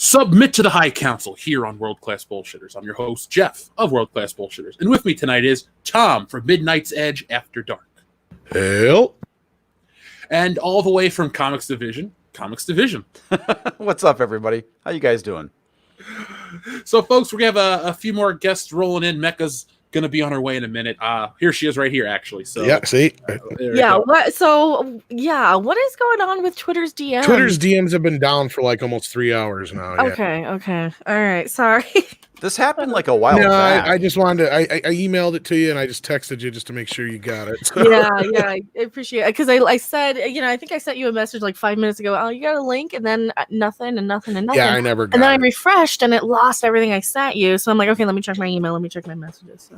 Submit to the High Council here on World Class Bullshitters. I'm your host, Jeff of World Class Bullshitters. And with me tonight is Tom from Midnight's Edge After Dark. Hell. And all the way from Comics Division. What's up, everybody? How you guys doing? So, folks, we're going to have a few more guests rolling in. Mecca's going to be on her way in a minute. Here she is right here, actually. So yeah, see? What is going on with Twitter's DMs? Twitter's DMs have been down for like almost 3 hours now. Okay. All right. Sorry. This happened like a while back. I just wanted to, I emailed it to you and I just texted you just to make sure you got it. Yeah, I appreciate it. Because I said, I think I sent you a message like 5 minutes ago. Oh, you got a link? And then nothing. Yeah, I never got it. And then I refreshed and it lost everything I sent you. So I'm like, okay, let me check my email. Let me check my messages.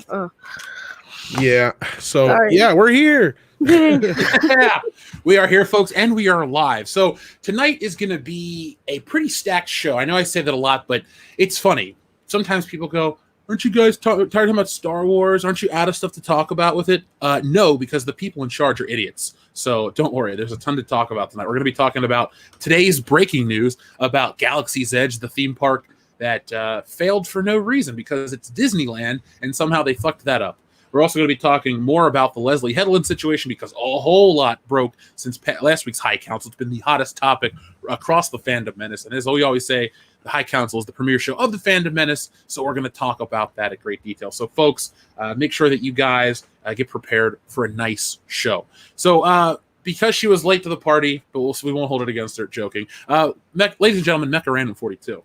Yeah. So, sorry. Yeah, we're here. Yeah, we are here, folks, and we are live. So tonight is going to be a pretty stacked show. I know I say that a lot, but it's funny. Sometimes people go, aren't you guys tired about Star Wars? Aren't you out of stuff to talk about with it? No, because the people in charge are idiots. So don't worry. There's a ton to talk about tonight. We're going to be talking about today's breaking news about Galaxy's Edge, the theme park that failed for no reason because it's Disneyland, and somehow they fucked that up. We're also going to be talking more about the Leslie Headland situation because a whole lot broke since last week's High Council. It's been the hottest topic across the Fandom Menace. And as we always say, the High Council is the premier show of the Fandom Menace. So we're going to talk about that at great detail. So, folks, make sure that you guys get prepared for a nice show. So, because she was late to the party, but we won't hold it against her, joking. Ladies and gentlemen, Mecca Random 42.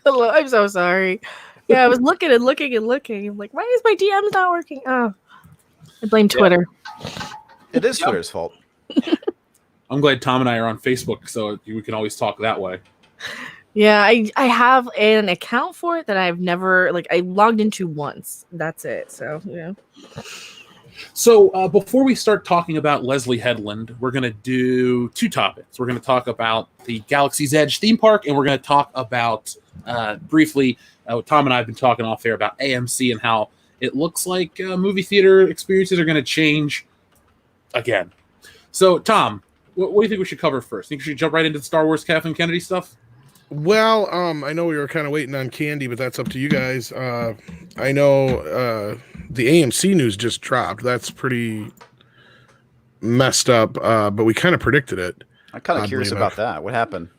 Hello, I'm so sorry. Yeah, I was looking. I'm like, why is my DMs not working? Oh, I blame Twitter. It is Twitter's fault. I'm glad Tom and I are on Facebook, so we can always talk that way. Yeah, I have an account for it that I've never, I logged into once. That's it. So, yeah. So before we start talking about Leslie Headland, we're going to do two topics. We're going to talk about the Galaxy's Edge theme park, and we're going to talk about, briefly, Tom and I have been talking off air about AMC and how it looks like movie theater experiences are going to change again. So, Tom, what do you think we should cover first? Think we should jump right into the Star Wars Kathleen Kennedy stuff? Well, I know we were kind of waiting on Candy, but that's up to you guys. I know the AMC news just dropped. That's pretty messed up, but we kind of predicted it. I'm kind of curious about that. What happened?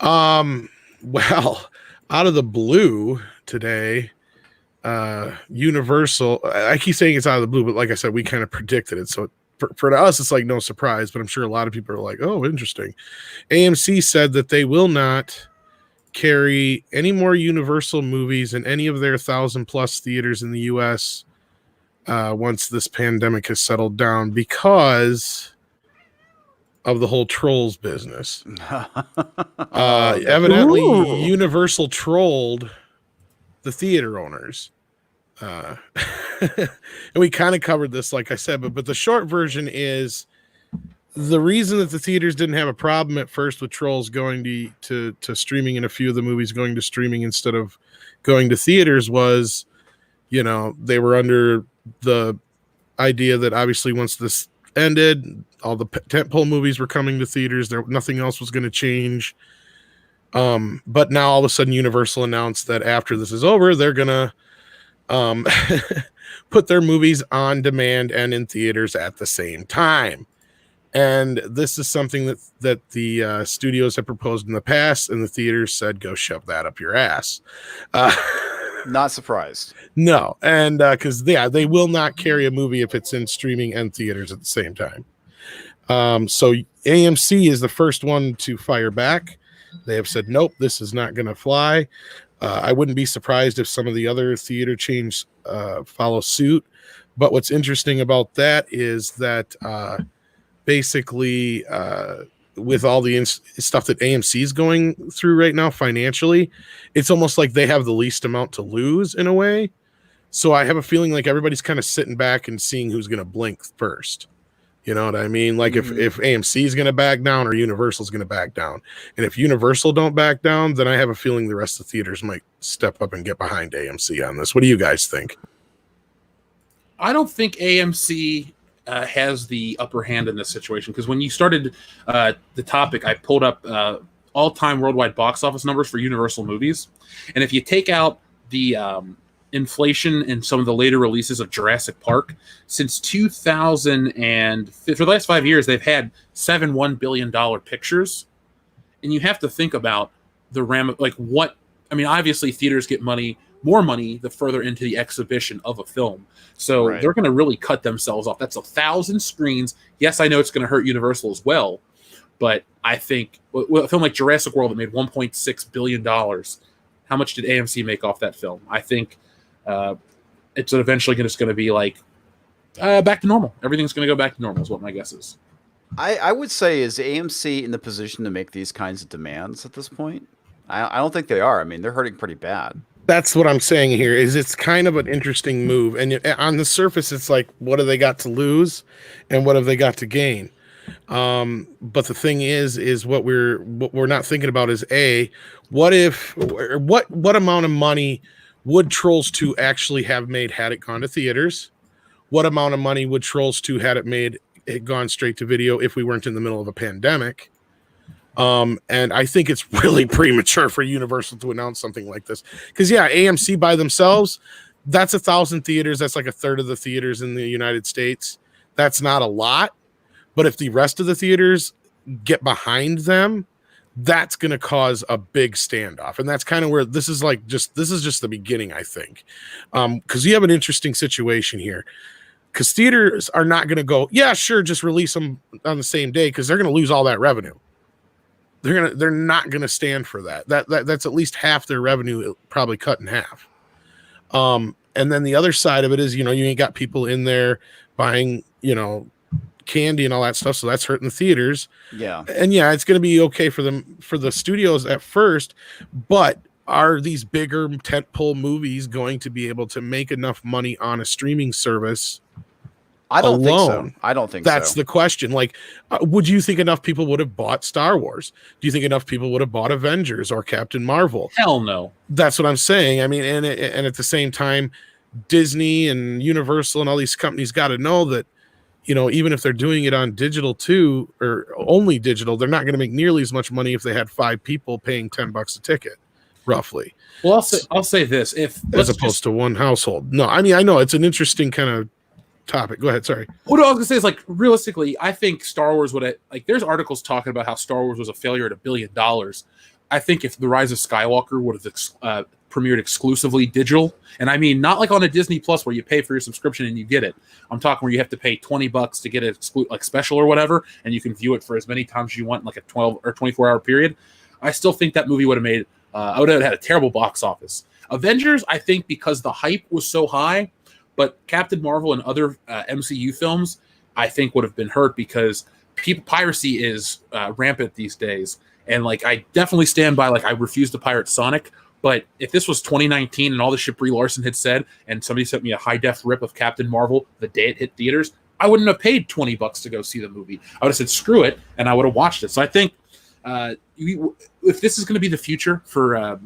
Well, out of the blue today, Universal, I keep saying it's out of the blue, but like I said, we kind of predicted it. So for us, it's like no surprise, but I'm sure a lot of people are like, oh, interesting. AMC said that they will not carry any more Universal movies in any of their 1,000+ theaters in the U.S. Once this pandemic has settled down because of the whole Trolls business. Evidently, Universal trolled the theater owners. And we kind of covered this, like I said, but the short version is the reason that the theaters didn't have a problem at first with Trolls going to streaming and a few of the movies going to streaming instead of going to theaters was, they were under the idea that obviously once this ended, all the tentpole movies were coming to theaters. Nothing else was going to change. But now all of a sudden Universal announced that after this is over, they're going to put their movies on demand and in theaters at the same time. And this is something that the studios have proposed in the past, and the theaters said, go shove that up your ass. Not surprised. No. And because, they will not carry a movie if it's in streaming and theaters at the same time. So AMC is the first one to fire back. They have said, nope, this is not going to fly. I wouldn't be surprised if some of the other theater chains follow suit. But what's interesting about that is that basically with all the stuff that AMC is going through right now financially, it's almost like they have the least amount to lose in a way. So I have a feeling like everybody's kind of sitting back and seeing who's going to blink first. You know what I mean? Like if AMC is going to back down or Universal is going to back down. And if Universal don't back down, then I have a feeling the rest of the theaters might step up and get behind AMC on this. What do you guys think? I don't think AMC has the upper hand in this situation, because when you started the topic, I pulled up all-time worldwide box office numbers for Universal movies. And if you take out the inflation in some of the later releases of Jurassic Park, since 2000 and for the last 5 years, they've had 7 $1 billion pictures. And you have to think about obviously theaters get more money the further into the exhibition of a film. So they're going to really cut themselves off. That's 1,000 screens. Yes, I know it's going to hurt Universal as well, but I think a film like Jurassic World that made $1.6 billion, how much did AMC make off that film? I think it's eventually just going to be like back to normal. Everything's going to go back to normal is what my guess is. I would say, is AMC in the position to make these kinds of demands at this point? I don't think they are. I mean, they're hurting pretty bad. That's what I'm saying here, is it's kind of an interesting move. And on the surface, it's like, what do they got to lose and what have they got to gain? But the thing is what we're not thinking about is what amount of money would Trolls 2 actually have made had it gone to theaters? What amount of money would Trolls 2 had it gone straight to video if we weren't in the middle of a pandemic? And I think it's really premature for Universal to announce something like this. Because, AMC by themselves, that's 1,000 theaters. That's like a third of the theaters in the United States. That's not a lot. But if the rest of the theaters get behind them, that's going to cause a big standoff. And that's kind of where this is just the beginning, I think. Because you have an interesting situation here. Because theaters are not going to go, yeah, sure, just release them on the same day, because they're going to lose all that revenue. They're not going to stand for that. That's at least half their revenue, probably cut in half. And then the other side of it is, you ain't got people in there buying, candy and all that stuff. So that's hurting the theaters. Yeah. And it's going to be okay for the studios at first, but are these bigger tentpole movies going to be able to make enough money on a streaming service? I don't think so. That's the question. Like, would you think enough people would have bought Star Wars? Do you think enough people would have bought Avengers or Captain Marvel? Hell no. That's what I'm saying. I mean, and at the same time, Disney and Universal and all these companies got to know that, even if they're doing it on digital too, or only digital, they're not going to make nearly as much money if they had 5 people paying $10 a ticket, roughly. Well, I'll say this: as opposed to one household. No, I mean, I know it's an interesting kind of topic. Go ahead. Sorry. What I was gonna say is, like, realistically, I think Star Wars would have, like, there's articles talking about how Star Wars was a failure at $1 billion. I think if The Rise of Skywalker would have premiered exclusively digital, and I mean not like on a Disney Plus where you pay for your subscription and you get it. I'm talking where you have to pay $20 to get it like special or whatever, and you can view it for as many times as you want in like a 12 or 24-hour period. I still think that movie would have made. I would have had a terrible box office. Avengers, I think, because the hype was so high. But Captain Marvel and other MCU films, I think, would have been hurt because piracy is rampant these days. And, like, I definitely stand by, like, I refuse to pirate Sonic. But if this was 2019 and all the shit Brie Larson had said, and somebody sent me a high-def rip of Captain Marvel the day it hit theaters, I wouldn't have paid $20 to go see the movie. I would have said, screw it, and I would have watched it. So I think if this is going to be the future for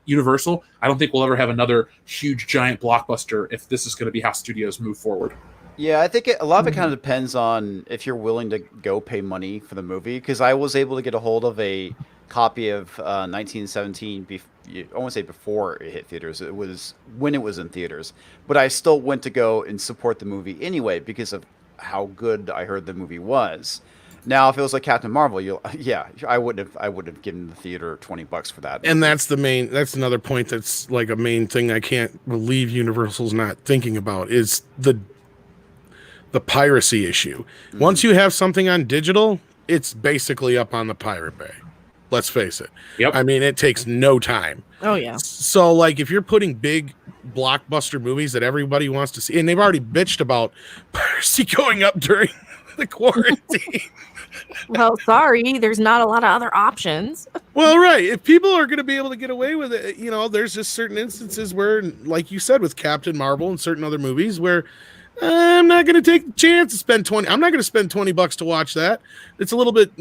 Universal, I don't think we'll ever have another huge giant blockbuster if this is going to be how studios move forward. Yeah, I think a lot of it kind of depends on if you're willing to go pay money for the movie, because I was able to get a hold of a copy of 1917 I won't say before it hit theaters, it was when it was in theaters, but I still went to go and support the movie anyway because of how good I heard the movie was. Now, if it was like Captain Marvel, I wouldn't have given the theater $20 for that. And that's another point that's like a main thing I can't believe Universal's not thinking about is the piracy issue. Mm-hmm. Once you have something on digital, it's basically up on the Pirate Bay. Let's face it. Yep. I mean, it takes no time. Oh, yeah. So, like, if you're putting big blockbuster movies that everybody wants to see, and they've already bitched about piracy going up during the quarantine. Well, sorry, there's not a lot of other options. Well, right. If people are going to be able to get away with it, there's just certain instances where, like you said, with Captain Marvel and certain other movies where I'm not going to take the chance to spend I'm not going to spend $20 to watch that. It's a little bit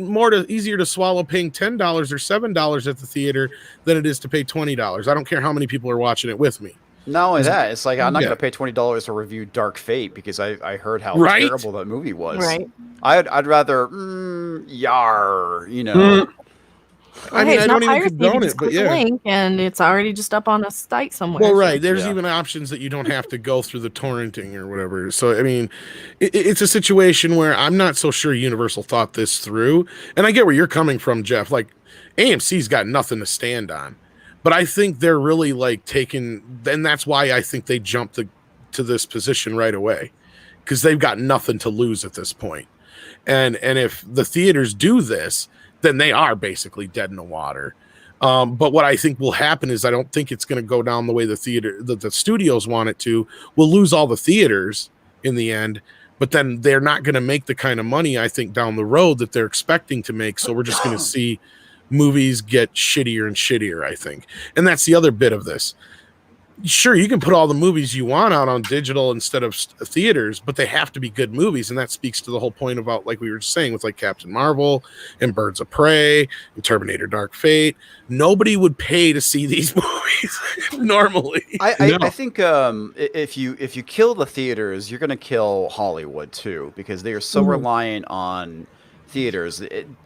easier to swallow paying $10 or $7 at the theater than it is to pay $20. I don't care how many people are watching it with me. Not only that, it's like I'm not going to pay $20 to review Dark Fate because I heard how terrible that movie was. Right. I'd rather I mean, I don't even condone it, but yeah. Link and it's already just up on a site somewhere. Well, right. There's even options that you don't have to go through the torrenting or whatever. So, I mean, it's a situation where I'm not so sure Universal thought this through. And I get where you're coming from, Jeff. Like, AMC's got nothing to stand on. But I think they're really, like, taking... And that's why I think they jumped to this position right away. Because they've got nothing to lose at this point. And if the theaters do this, then they are basically dead in the water. But what I think will happen is I don't think it's going to go down the way the studios want it to. We'll lose all the theaters in the end, but then they're not going to make the kind of money, I think, down the road that they're expecting to make. So we're just going to see movies get shittier and shittier, I think. And that's the other bit of this. Sure, you can put all the movies you want out on digital instead of theaters, but they have to be good movies. And that speaks to the whole point about, like we were just saying, with like Captain Marvel and Birds of Prey and Terminator Dark Fate. Nobody would pay to see these movies normally. I think if you kill the theaters, you're going to kill Hollywood too, because they are so reliant on theaters.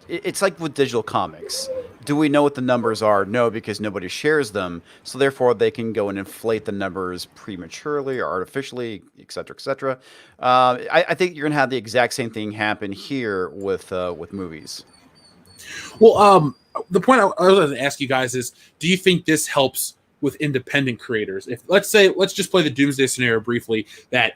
It's like with digital comics. Do we know what the numbers are? No, because nobody shares them. So therefore, they can go and inflate the numbers prematurely or artificially, et cetera, et cetera. I think you're going to have the exact same thing happen here with movies. Well, the point I was going to ask you guys is, do you think this helps with independent creators? If let's just play the doomsday scenario briefly, that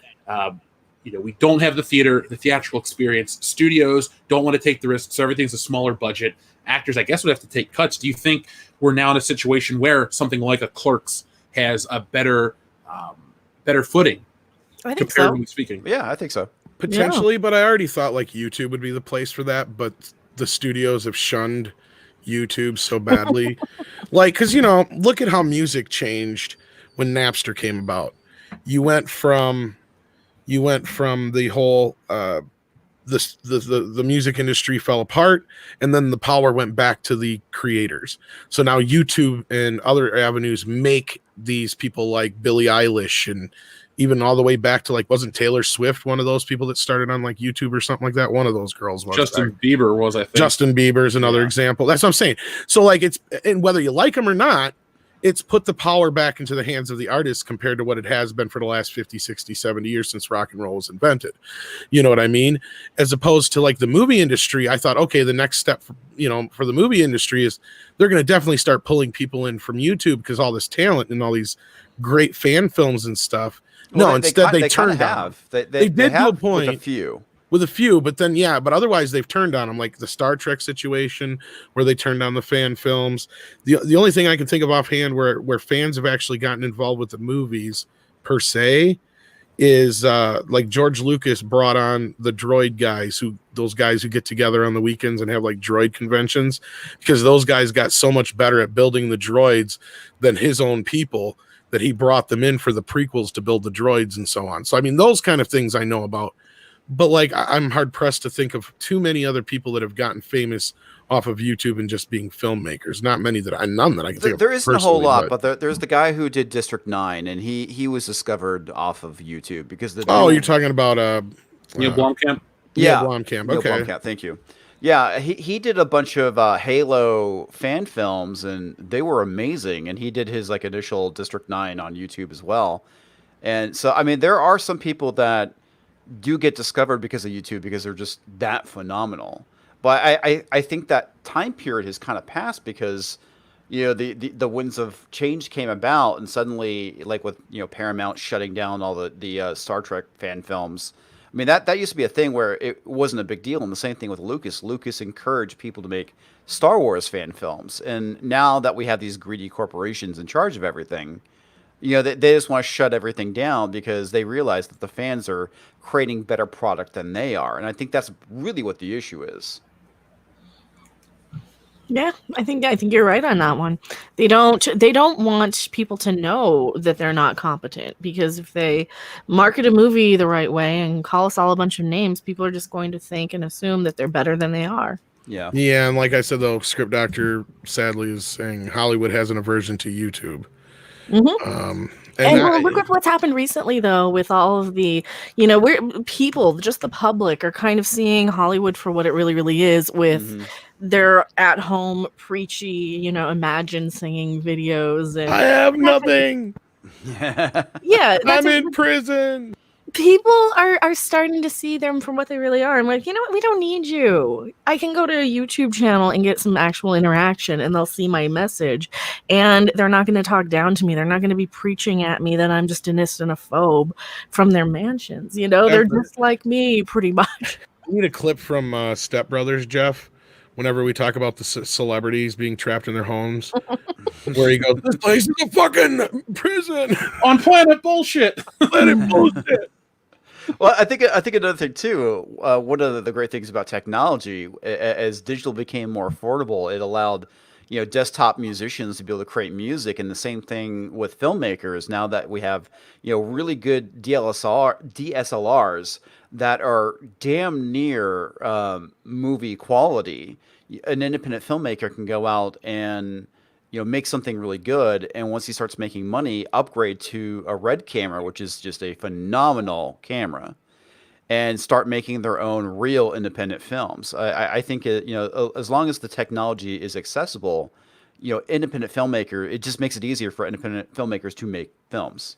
we don't have the theatrical experience. Studios don't want to take the risk, so everything's a smaller budget. Actors, I guess, would have to take cuts. Do you think we're now in a situation where something like a Clerks has a better footing? I think so. Speaking. Yeah, I think so. Potentially, but I already thought like YouTube would be the place for that, but the studios have shunned YouTube so badly. Like, because, look at how music changed when Napster came about. You went from the whole the music industry fell apart, and then the power went back to the creators. So now YouTube and other avenues make these people like Billie Eilish, and even all the way back to like, wasn't Taylor Swift one of those people that started on like YouTube or something like that? One of those girls was. Justin Bieber was, I think. Justin Bieber is another example. That's what I'm saying. So like and whether you like them or not, it's put the power back into the hands of the artists compared to what it has been for the last 50, 60, 70 years since rock and roll was invented. You know what I mean? As opposed to like the movie industry, I thought, okay, the next step for the movie industry is they're going to definitely start pulling people in from YouTube because all this talent and all these great fan films and stuff. Well, no, instead they turned down. They did to a point. With a few, but then but otherwise they've turned on them, like the Star Trek situation where they turned down the fan films. The only thing I can think of offhand where fans have actually gotten involved with the movies per se is like George Lucas brought on the droid guys, those guys who get together on the weekends and have like droid conventions, because those guys got so much better at building the droids than his own people that he brought them in for the prequels to build the droids and so on. So I mean, those kind of things I know about. But like, I'm hard pressed to think of too many other people that have gotten famous off of YouTube and just being filmmakers. None that I can think of. There isn't a whole lot, but there's the guy who did District 9, and he was discovered off of YouTube because you're talking about Neil Blomkamp. Yeah, Blomkamp. Neil Okay, Blomkamp, thank you. Yeah, he did a bunch of Halo fan films, and they were amazing. And he did his like initial District 9 on YouTube as well. And so, I mean, there are some people that do get discovered because of YouTube because they're just that phenomenal. But I think that time period has kind of passed because the winds of change came about, and suddenly, like with Paramount shutting down all the Star Trek fan films. I mean, that used to be a thing where it wasn't a big deal. And the same thing with Lucas. Lucas encouraged people to make Star Wars fan films. And now that we have these greedy corporations in charge of everything, they just want to shut everything down because they realize that the fans are creating better product than they are. And I think that's really what the issue is. Yeah, I think you're right on that one. They don't want people to know that they're not competent, because if they market a movie the right way and call us all a bunch of names, people are just going to think and assume that they're better than they are. Yeah. Yeah, and like I said, though, Script Doctor sadly is saying Hollywood has an aversion to YouTube. And well, look at what's happened recently, though, with all of the, we're people, just the public, are kind of seeing Hollywood for what it really, really is, with their at-home preachy, Imagine singing videos. And I have nothing. Yeah, I'm in prison. People are starting to see them for what they really are. I'm like, you know what? We don't need you. I can go to a YouTube channel and get some actual interaction, and they'll see my message, and they're not going to talk down to me. They're not going to be preaching at me that I'm just an islamophobe from their mansions. They're just like me, pretty much. We need a clip from Step Brothers, Jeff. Whenever we talk about the celebrities being trapped in their homes, where he goes, "This place is a fucking prison on planet bullshit." Planet bullshit. Well, I think another thing too. One of the great things about technology, as digital became more affordable, it allowed desktop musicians to be able to create music, and the same thing with filmmakers. Now that we have really good DSLRs that are damn near movie quality, an independent filmmaker can go out and make something really good, and once he starts making money, upgrade to a Red camera, which is just a phenomenal camera, and start making their own real independent films. I think as long as the technology is accessible, independent filmmaker, it just makes it easier for independent filmmakers to make films.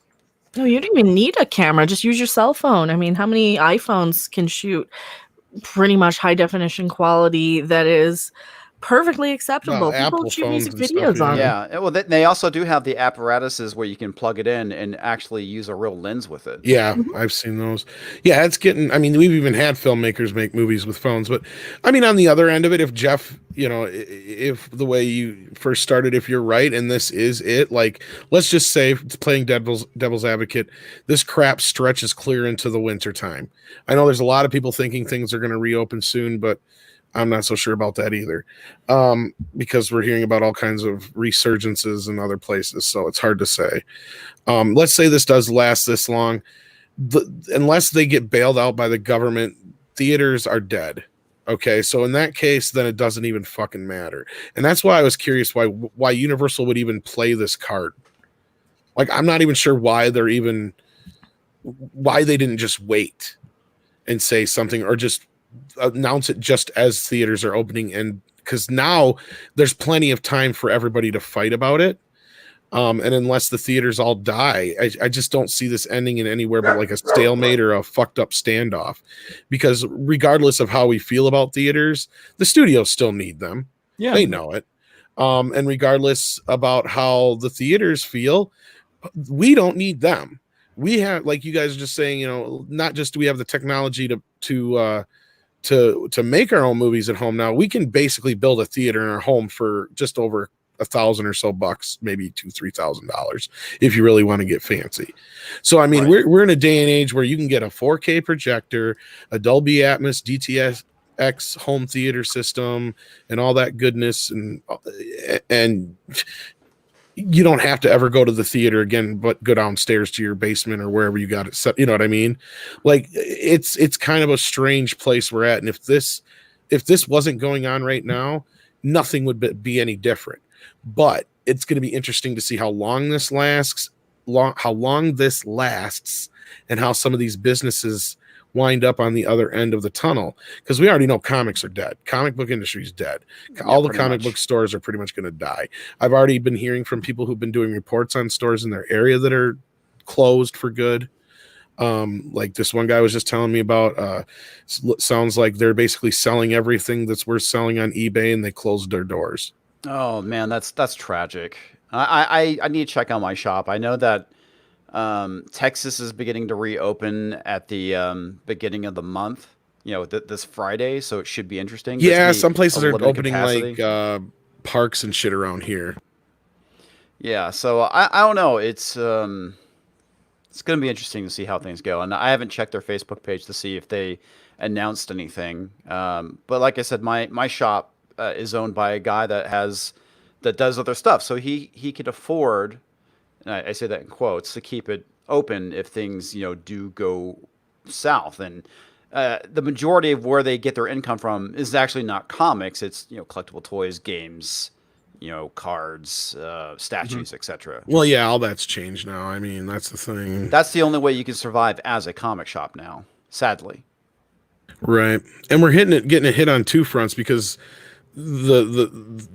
No, you don't even need a camera. Just use your cell phone. I mean, how many iPhones can shoot pretty much high definition quality that is perfectly acceptable? People shoot music videos on it. Yeah, well, they also do have the apparatuses where you can plug it in and actually use a real lens with it. Yeah, I've seen those. Yeah, it's getting. I mean, we've even had filmmakers make movies with phones, but I mean, on the other end of it, if Jeff, if the way you first started, if you're right, and this is it, like, let's just say, playing devil's advocate, this crap stretches clear into the winter time. I know there's a lot of people thinking things are going to reopen soon, but I'm not so sure about that either, because we're hearing about all kinds of resurgences in other places, so it's hard to say. Let's say this does last this long. Unless they get bailed out by the government, theaters are dead. Okay, so in that case, then it doesn't even fucking matter. And that's why I was curious why Universal would even play this card. Like, I'm not even sure why they didn't just wait and say something, or just announce it just as theaters are opening, and because now there's plenty of time for everybody to fight about it, and unless the theaters all die, I just don't see this ending in anywhere but like a stalemate or a fucked up standoff, because regardless of how we feel about theaters, the studios still need them. Yeah, they know it. And regardless about how the theaters feel, we don't need them. We have, like you guys are just saying, not just do we have the technology to make our own movies at home now, we can basically build a theater in our home for just over $1,000 or so bucks, maybe $2,000-$3,000 if you really want to get fancy. So I mean, we're in a day and age where you can get a 4K projector, a Dolby Atmos DTS:X home theater system, and all that goodness, and you don't have to ever go to the theater again, but go downstairs to your basement or wherever you got it set. You know what I mean? Like, it's kind of a strange place we're at. And if this wasn't going on right now, nothing would be any different. But it's going to be interesting to see how long this lasts, and how some of these businesses wind up on the other end of the tunnel, because we already know comics are dead. Comic book industry is dead. All the comic book stores are pretty much going to die. I've already been hearing from people who've been doing reports on stores in their area that are closed for good. Like this one guy was just telling me about, sounds like they're basically selling everything that's worth selling on eBay, and they closed their doors. Oh man, that's tragic. I need to check out my shop. I know that Texas is beginning to reopen at the beginning of the month, this Friday, so it should be interesting. Yeah, some places are opening capacity, like parks and shit around here. Yeah, so I don't know. It's going to be interesting to see how things go, and I haven't checked their Facebook page to see if they announced anything. But like I said, my shop is owned by a guy that does other stuff, so he could afford, and I say that in quotes, to keep it open if things, do go south. And the majority of where they get their income from is actually not comics. It's, collectible toys, games, cards, statues, etc. Well, yeah, all that's changed now. I mean, that's the thing. That's the only way you can survive as a comic shop now, sadly. Right. And we're getting a hit on two fronts because the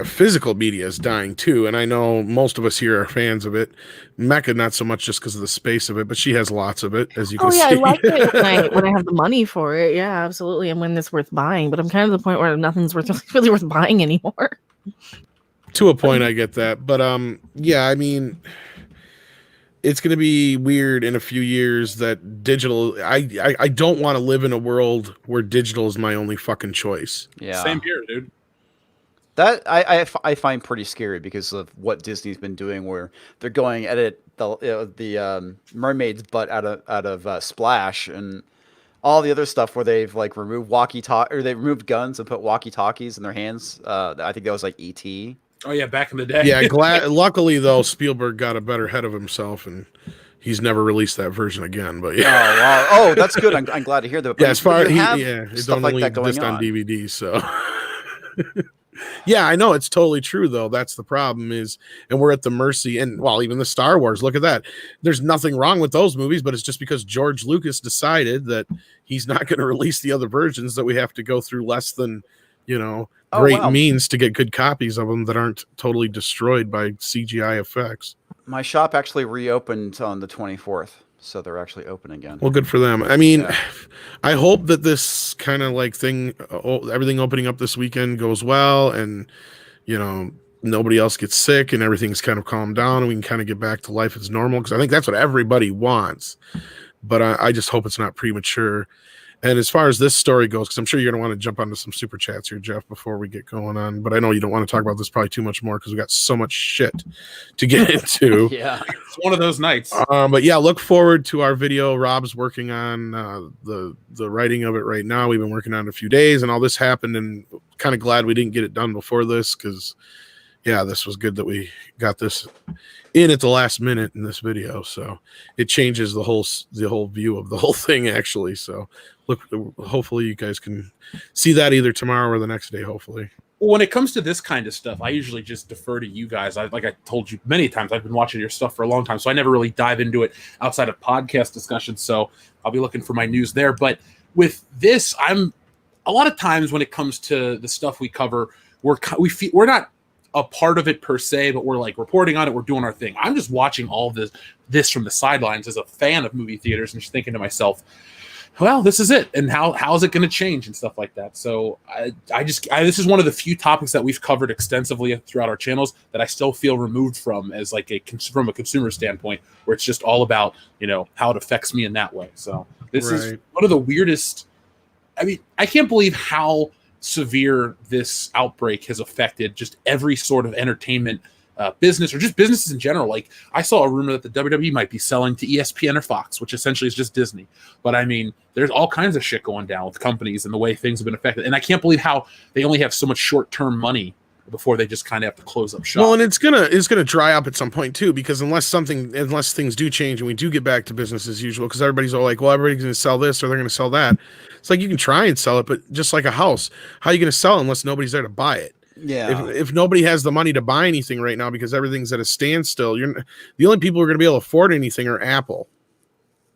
physical media is dying too, and I know most of us here are fans of it. Mecca not so much just because of the space of it, but she has lots of it, as you can see. I like it when I have the money for it. Yeah, absolutely, and when it's worth buying. But I'm kind of at the point where nothing's really worth buying anymore. To a point, I get that, but yeah, I mean, it's going to be weird in a few years that digital. I don't want to live in a world where digital is my only fucking choice. Yeah, same here, dude. That I find pretty scary because of what Disney's been doing, where they're going at it the mermaid's butt out of Splash and all the other stuff where they've like removed they removed guns and put walkie-talkies in their hands. I think that was like E.T. Oh yeah, back in the day. Yeah, luckily though, Spielberg got a better head of himself and he's never released that version again. But yeah, oh, wow. Oh, that's good. I'm glad to hear that. Yeah, as far as it don't like that going on DVD, so. Yeah, I know it's totally true though. That's the problem and we're at the mercy and even the Star Wars, look at that. There's nothing wrong with those movies, but it's just because George Lucas decided that he's not going to release the other versions that we have to go through less than, great means to get good copies of them that aren't totally destroyed by CGI effects. My shop actually reopened on the 24th. So they're actually open again. Well, good for them. I mean, I hope that this kind of like thing, everything opening up this weekend goes well and, nobody else gets sick and everything's kind of calmed down and we can kind of get back to life as normal. Because I think that's what everybody wants. But I just hope it's not premature. And as far as this story goes, because I'm sure you're going to want to jump onto some super chats here, Jeff, before we get going on. But I know you don't want to talk about this probably too much more because we got so much shit to get into. Yeah, it's one of those nights. But yeah, look forward to our video. Rob's working on the writing of it right now. We've been working on it a few days, and all this happened, and kind of glad we didn't get it done before this because, yeah, this was good that we got this in at the last minute in this video. So it changes the whole view of the whole thing actually. So look, hopefully you guys can see that either tomorrow or the next day, hopefully. When it comes to this kind of stuff, I usually just defer to you guys. Like I told you many times, I've been watching your stuff for a long time, so I never really dive into it outside of podcast discussions. So I'll be looking for my news there. But with this, a lot of times when it comes to the stuff we cover, we're not a part of it per se, but we're like reporting on it. We're doing our thing. I'm just watching all of this from the sidelines as a fan of movie theaters and just thinking to myself, well, this is it. And how is it going to change and stuff like that? So this is one of the few topics that we've covered extensively throughout our channels that I still feel removed from as like from a consumer standpoint, where it's just all about, how it affects me in that way. So this is one of the weirdest. I mean, I can't believe how severe this outbreak has affected just every sort of entertainment business or just businesses in general. Like I saw a rumor that the WWE might be selling to ESPN or Fox, which essentially is just Disney. But I mean, there's all kinds of shit going down with companies and the way things have been affected. And I can't believe how they only have so much short-term money before they just kind of have to close up shop. Well, and it's gonna dry up at some point too, because unless things do change and we do get back to business as usual, because everybody's all like, well, everybody's gonna sell this or they're gonna sell that. It's like you can try and sell it, but just like a house, how are you gonna sell unless nobody's there to buy it? Yeah. If nobody has the money to buy anything right now because everything's at a standstill, the only people who are gonna be able to afford anything are Apple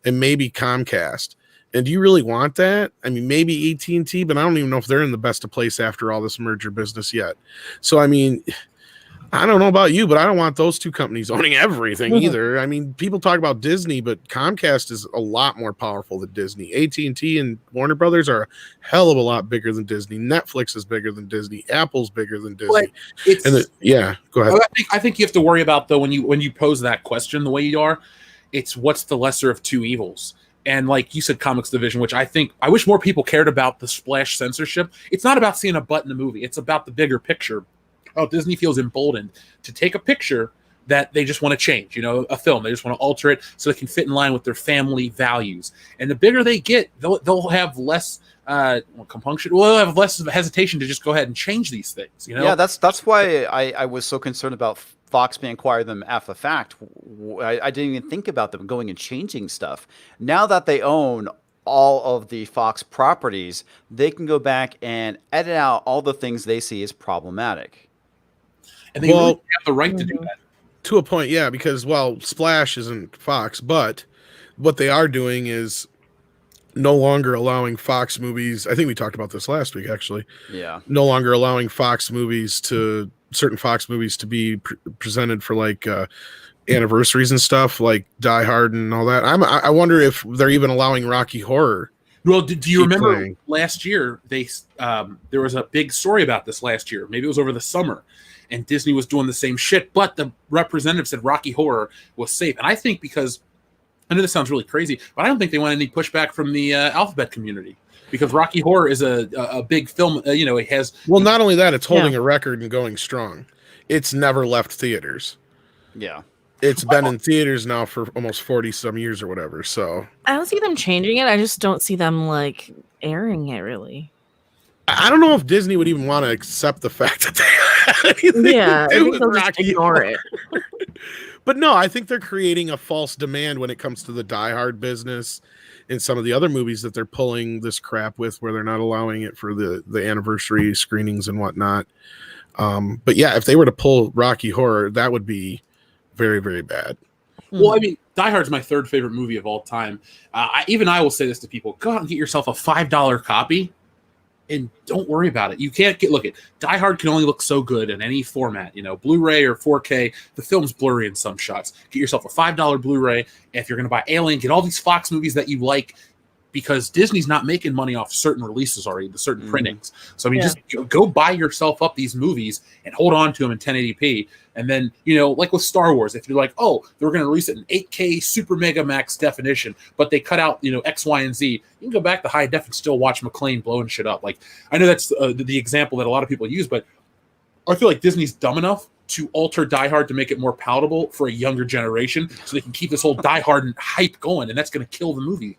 and maybe Comcast. And do you really want that? I mean, maybe AT&T, but I don't even know if they're in the best of place after all this merger business yet. So, I mean, I don't know about you, but I don't want those two companies owning everything either. I mean, people talk about Disney, but Comcast is a lot more powerful than Disney. AT&T and Warner Brothers are a hell of a lot bigger than Disney. Netflix is bigger than Disney. Apple's bigger than Disney. Go ahead. I think you have to worry about, though, when you pose that question the way you are, it's what's the lesser of two evils. And like you said, Comics Division, which I wish more people cared about the splash censorship. It's not about seeing a butt in the movie. It's about the bigger picture. Oh, Disney feels emboldened to take a picture that they just want to change, a film. They just want to alter it so it can fit in line with their family values. And the bigger they get, they'll have less compunction. Well, they'll have less of a hesitation to just go ahead and change these things. Yeah, that's why I was so concerned about Fox may acquire them after the fact. I didn't even think about them going and changing stuff. Now that they own all of the Fox properties, they can go back and edit out all the things they see as problematic. and they really have the right to do that. To a point, yeah, because Splash isn't Fox, but what they are doing is no longer allowing Fox movies. I think we talked about this last week, actually. Yeah. No longer allowing certain Fox movies to be presented for like anniversaries and stuff, like Die Hard and all that. I wonder if they're even allowing Rocky Horror. Well, do you remember last year there was a big story about this last year? Maybe it was over the summer, and Disney was doing the same shit, but the representative said Rocky Horror was safe. And I think because I know this sounds really crazy, but I don't think they want any pushback from the alphabet community, because Rocky Horror is a big film. It has. Well, not only that, it's holding a record and going strong. It's never left theaters. Yeah. It's been in theaters now for almost 40 some years or whatever. So I don't see them changing it. I just don't see them like airing it really. I don't know if Disney would even want to accept the fact that they had anything I to do think with they'll just Rocky ignore Horror. it. But no, I think they're creating a false demand when it comes to the Die Hard business and some of the other movies that they're pulling this crap with, where they're not allowing it for the anniversary screenings and whatnot. But yeah, if they were to pull Rocky Horror, that would be very, very bad. Well, I mean, Die Hard's my third favorite movie of all time. I will say this to people: go out and get yourself a $5 copy, and don't worry about it. You can't look at Die Hard can only look so good in any format, Blu-ray or 4K. The film's blurry in some shots. Get yourself a $5 Blu-ray. If you're going to buy Alien, get all these Fox movies that you like, because Disney's not making money off certain releases already, the certain printings. So I mean, just go buy yourself up these movies and hold on to them in 1080p. And then, like with Star Wars, if you're like, oh, they're going to release it in 8K Super Mega Max definition, but they cut out, X, Y, and Z, you can go back to high def and still watch McClane blowing shit up. Like, I know that's the example that a lot of people use, but I feel like Disney's dumb enough to alter Die Hard to make it more palatable for a younger generation, so they can keep this whole Die Hard hype going, and that's going to kill the movie.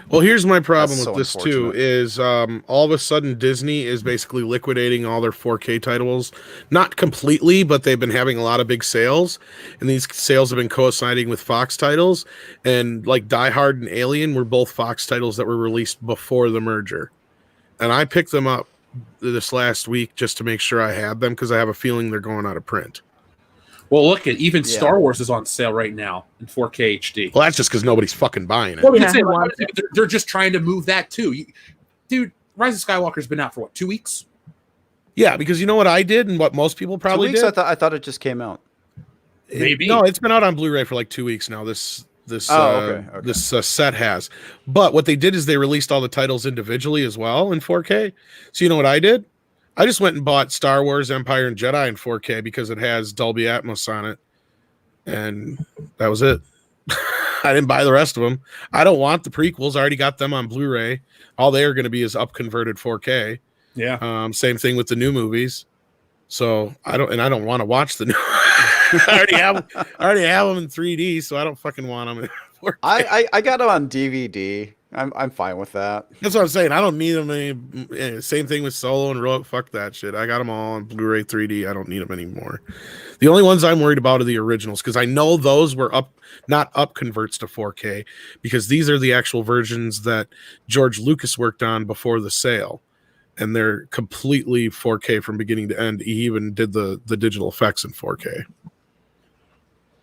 Well, here's my problem with this too, is all of a sudden Disney is basically liquidating all their 4K titles. Not completely, but they've been having a lot of big sales, and these sales have been coinciding with Fox titles. And like Die Hard and Alien were both Fox titles that were released before the merger. And I picked them up this last week just to make sure I had them, because I have a feeling they're going out of print. Well, look at even Star Wars is on sale right now in 4K HD. Well, that's just because nobody's fucking buying it. Well, they're just trying to move that too. Dude, Rise of Skywalker's been out for what, 2 weeks? Yeah, because you know what I did and what most people probably 2 weeks, did? I thought it just came out. Maybe. No, it's been out on Blu-ray for like 2 weeks now. This set has. But what they did is they released all the titles individually as well in 4K. So you know what I did? I just went and bought Star Wars Empire and Jedi in 4K because it has Dolby Atmos on it. And that was it. I didn't buy the rest of them. I don't want the prequels. I already got them on Blu-ray. All they are going to be is up-converted 4K. Yeah. Same thing with the new movies. So I don't want to watch the new. I already have them in 3D, so I don't fucking want them in 4K. I got them on DVD. I'm fine with that. That's what I'm saying. I don't need them any. Same thing with Solo and Rogue. Fuck that shit. I got them all on Blu-ray 3D. I don't need them anymore. The only ones I'm worried about are the originals, because I know those were not up converts to 4K, because these are the actual versions that George Lucas worked on before the sale, and they're completely 4K from beginning to end. He even did the digital effects in 4K.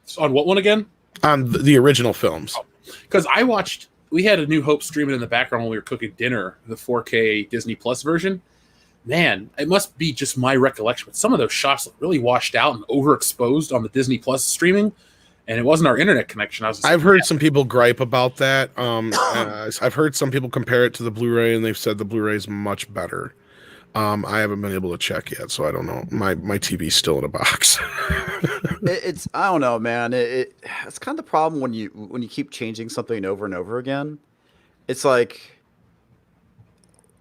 So on what one again? On the original films. Because we had a New Hope streaming in the background when we were cooking dinner, the 4K Disney Plus version. Man, it must be just my recollection, but some of those shots look really washed out and overexposed on the Disney Plus streaming, and it wasn't our internet connection. I've heard some people gripe about that. I've heard some people compare it to the Blu-ray, and they've said the Blu-ray is much better. I haven't been able to check yet, so I don't know. My TV's still in a box. I don't know, man. It's kind of the problem when you keep changing something over and over again. It's like,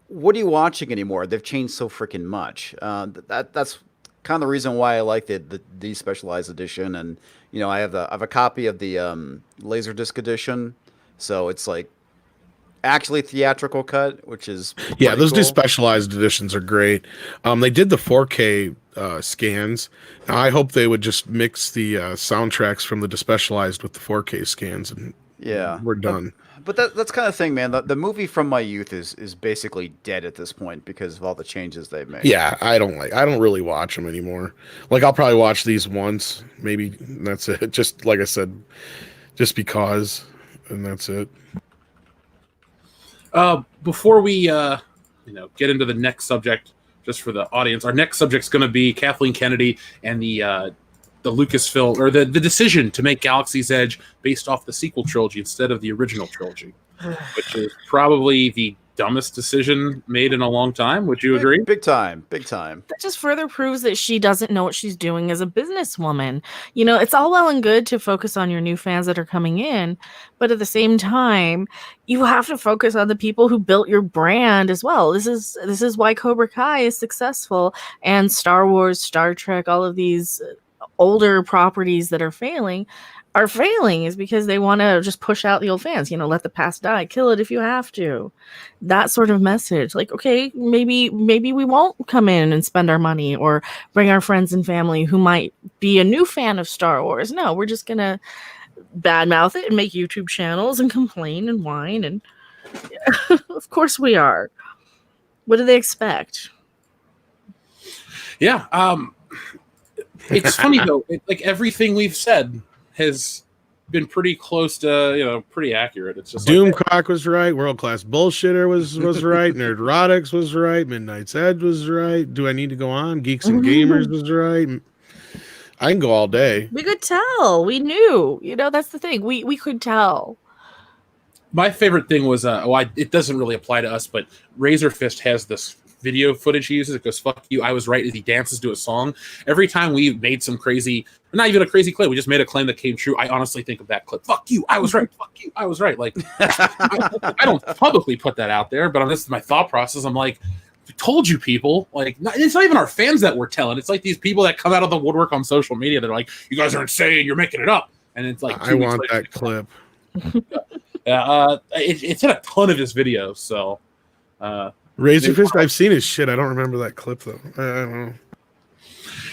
what are you watching anymore? They've changed so freaking much. That's kind of the reason why I like the despecialized edition, and I have a copy of the Laserdisc edition, so it's like actually theatrical cut, which is those cool. despecialized editions are great. They did the 4K scans. Now, I hope they would just mix the soundtracks from the despecialized with the 4K scans and Yeah, we're done. But that's kind of thing, man. The movie from my youth is basically dead at this point because of all the changes they've made. Yeah, I don't really watch them anymore. Like, I'll probably watch these once, maybe. That's it. Just like I said, just because, and that's it. Before we get into the next subject, just for the audience, our next subject's going to be Kathleen Kennedy and the Lucasfilm, or the decision to make Galaxy's Edge based off the sequel trilogy instead of the original trilogy, which is probably the dumbest decision made in a long time. Would you agree? Big time. That just further proves that she doesn't know what she's doing as a businesswoman. It's all well and good to focus on your new fans that are coming in, but at the same time, you have to focus on the people who built your brand as well. This is why Cobra Kai is successful, and Star Wars, Star Trek, all of these older properties that are failing is because they want to just push out the old fans. Let the past die, kill it if you have to. That sort of message. Like, okay, maybe we won't come in and spend our money or bring our friends and family who might be a new fan of Star Wars. No, we're just gonna badmouth it and make YouTube channels and complain and whine, and of course we are. What do they expect? Yeah, it's funny though. Like everything we've said has been pretty close to, pretty accurate. It's just Doomcock was right. World Class Bullshitter was right. Nerdrotics was right. Midnight's Edge was right. Do I need to go on? Geeks and Gamers was right. I can go all day. We could tell. We knew. That's the thing. We could tell. My favorite thing was, it doesn't really apply to us, but Razor Fist has this video footage he uses. It goes, "Fuck you, I was right," as he dances to a song. Every time we made some crazy, not even a crazy claim, we just made a claim that came true, I honestly think of that clip. "Fuck you, I was right. Fuck you, I was right." Like, I don't publicly put that out there, but this is my thought process. I'm like, I told you, people. Like, it's not even our fans that we're telling. It's like these people that come out of the woodwork on social media. They're like, "You guys are insane. You're making it up." And it's like, I want that clip. It's in a ton of his videos. So, Razor Fist, I've seen his shit. I don't remember that clip though. I don't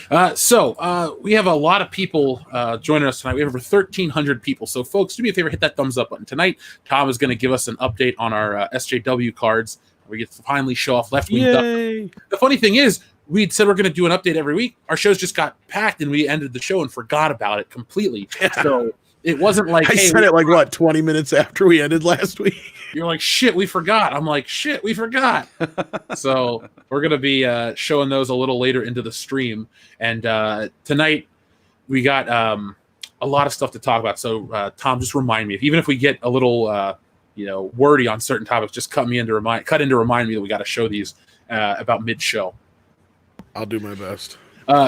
know. So we have a lot of people joining us tonight. We have over 1,300 people. So, folks, do me a favor, hit that thumbs up button. Tonight, Tom is going to give us an update on our SJW cards. We get to finally show off Left Wing Duck. The funny thing is, we'd said we're going to do an update every week. Our shows just got packed, and we ended the show and forgot about it completely. So it wasn't like, I said it like 20 minutes after we ended last week. You're like, "Shit, we forgot." I'm like, "Shit, we forgot." So we're going to be showing those a little later into the stream. And tonight we got a lot of stuff to talk about. So Tom, just remind me, even if we get a little wordy on certain topics, just cut in to remind me that we got to show these about mid-show. I'll do my best.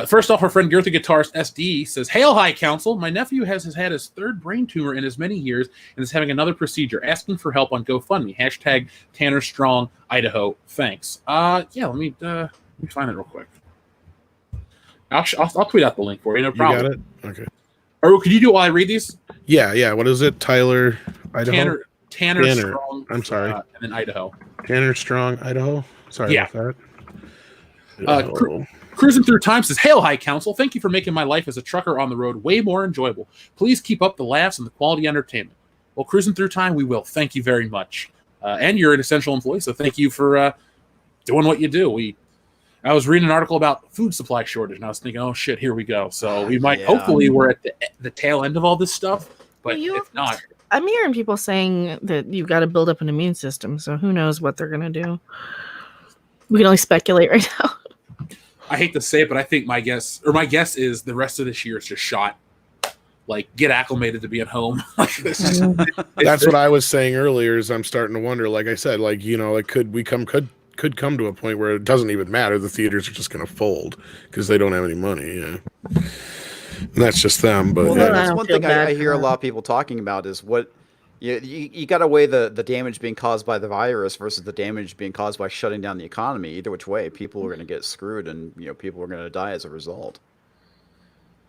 First off, our friend Girthy Guitarist SD says, "Hail High Council. My nephew has had his third brain tumor in as many years and is having another procedure. Asking for help on GoFundMe. Hashtag Tanner Strong, Idaho. Thanks." Let me find it real quick. I'll tweet out the link for you. No problem. You got it? Okay. Or could you do it while I read these? Yeah. What is it? Tyler, Idaho? Tanner Strong. I'm sorry. And then Idaho. Tanner Strong, Idaho. Sorry about that. Cruising Through Time says, "Hail High Council. Thank you for making my life as a trucker on the road way more enjoyable. Please keep up the laughs and the quality entertainment." Well, Cruising Through Time, we will. Thank you very much. And you're an essential employee, so thank you for doing what you do. I was reading an article about food supply shortage, and I was thinking, oh, shit, here we go. So we might, hopefully, we're at the tail end of all this stuff, but if not. I'm hearing people saying that you've got to build up an immune system, so who knows what they're going to do. We can only speculate right now. I hate to say it, but I think my guess is the rest of this year is just shot. Like, get acclimated to being home. That's what I was saying earlier. Is I'm starting to wonder. Like I said, could come to a point where it doesn't even matter. The theaters are just going to fold because they don't have any money. Yeah, and that's just them. But that's one thing I hear a lot of people talking about is what. You got to weigh the damage being caused by the virus versus the damage being caused by shutting down the economy. Either which way, people are going to get screwed, and people are going to die as a result.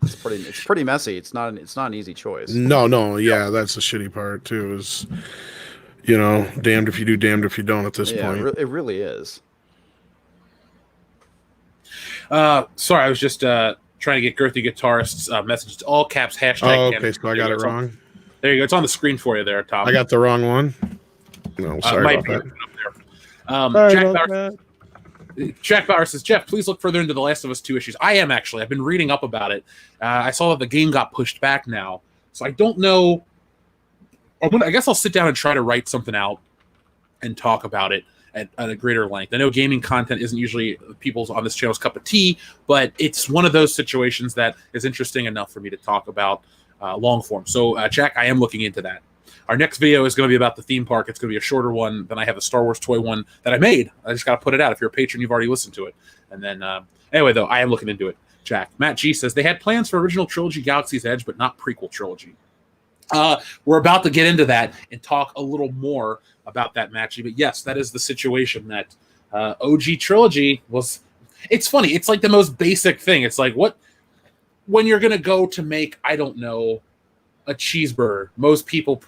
It's pretty messy. It's not an easy choice. No, yeah, that's the shitty part too. Is damned if you do, damned if you don't. At this point, it really is. Sorry, I was just trying to get Girthy Guitarist's message. It's all caps hashtag. Oh, okay, so I got it wrong. There you go. It's on the screen for you there, Tom. I got the wrong one. No, sorry about that. Jack Bauer says, Jeff, please look further into The Last of Us 2 issues. I am actually. I've been reading up about it. I saw that the game got pushed back now. So I don't know. I guess I'll sit down and try to write something out and talk about it at a greater length. I know gaming content isn't usually people's on this channel's cup of tea, but it's one of those situations that is interesting enough for me to talk about long form. So, Jack, I am looking into that. Our next video is going to be about the theme park. It's going to be a shorter one than I have a Star Wars toy one that I made. I just got to put it out. If you're a patron, you've already listened to it. And then, anyway, though, I am looking into it. Jack. Matt G says, they had plans for original trilogy Galaxy's Edge, but not prequel trilogy. We're about to get into that and talk a little more about that, Matt G. But yes, that is the situation that OG trilogy was. It's funny. It's like the most basic thing. It's like when you're going to go to make, I don't know, a cheeseburger, most people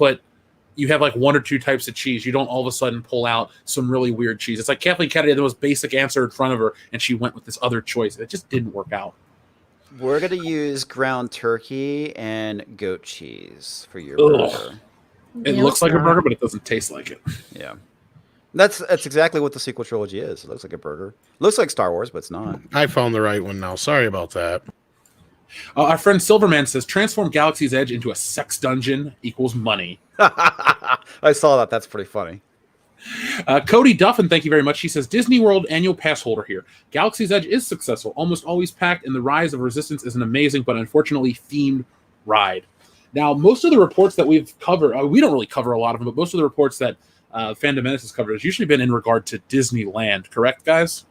you have like one or two types of cheese. You don't all of a sudden pull out some really weird cheese. It's like Kathleen Kennedy had the most basic answer in front of her, and she went with this other choice. It just didn't work out. We're going to use ground turkey and goat cheese for your burger. It looks like a burger, but it doesn't taste like it. Yeah. That's exactly what the sequel trilogy is. It looks like a burger. It looks like Star Wars, but it's not. I found the right one now. Sorry about that. Our friend Silverman says, transform Galaxy's Edge into a sex dungeon equals money. I saw that. That's pretty funny. Cody Duffin, thank you very much. He says, Disney World annual pass holder here. Galaxy's Edge is successful, almost always packed, and the Rise of Resistance is an amazing but unfortunately themed ride. Now, most of the reports that we've covered, we don't really cover a lot of them, but most of the reports that Fandom Menace has covered has usually been in regard to Disneyland, correct, guys?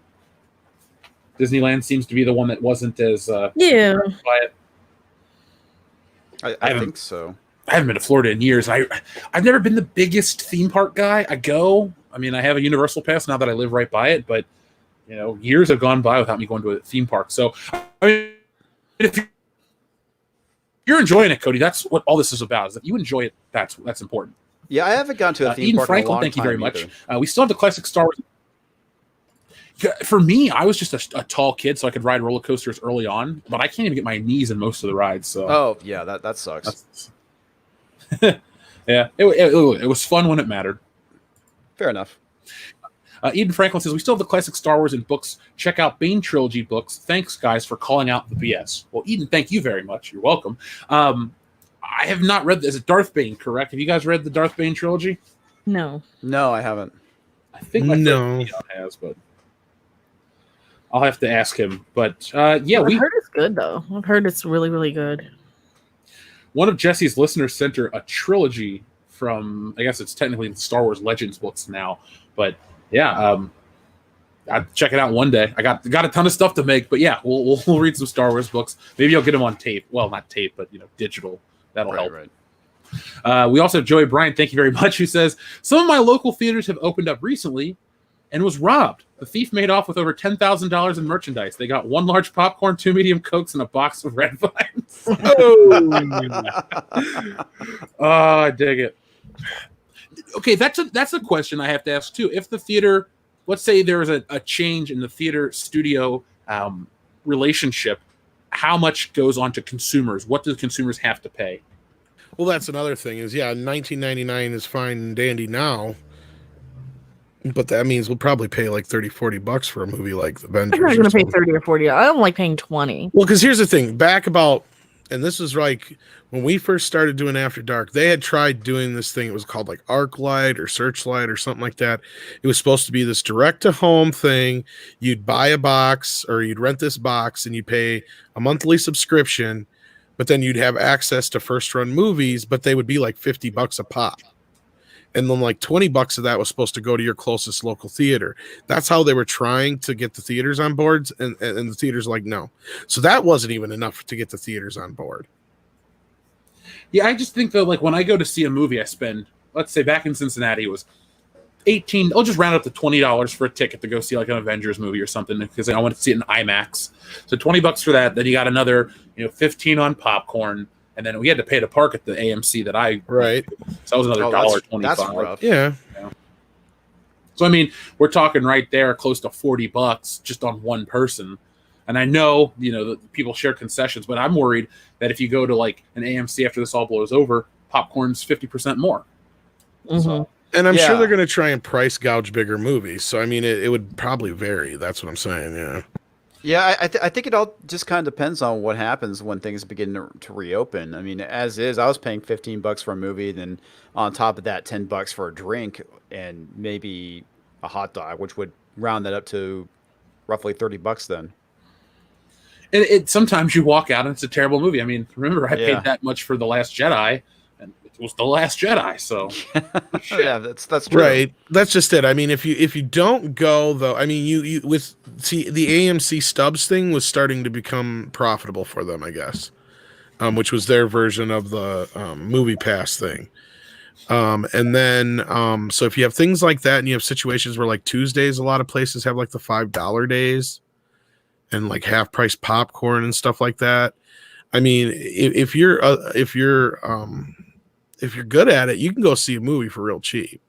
Disneyland seems to be the one that wasn't as by it. I think so. I haven't been to Florida in years. I've never been the biggest theme park guy. I have a Universal Pass now that I live right by it, but years have gone by without me going to a theme park. So, I mean, if you're enjoying it, Cody, that's what all this is about. Is that you enjoy it? That's important. Yeah, I haven't gone to a theme Eden park Franklin, in a long thank you time very much. either. We still have the classic Star Wars. For me, I was just a tall kid, so I could ride roller coasters early on, but I can't even get my knees in most of the rides. So, oh yeah, that sucks. Yeah, it was fun when it mattered. Fair enough. Eden Franklin says, we still have the classic Star Wars in books. Check out Bane Trilogy books. Thanks, guys, for calling out the BS. Well, Eden, thank you very much. You're welcome. I have not read this. Is it Darth Bane, correct? Have you guys read the Darth Bane trilogy? No, I haven't. I think my friend Leon has, but I'll have to ask him. But yeah, I've heard it's good though. I've heard it's really, really good. One of Jesse's listeners sent her a trilogy from, I guess it's technically Star Wars Legends books now, but yeah, I'll check it out one day. I got a ton of stuff to make, but yeah, we'll read some Star Wars books. Maybe I'll get them on tape. Well, not tape, but digital. That'll help. Right. We also have Joey Bryant, thank you very much, who says, some of my local theaters have opened up recently and was robbed. The thief made off with over $10,000 in merchandise. They got 1 large popcorn, 2 medium Cokes, and a box of Red Vines. Oh, I dig it. Okay, that's a question I have to ask too. If the theater, let's say there's a change in the theater studio relationship, how much goes on to consumers? What do consumers have to pay? Well, that's another thing is, $19.99 is fine and dandy now. But that means we'll probably pay like $30-$40 for a movie like Avengers. I'm not going to pay 30 or 40. I don't like paying 20. Well, because here's the thing. And this is like when we first started doing After Dark, they had tried doing this thing. It was called like ArcLight or Searchlight or something like that. It was supposed to be this direct-to-home thing. You'd buy a box or you'd rent this box and you pay a monthly subscription, but then you'd have access to first-run movies, but they would be like $50 a pop. And then like $20 of that was supposed to go to your closest local theater. That's how they were trying to get the theaters on board. And the theaters like, no. So that wasn't even enough to get the theaters on board. Yeah, I just think though, like when I go to see a movie, I spend, let's say back in Cincinnati, it was I'll just round up to $20 for a ticket to go see like an Avengers movie or something because I want to see it in IMAX. So $20 for that. Then you got another, $15 on popcorn. And then we had to pay to park at the AMC that right. So that was another $1.25. That's rough. Yeah. So I mean, we're talking right there close to $40 just on one person. And I know, that people share concessions, but I'm worried that if you go to like an AMC after this all blows over, popcorn's 50% more. So, and I'm sure they're going to try and price gouge bigger movies. So I mean, it would probably vary. That's what I'm saying. Yeah. Yeah, I think it all just kind of depends on what happens when things begin to reopen. I mean, as is, I was paying $15 for a movie, then on top of that, $10 for a drink and maybe a hot dog, which would round that up to roughly $30 then. And sometimes you walk out and it's a terrible movie. I mean, remember I paid that much for The Last Jedi, and it was The Last Jedi. So yeah, that's true. Right. That's just it. I mean, if you don't go though, I mean, you the AMC Stubs thing was starting to become profitable for them, I guess, which was their version of the Movie Pass thing. And then so if you have things like that, and you have situations where like Tuesdays, a lot of places have like the $5 days and like half price popcorn and stuff like that. I mean, if you're good at it, you can go see a movie for real cheap.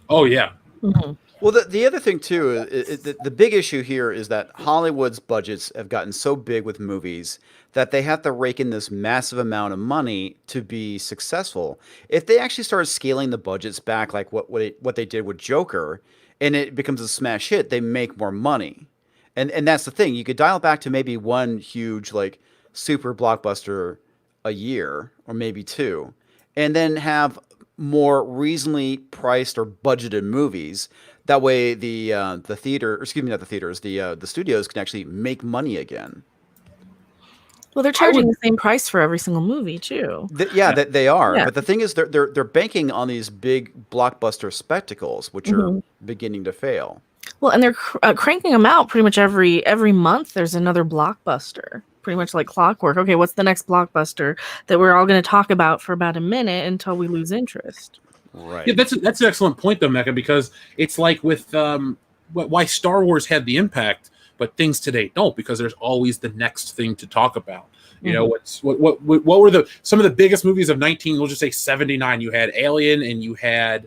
Oh yeah. Mm-hmm. Well, the other thing too, the big issue here is that Hollywood's budgets have gotten so big with movies that they have to rake in this massive amount of money to be successful. If they actually started scaling the budgets back, like what they did with Joker, and it becomes a smash hit, they make more money. And that's the thing. You could dial back to maybe one huge like super blockbuster a year, or maybe two, and then have more reasonably priced or budgeted movies. That way, the theater, or excuse me, not the theaters, the studios can actually make money again. Well, they're charging the same price for every single movie too. They are. Yeah. But the thing is, they're banking on these big blockbuster spectacles, which are beginning to fail. Well, and they're cranking them out pretty much every month. There's another blockbuster, pretty much like clockwork. Okay, what's the next blockbuster that we're all going to talk about for about a minute until we lose interest? Right. Yeah, that's an excellent point though, Mecca, because it's like with why Star Wars had the impact, but things today don't, because there's always the next thing to talk about. You know, what were some of the biggest movies of 19? We'll just say 79. You had Alien, and you had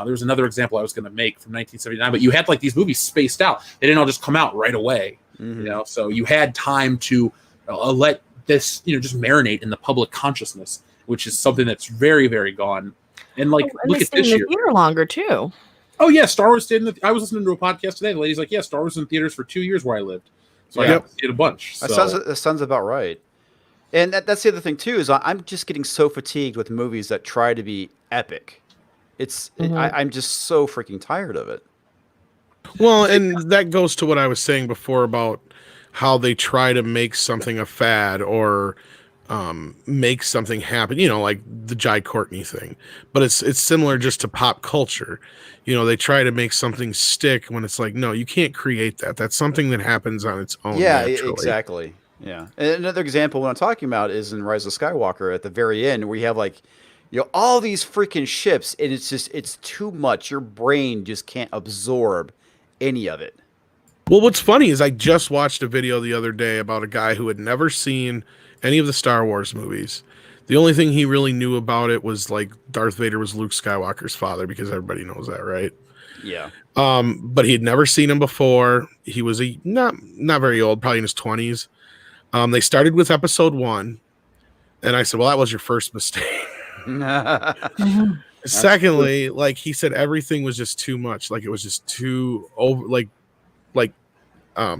there was another example I was going to make from 1979, but you had like these movies spaced out. They didn't all just come out right away. You know, so you had time to let this, you know, just marinate in the public consciousness, which is something that's very, very gone. And like, and look at this year. Theater longer too. Oh yeah, Star Wars stayed in I was listening to a podcast today. The lady's like, yeah, Star Wars was in theaters for 2 years where I lived, so I got to see it a bunch. That sounds about right. And that's the other thing too, is I'm just getting so fatigued with movies that try to be epic. I'm just so freaking tired of it. Well, and that goes to what I was saying before about how they try to make something a fad or make something happen, you know, like the Jai Courtney thing. But it's similar just to pop culture. You know, they try to make something stick when it's like, no, you can't create that. That's something that happens on its own. Yeah, naturally. exactly. Yeah. And another example what I'm talking about is in Rise of Skywalker at the very end, where you have like, you know, all these freaking ships, and it's too much. Your brain just can't absorb any of it. Well, what's funny is I just watched a video the other day about a guy who had never seen any of the Star Wars movies. The only thing he really knew about it was like Darth Vader was Luke Skywalker's father, because everybody knows that, right? Yeah. But he had never seen him before. He was not very old, probably in his 20s. They started with episode 1, and I said, well, that was your first mistake. Secondly, like he said, everything was just too much. Like it was just too over, like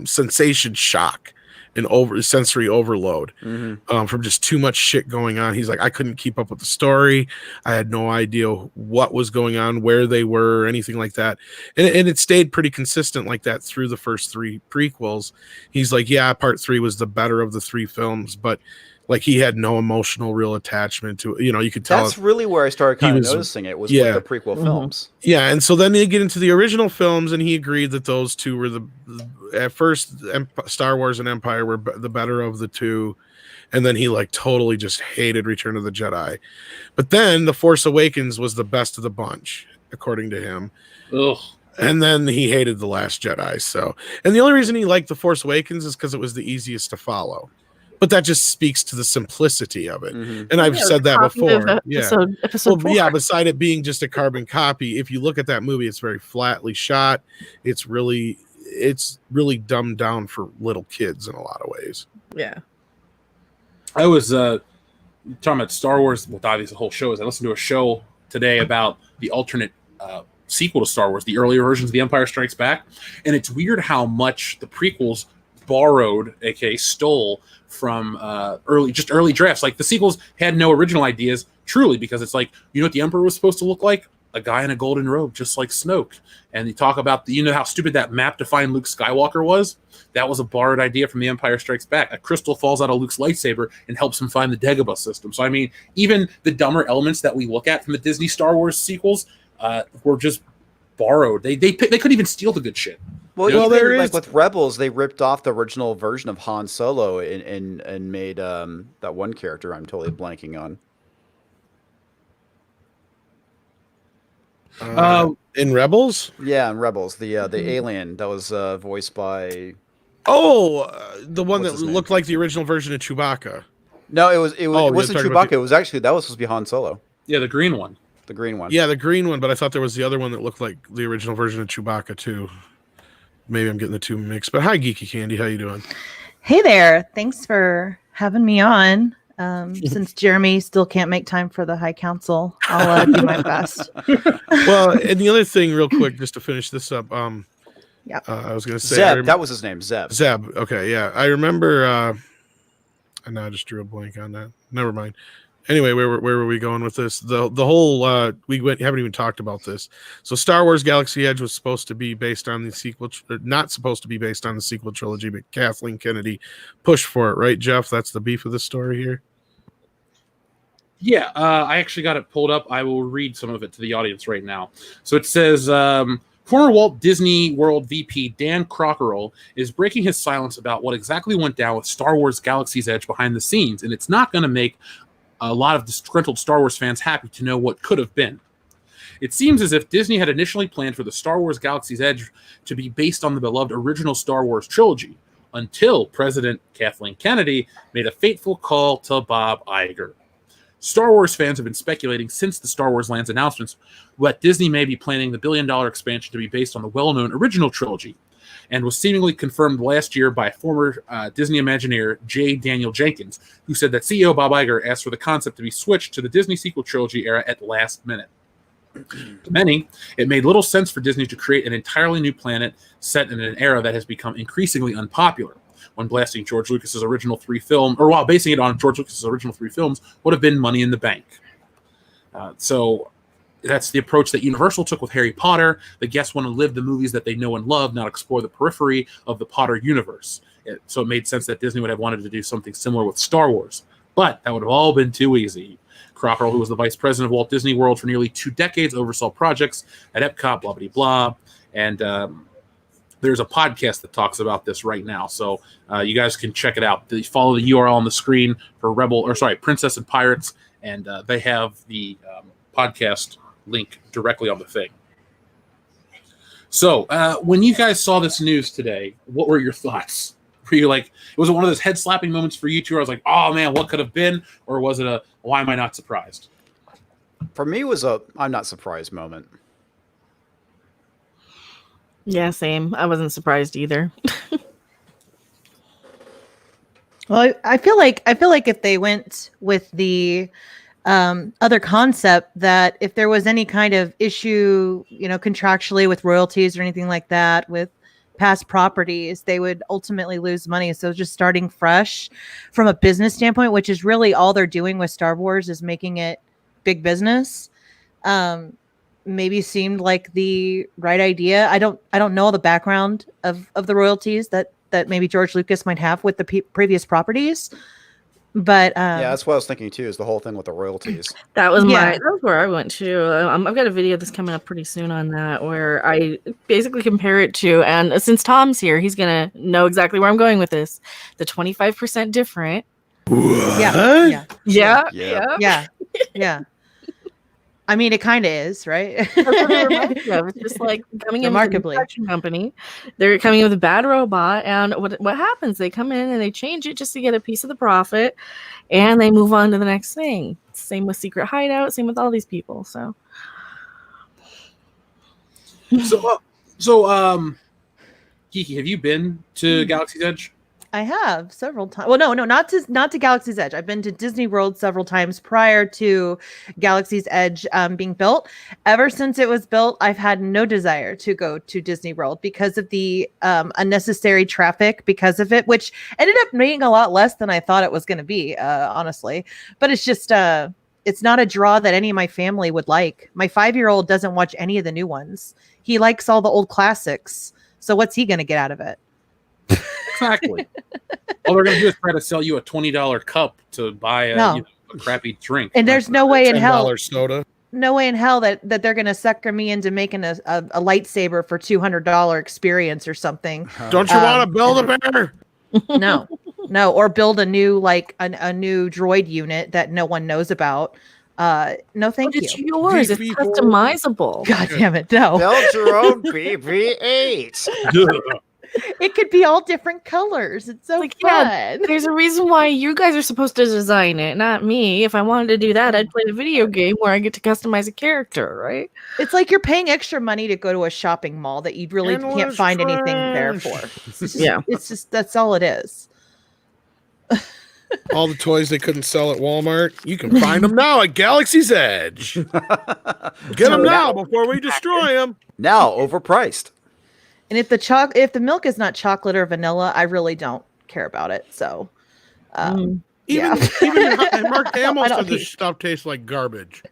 sensation shock and sensory overload from just too much shit going on. He's like, I couldn't keep up with the story. I had no idea what was going on, where they were, anything like that. And it stayed pretty consistent like that through the first 3 prequels. He's like, yeah, part 3 was the better of the 3 films, but like he had no emotional real attachment to it. You know, you could tell. That's really where I started kind of noticing it was with the prequel films. Yeah, and so then they get into the original films, and he agreed that those two were at first Star Wars and Empire were the better of the two, and then he like totally just hated Return of the Jedi. But then The Force Awakens was the best of the bunch, according to him. Ugh. And then he hated The Last Jedi. So, and the only reason he liked The Force Awakens is because it was the easiest to follow. But that just speaks to the simplicity of it. And I've said that before. Episode 4. Yeah, beside it being just a carbon copy, if you look at that movie, it's very flatly shot. It's really dumbed down for little kids in a lot of ways. Yeah. I was talking about Star Wars, well, obviously the whole show is. I listened to a show today about the alternate sequel to Star Wars, the earlier versions of The Empire Strikes Back, and it's weird how much the prequels borrowed, aka stole, from early drafts. Like the sequels had no original ideas, truly, because it's like, you know what the Emperor was supposed to look like? A guy in a golden robe, just like Snoke. And you talk about you know how stupid that map to find Luke Skywalker was? That was a borrowed idea from The Empire Strikes Back. A crystal falls out of Luke's lightsaber and helps him find the Dagobah system. So I mean, even the dumber elements that we look at from the Disney Star Wars sequels were just borrowed. They couldn't even steal the good shit. Well, Well, there like is- with Rebels, they ripped off the original version of Han Solo and made that one character I'm totally blanking on. In Rebels? Yeah, in Rebels, the alien that was voiced by. The one What's that his name? looked like the original version of Chewbacca. No, it Oh, wasn't you're talking about Chewbacca. It was actually that was supposed to be Han Solo, Yeah, the green one. the green one. Yeah, the green one, but I thought there was the other one that looked like the original version of Chewbacca too. Maybe I'm getting the two mixed. But hi, Geeky Candy, how you doing? Hey there. Thanks for having me on. Since Jeremy still can't make time for the High Council, I'll do my best. Well, and the other thing, real quick, just to finish this up, Yeah. I was going to say Zeb, that was his name, Zeb. Zeb. Okay, yeah, I remember. And now I just drew a blank on that. Never mind. Anyway, where were we going with this? The whole haven't even talked about this. So Star Wars Galaxy Edge was supposed to be based on the sequel, not supposed to be based on the sequel trilogy, but Kathleen Kennedy pushed for it, right, Jeff? That's the beef of the story here. Yeah, I actually got it pulled up. I will read some of it to the audience right now. So it says, former Walt Disney World VP Dan Crockerell is breaking his silence about what exactly went down with Star Wars Galaxy's Edge behind the scenes, and it's not going to make a lot of disgruntled Star Wars fans happy to know what could have been. It seems as if Disney had initially planned for the Star Wars Galaxy's Edge to be based on the beloved original Star Wars trilogy, until President Kathleen Kennedy made a fateful call to Bob Iger. Star Wars fans have been speculating since the Star Wars Land's announcements that Disney may be planning the billion-dollar expansion to be based on the well-known original trilogy, and was seemingly confirmed last year by former Disney Imagineer J. Daniel Jenkins, who said that CEO Bob Iger asked for the concept to be switched to the Disney sequel trilogy era at the last minute. To many, it made little sense for Disney to create an entirely new planet set in an era that has become increasingly unpopular, when blasting George Lucas's original three films, or while basing it on George Lucas's original three films, would have been Money in the Bank. So that's the approach that Universal took with Harry Potter. The guests want to live the movies that they know and love, not explore the periphery of the Potter universe. So it made sense that Disney would have wanted to do something similar with Star Wars. But that would have all been too easy. Crockerell, who was the vice president of Walt Disney World for nearly 2 decades, oversaw projects at Epcot, blah, blah, blah. And there's a podcast that talks about this right now. So you guys can check it out. Follow the URL on the screen for Princess and Pirates. And they have the podcast link directly on the thing. So when you guys saw this news today, what were your thoughts? Were you like, was it one of those head slapping moments for you two? Where I was like, oh man, what could have been? Or was it a, why am I not surprised? For me, it was a I'm not surprised moment. Yeah, same. I wasn't surprised either. Well, I feel like if they went with the other concept, that if there was any kind of issue, contractually with royalties or anything like that with past properties, they would ultimately lose money. So just starting fresh from a business standpoint, which is really all they're doing with Star Wars, is making it big business. Maybe seemed like the right idea. I don't know the background of the royalties that maybe George Lucas might have with the previous properties, but Yeah, that's what I was thinking too. Is the whole thing with the royalties? That was Yeah. that was where I went to. I've got a video that's coming up pretty soon on that, where I basically compare it to, and since Tom's here, he's gonna know exactly where I'm going with this. The 25% different. yeah. Yeah. I mean, it kind of is, right? That's what it reminds me of. It's just like coming in with a Remarkably. construction company. They're coming in with a bad robot, and what happens? They come in and they change it just to get a piece of the profit, and they move on to the next thing. Same with Secret Hideout. Same with all these people. So Kiki, have you been to Galaxy's Edge? I have several times. Well, no, not to Galaxy's Edge. I've been to Disney World several times prior to Galaxy's Edge being built. Ever since it was built, I've had no desire to go to Disney World because of the unnecessary traffic because of it, which ended up being a lot less than I thought it was going to be, honestly. But it's just it's not a draw that any of my family would like. My 5-year-old doesn't watch any of the new ones. He likes all the old classics. So what's he going to get out of it? Exactly. All they're going to do is try to sell you a $20 cup to buy a crappy drink. And there's no way in hell, soda. no way in hell that they're going to sucker me into making a lightsaber for $200 experience or something. Don't you want to build a bear? No, or build a new a new droid unit that no one knows about. No, thank you. It's yours. It's customizable. God damn it, no. Build your own BB-8. It could be all different colors. It's so fun. Yeah, there's a reason why you guys are supposed to design it, not me. If I wanted to do that, I'd play a video game where I get to customize a character, right? It's like you're paying extra money to go to a shopping mall that you really can't find anything there for. It's just that's all it is. All the toys they couldn't sell at Walmart, you can find them now at Galaxy's Edge. Get them now before we destroy them. Now overpriced. And if the milk is not chocolate or vanilla, I really don't care about it. So, even Mark Hamill said this stuff tastes like garbage.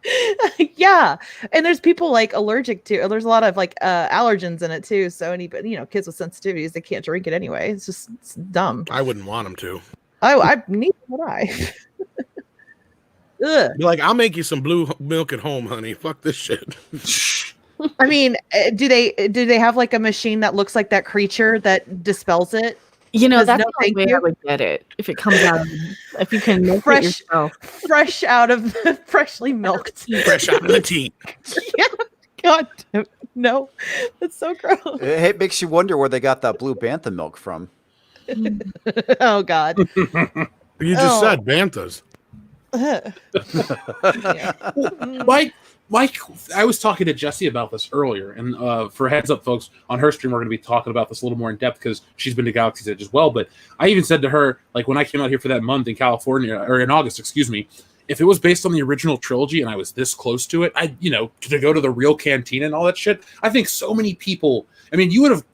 Yeah, and there's people like allergic to. There's a lot of allergens in it too. So anybody, kids with sensitivities, they can't drink it anyway. It's dumb. I wouldn't want them to. I neither would I. Ugh. Be like, I'll make you some blue milk at home, honey. Fuck this shit. I mean, do they have like a machine that looks like that creature that dispels it? That's the only way I would get it if it comes out. If you can make it yourself, fresh out of freshly milked, fresh out of the tea. Yeah, God, no, that's so gross. It makes you wonder where they got that blue bantha milk from. Oh God, you just said banthas. Mike, I was talking to Jessie about this earlier, and for heads up, folks, on her stream, we're going to be talking about this a little more in depth because she's been to Galaxy's Edge as well. But I even said to her, when I came out here for that month in California, or in August, excuse me, if it was based on the original trilogy and I was this close to it, to go to the real cantina and all that shit, I think so many people, you would have.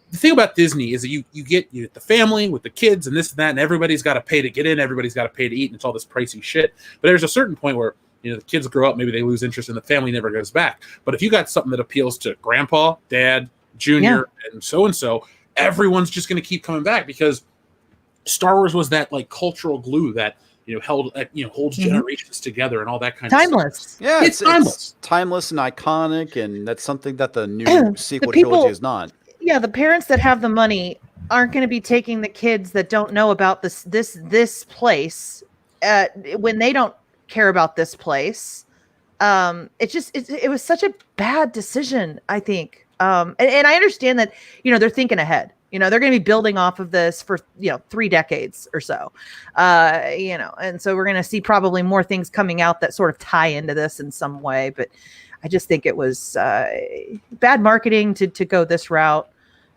The thing about Disney is that you get the family with the kids and this and that, and everybody's got to pay to get in, everybody's got to pay to eat, and it's all this pricey shit. But there's a certain point where the kids grow up, maybe they lose interest, and the family never goes back. But if you got something that appeals to grandpa, dad, junior, and so, everyone's just going to keep coming back because Star Wars was that cultural glue that holds generations together and all that kind of timeless. Yeah, it's timeless. It's timeless and iconic, and that's something that the new sequel trilogy is not. Yeah, the parents that have the money aren't going to be taking the kids that don't know about this place when they don't care about this place. It was such a bad decision, I think. And I understand that they're thinking ahead. They're going to be building off of this for 3 decades or so. And so we're going to see probably more things coming out that sort of tie into this in some way. But I just think it was bad marketing to go this route.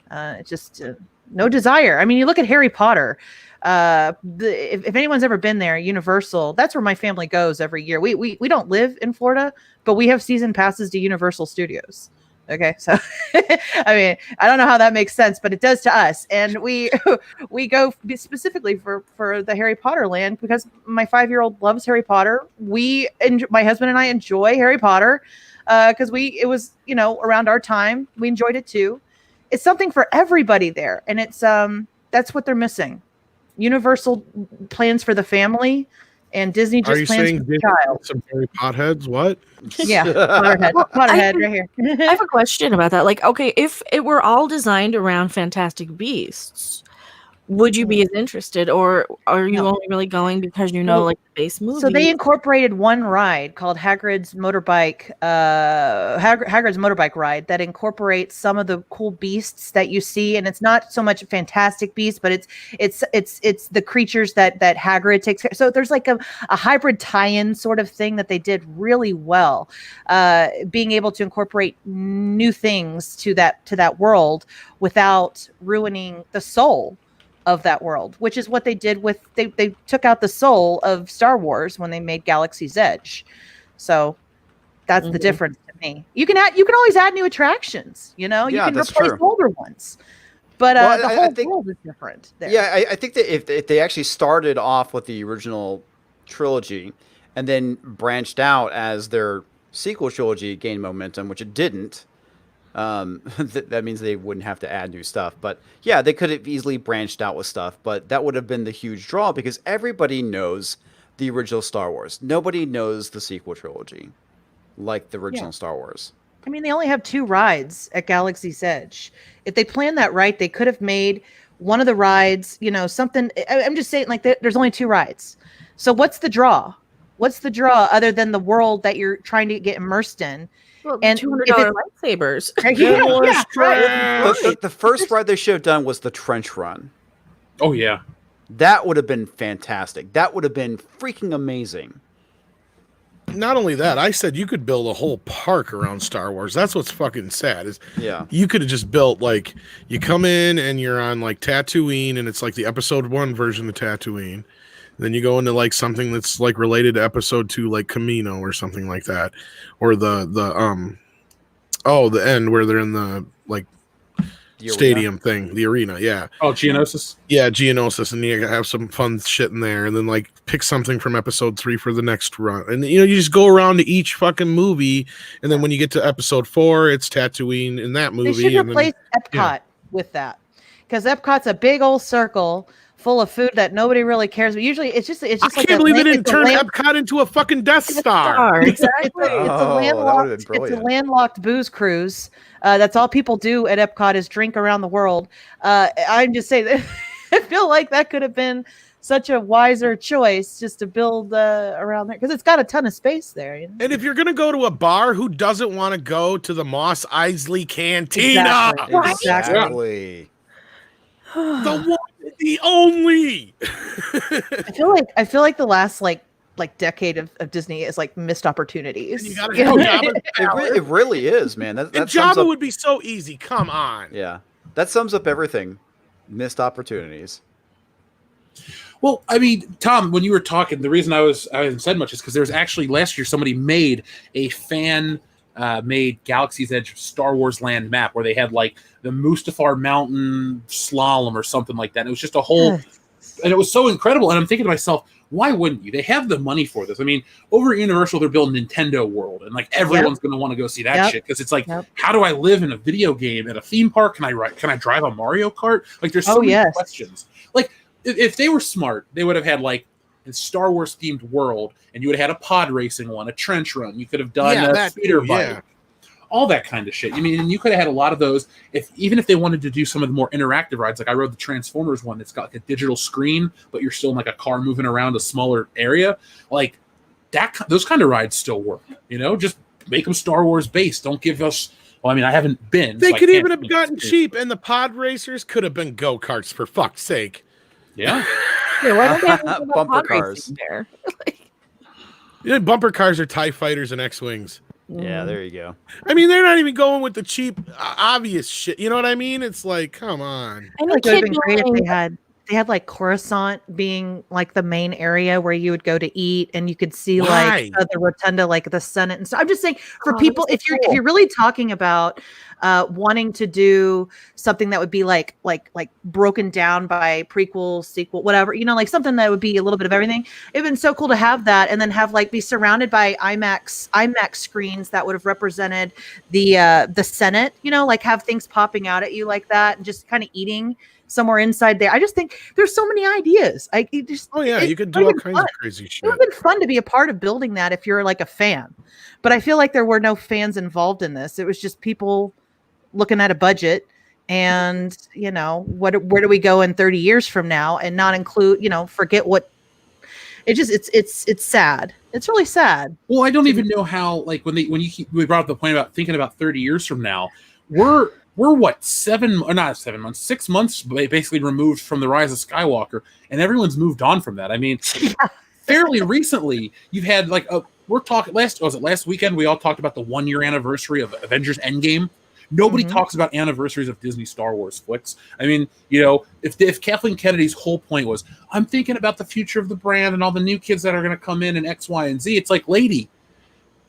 No desire. You look at Harry Potter. If anyone's ever been there, Universal, that's where my family goes every year. We don't live in Florida, but we have season passes to Universal Studios. Okay, so I don't know how that makes sense, but it does to us. And we go specifically for the Harry Potter land because my 5-year-old loves Harry Potter. My husband and I enjoy Harry Potter because it was around our time. We enjoyed it too. It's something for everybody there, and it's that's what they're missing. Universal plans for the family, and Disney just plans for the child. Some Harry Potheads, what? Yeah, Potterhead right here. I have a question about that. If it were all designed around Fantastic Beasts, would you be as interested, or are you only really going because the base movie? So they incorporated one ride called Hagrid's motorbike ride that incorporates some of the cool beasts that you see, and it's not so much Fantastic Beasts, but it's the creatures that Hagrid takes care of. So there's a hybrid tie-in sort of thing that they did really well, being able to incorporate new things to that world without ruining the soul of that world, which is what they did with they took out the soul of Star Wars when they made Galaxy's Edge. So that's the difference to me. You can always add new attractions, you can replace older ones. But the whole world is different there. Yeah, I think that if they actually started off with the original trilogy and then branched out as their sequel trilogy gained momentum, which it didn't, that means they wouldn't have to add new stuff. But yeah, they could have easily branched out with stuff, but that would have been the huge draw because everybody knows the original Star Wars. Nobody knows the sequel trilogy like the original Star Wars. I mean, they only have 2 rides at Galaxy's Edge. If they planned that right, they could have made one of the rides, something. I'm just saying, like, there's only 2 rides. So what's the draw? What's the draw other than the world that you're trying to get immersed in? Well, and $200 lightsabers. The first ride they should have done was the trench run. Oh, yeah. That would have been fantastic. That would have been freaking amazing. Not only that, I said you could build a whole park around Star Wars. That's what's fucking sad. You could have just built, like, you come in and you're on, like, Tatooine, and it's like the episode 1 version of Tatooine. Then you go into, like, something that's, like, related to episode 2, like Camino or something like that, or the end where they're in the, like, the stadium thing, the arena. Yeah. Oh, Geonosis. Yeah, Geonosis, and you have some fun shit in there, and then, like, pick something from episode 3 for the next run, and you just go around to each fucking movie, and then when you get to episode 4, it's Tatooine in that movie. They should replace Epcot with that, because Epcot's a big old circle full of food that nobody really cares. But usually, it's just I can't believe they didn't turn Epcot into a fucking Death Star. Exactly. It's a landlocked booze cruise. That's all people do at Epcot is drink around the world. I'm just saying that I feel like that could have been such a wiser choice just to build around there because it's got a ton of space there. And if you're gonna go to a bar, who doesn't want to go to the Mos Eisley Cantina? Exactly. The one, the only. I feel like the last like decade of Disney is like missed opportunities. You gotta have Jabba. It really is, man. That Jabba would be so easy. Come on. Yeah, that sums up everything. Missed opportunities. Well, I mean, Tom, when you were talking, the reason I haven't said much is because there was actually last year somebody made a fan made Galaxy's Edge Star Wars Land map where they had like the Mustafar Mountain slalom or something like that. And it was just a whole, and it was so incredible. And I'm thinking to myself, why wouldn't you? They have the money for this. I mean, over at Universal, they're building Nintendo World, and like everyone's going to want to go see that shit because it's like, how do I live in a video game at a theme park? Can I drive a Mario Kart? Like, there's so many questions. Like, if they were smart, they would have had like a Star Wars themed world, and you would have had a pod racing one, a trench run. You could have done a speeder bike, all that kind of shit. I mean, and you could have had a lot of those. Even if they wanted to do some of the more interactive rides, like I rode the Transformers one that's got like a digital screen, but you're still in like a car moving around a smaller area. Like that, those kind of rides still work. Just make them Star Wars based. Don't give us. Well, I mean, I haven't been. They could even have gotten cheap, and the pod racers could have been go-karts for fuck's sake. Yeah. Why don't they have bumper cars there? Bumper cars are TIE fighters and X-Wings. Yeah, there you go. I mean, they're not even going with the cheap, obvious shit. You know what I mean? It's like, come on. I think it would have been great if they had like Coruscant being like the main area where you would go to eat, and you could see like the rotunda, like the Senate and stuff. I'm just saying for people, if you're really talking about wanting to do something that would be like broken down by prequel, sequel, whatever, like something that would be a little bit of everything. It'd been so cool to have that, and then have like be surrounded by IMAX screens that would have represented the Senate. Like have things popping out at you like that, and just kind of eating somewhere inside there. I just think there's so many ideas. You could do all kinds of crazy shit. It would have been fun to be a part of building that if you're like a fan. But I feel like there were no fans involved in this. It was just people looking at a budget and, where do we go in 30 years from now, and not include, forget what it's sad. It's really sad. Well, I don't even know how, like we brought up the point about thinking about 30 years from now, we're what, 6 months basically removed from the rise of Skywalker, and everyone's moved on from that. I mean, fairly recently, you've had like we're talking last weekend we all talked about the 1 year anniversary of Avengers Endgame, Nobody talks about anniversaries of Disney Star Wars flicks. I mean, you know, if Kathleen Kennedy's whole point was, I'm thinking about the future of the brand and all the new kids that are going to come in and X, Y, and Z, it's like, lady,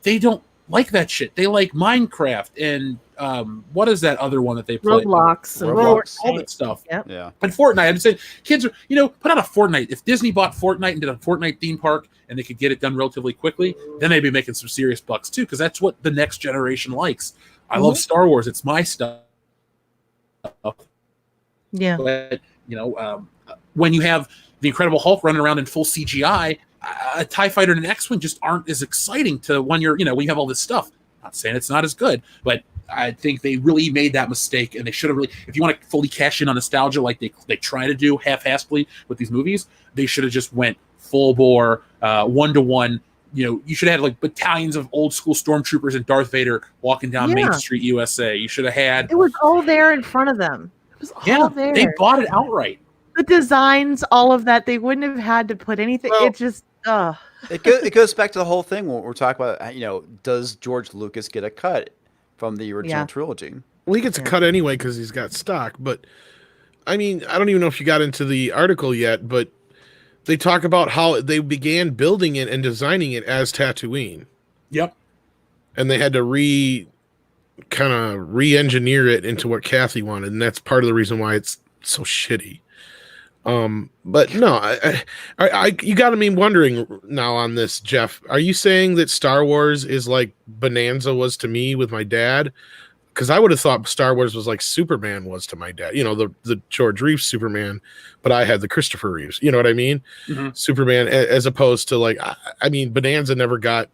they don't like that shit. They like Minecraft and what is that other one that they play? Roblox. All that stuff. Yep. Yeah. And Fortnite. I'm saying kids are, you know, put out a Fortnite. If Disney bought Fortnite and did a Fortnite theme park and they could get it done relatively quickly, then they'd be making some serious bucks too, because that's what the next generation likes. I love Star Wars. It's my stuff. Yeah. But, you know, when you have the Incredible Hulk running around in full CGI, a TIE Fighter and an X-Wing just aren't as exciting to when you're, you know, when you have all this stuff. Not saying it's not as good, but I think they really made that mistake, and they should have really, if you want to fully cash in on nostalgia like they try to do half-assedly with these movies, they should have just went full bore, one-to-one. You know, you should have had like battalions of old school stormtroopers and Darth Vader walking down Main Street, USA. You should have had. It was all there in front of them. It was all there. They bought it outright. The designs, all of that, they wouldn't have had to put anything. Well, it just, it goes back to the whole thing when we're talking about, you know, does George Lucas get a cut from the original trilogy? Well, he gets a cut anyway because he's got stock. But I mean, I don't even know if you got into the article yet, but they talk about how they began building it and designing it as Tatooine. Yep. And they had to re-engineer it into what Kathy wanted, and that's part of the reason why it's so shitty. But no, I you got me wondering now on this, Jeff. Are you saying that Star Wars is like Bonanza was to me with my dad? Because I would have thought Star Wars was like Superman was to my dad. You know, the George Reeves Superman, but I had the Christopher Reeves. You know what I mean? Mm-hmm. Superman, as opposed to like, I mean, Bonanza never got,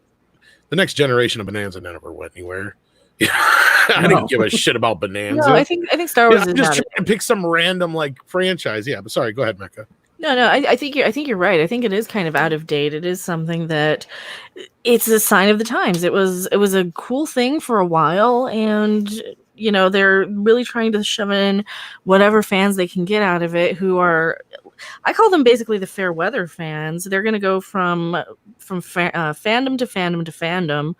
the next generation of Bonanza never went anywhere. I didn't give a shit about Bonanza. No, I think Star Wars is just not trying to pick some random like franchise. Yeah, but sorry, go ahead, Mecca. No, I think you're right. I think it is kind of out of date. It is something that it's a sign of the times. It was a cool thing for a while, and you know, they're really trying to shove in whatever fans they can get out of it, who are, I call them basically the fair weather fans. They're going to go from fandom to fandom to fandom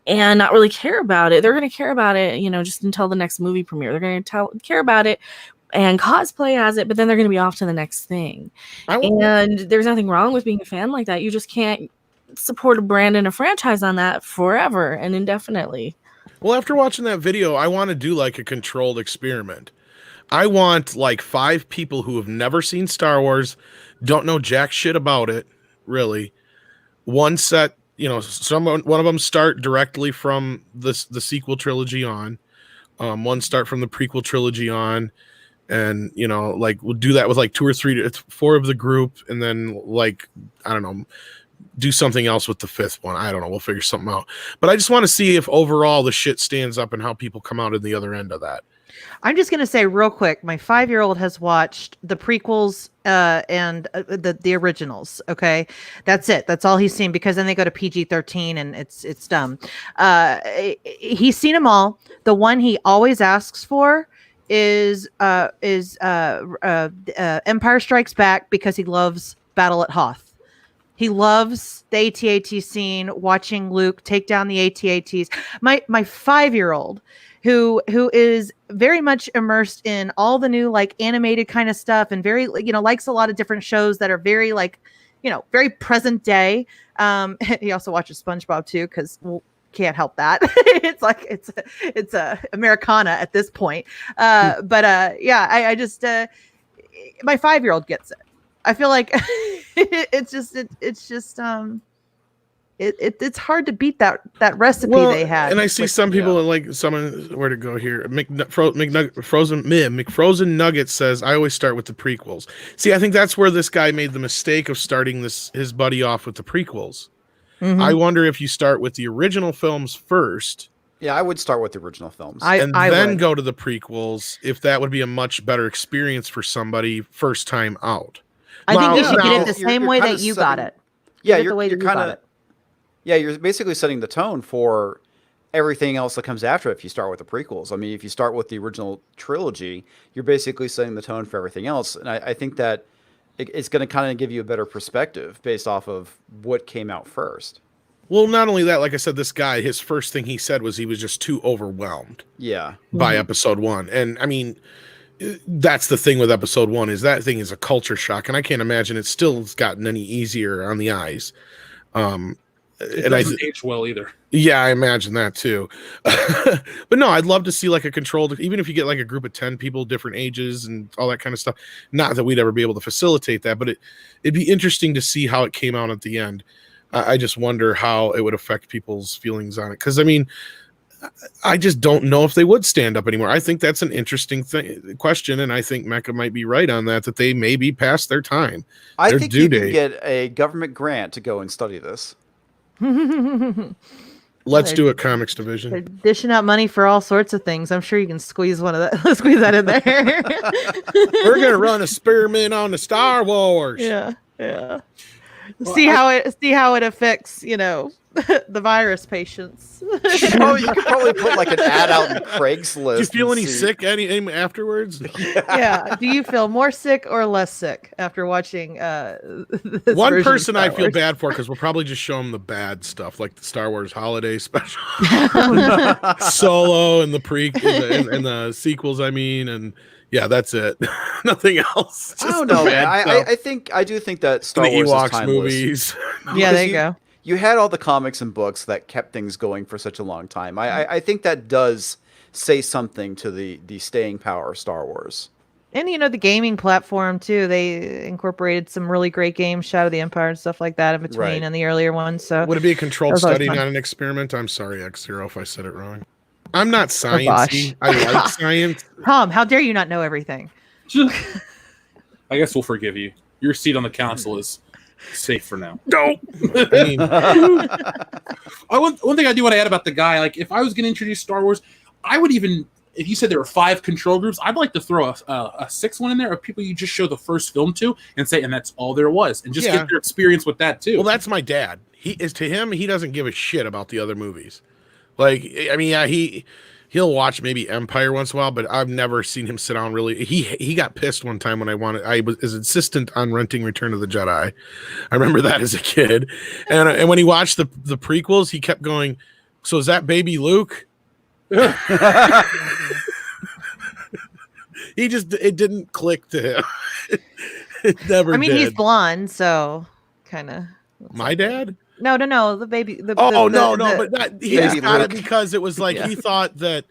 and not really care about it. They're going to care about it, you know, just until the next movie premiere. They're going to care about it and cosplay as it, but then they're going to be off to the next thing. And there's nothing wrong with being a fan like that. You just can't support a brand and a franchise on that forever and indefinitely. Well, after watching that video, I want to do like a controlled experiment. I want like 5 people who have never seen Star Wars, don't know jack shit about it, really. One set, you know, one of them start directly from the sequel trilogy on. One start from the prequel trilogy on. And, you know, like we'll do that with like 2 or 3, 4 of the group. And then like, I don't know, do something else with the 5th one. I don't know. We'll figure something out. But I just want to see if overall the shit stands up and how people come out in the other end of that. I'm just going to say real quick, my 5-year-old has watched the prequels and the originals. Okay. That's it. That's all he's seen, because then they go to PG-13 and it's dumb. He's seen them all. The one he always asks for is Empire Strikes Back, because he loves Battle at Hoth. He loves the AT-AT scene, watching Luke take down the AT-ATs. My 5-year-old, who is very much immersed in all the new like animated kind of stuff, and very, you know, likes a lot of different shows that are very like, you know, very present day. He also watches SpongeBob too, because can't help that. It's like it's a Americana at this point. Yeah, I just my 5-year-old gets it. I feel like it's hard to beat that recipe they had. And I see some people like someone, where to go here. McFrozen Nugget says, I always start with the prequels. See, I think that's where this guy made the mistake of starting his buddy off with the prequels. Mm-hmm. I wonder if you start with the original films first. Yeah, I would start with the original films. And then go to the prequels, if that would be a much better experience for somebody first time out. I think you should get it the same way that you got it. Yeah, you're kind of. Yeah, you're basically setting the tone for everything else that comes after if you start with the prequels. I mean, if you start with the original trilogy, you're basically setting the tone for everything else. And I think that it's going to kind of give you a better perspective based off of what came out first. Well, not only that, like I said, this guy, his first thing he said was he was just too overwhelmed by episode 1. And I mean, that's the thing with episode 1 is that thing is a culture shock. And I can't imagine it's still gotten any easier on the eyes. It doesn't age well either. Yeah, I imagine that too. But no, I'd love to see like a controlled, even if you get like a group of 10 people, different ages and all that kind of stuff. Not that we'd ever be able to facilitate that, but it'd be interesting to see how it came out at the end. I just wonder how it would affect people's feelings on it. Because I mean, I just don't know if they would stand up anymore. I think that's an interesting question, and I think Mecca might be right on that they may be past their time. I think you can get a government grant to go and study this. Let's do it, Comics Division. They're dishing out money for all sorts of things. I'm sure you can squeeze squeeze that in there. We're gonna run an experiment on the Star Wars. Yeah. Well, see how it affects, the virus patients. Oh, you could probably put like an ad out in Craigslist. Do you feel any sick any afterwards? Yeah. Do you feel more sick or less sick after watching this one person I feel bad for because we'll probably just show them the bad stuff, like the Star Wars holiday special, Solo, and the and the sequels. I mean, and yeah, that's it. Nothing else. Just I don't know, man. I do think that Star Wars Ewoks is timeless. Movies. Yeah, there you go. You had all the comics and books that kept things going for such a long time. I think that does say something to the staying power of Star Wars. And the gaming platform too. They incorporated some really great games, Shadow of the Empire and stuff like that in between and the earlier ones. So would it be a controlled study, not an experiment? I'm sorry, X0, if I said it wrong. I'm not sciencey. I like science. Tom, how dare you not know everything? I guess we'll forgive you. Your seat on the council is safe for now. No. One thing I do want to add about the guy, like if I was going to introduce Star Wars, I would even, if you said there were 5 control groups, I'd like to throw a 6th one in there of people you just show the first film to and say, and that's all there was, and just get their experience with that too. Well, that's my dad. He doesn't give a shit about the other movies. Like, I mean, yeah, he'll watch maybe Empire once in a while, but I've never seen him sit down really. He got pissed one time when I was insistent on renting Return of the Jedi. I remember that as a kid, and when he watched the prequels, he kept going, "So is that baby Luke?" It didn't click to him. It never. I mean, he's blonde, so kind of. My dad. No, the baby. But he just got it because it was like he thought that,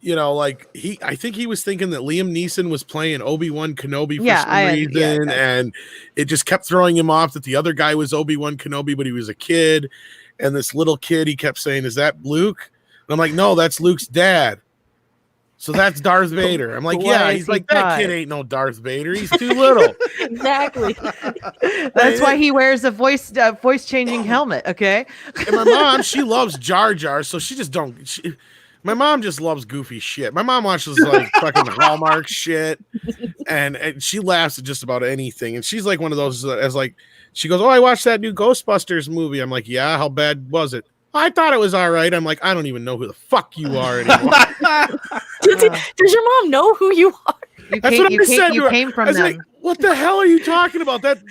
I think he was thinking that Liam Neeson was playing Obi-Wan Kenobi for some reason, and it just kept throwing him off that the other guy was Obi-Wan Kenobi, but he was a kid, and this little kid, he kept saying, "Is that Luke?" And I'm like, "No, that's Luke's dad." So that's Darth Vader. I'm like, yeah. He's like, that kid ain't no Darth Vader. He's too little. Exactly. That's why he wears a voice changing helmet. Okay. And my mom, she loves Jar Jar, so she just don't. My mom just loves goofy shit. My mom watches like fucking Hallmark shit, and she laughs at just about anything. And she's like one of those as like she goes, "Oh, I watched that new Ghostbusters movie." I'm like, "Yeah, how bad was it?" I thought it was all right. I'm like, I don't even know who the fuck you are anymore. Does your mom know who you are? You came from them. Like, what the hell are you talking about? That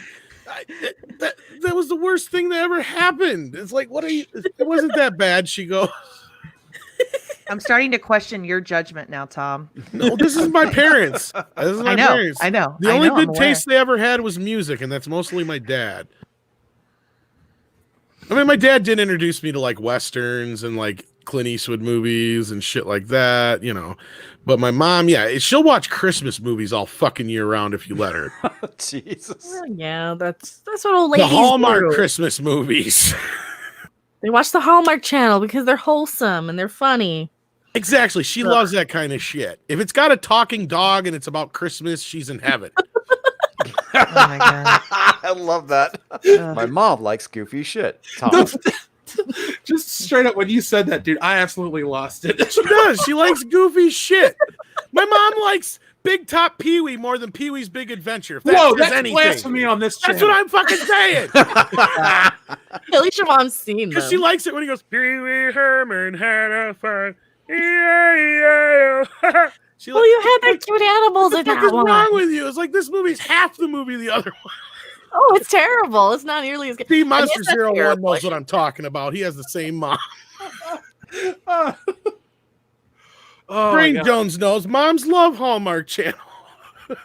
was the worst thing that ever happened. It's like, what are you? It wasn't that bad. She goes. I'm starting to question your judgment now, Tom. No, this is my parents. This is my parents. I know. The only good taste they ever had was music, and that's mostly my dad. I mean, my dad did introduce me to like Westerns and like Clint Eastwood movies and shit like that, But my mom, she'll watch Christmas movies all fucking year round if you let her. Jesus. Well, yeah, that's what old ladies do. The Hallmark do. Christmas movies. They watch the Hallmark Channel because they're wholesome and they're funny. Exactly. She loves that kind of shit. If it's got a talking dog and it's about Christmas, she's in heaven. Oh my god. I love that. My mom likes goofy shit. Tom. Just straight up, when you said that, dude, I absolutely lost it. She does. She likes goofy shit. My mom likes Big Top Pee-wee more than Pee-wee's Big Adventure. If that's anything. Blasphemy on this channel. That's what I'm fucking saying. At least your mom's seen them. Because she likes it when he goes, Pee-wee Herman had a fun. Yeah. You had the cute animals in that one. What's wrong with you? It's like this movie's half the movie the other one. Oh, it's terrible. It's not nearly as good. See, I guess Monster that's Zero One terrible. knows what I'm talking about. He has the same mom. Oh my Brain God. Jones knows. Moms love Hallmark Channel.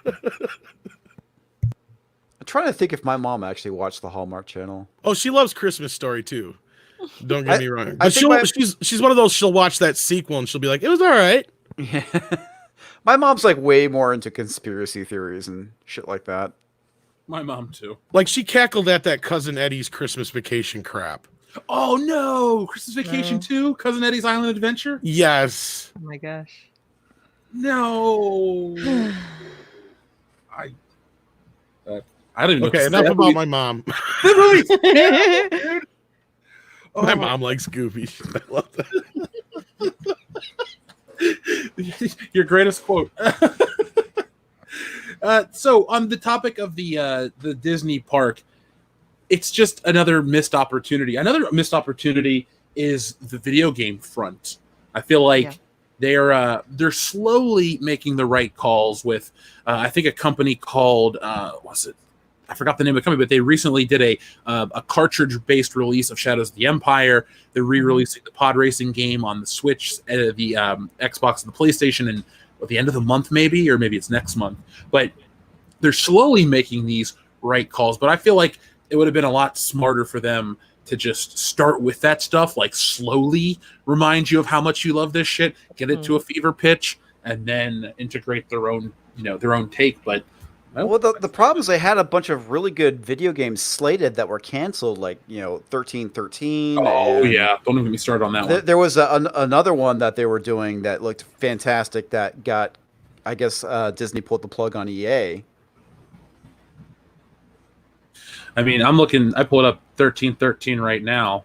I'm trying to think if my mom actually watched the Hallmark Channel. Oh, she loves Christmas Story too. Don't get me wrong. I But think she's one of those. She'll watch that sequel and she'll be like, "It was all right." Yeah. My mom's like way more into conspiracy theories and shit like that. My mom too. Like she cackled at that Cousin Eddie's Christmas Vacation crap. Oh no, Christmas Vacation 2, Cousin Eddie's Island Adventure. Yes. Oh my gosh. No, I don't even know. Okay, enough about my mom. The movie's dude. Oh, My mom likes Goofy. I love that. Your greatest quote. So on the topic of the Disney park, it's just another missed opportunity. Another missed opportunity is the video game front. I feel like they're slowly making the right calls with I think a company called what's it? I forgot the name of the company, but they recently did a cartridge-based release of Shadows of the Empire. They're re-releasing the pod racing game on the Switch, the Xbox, and the PlayStation, and at the end of the month, maybe, or maybe it's next month. But they're slowly making these right calls. But I feel like it would have been a lot smarter for them to just start with that stuff, like slowly remind you of how much you love this shit, get it to a fever pitch, and then integrate their own take. But well, the problem is they had a bunch of really good video games slated that were canceled, like 1313. Oh yeah, don't even get me started on that one. There was another one that they were doing that looked fantastic that got, I guess, Disney pulled the plug on EA. I mean, I pulled up 1313 right now.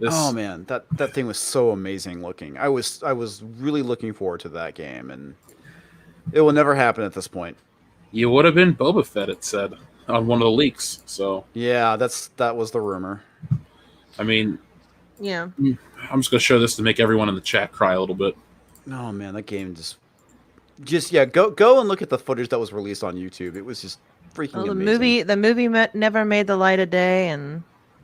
Oh man, that thing was so amazing looking. I was really looking forward to that game, and it will never happen at this point. You would have been Boba Fett, it said on one of the leaks. So yeah, that was the rumor. I mean, Yeah. I'm just gonna show this to make everyone in the chat cry a little bit. Oh man, that game just yeah. Go and look at the footage that was released on YouTube. It was just freaking Well, amazing. the movie never made the light of day, and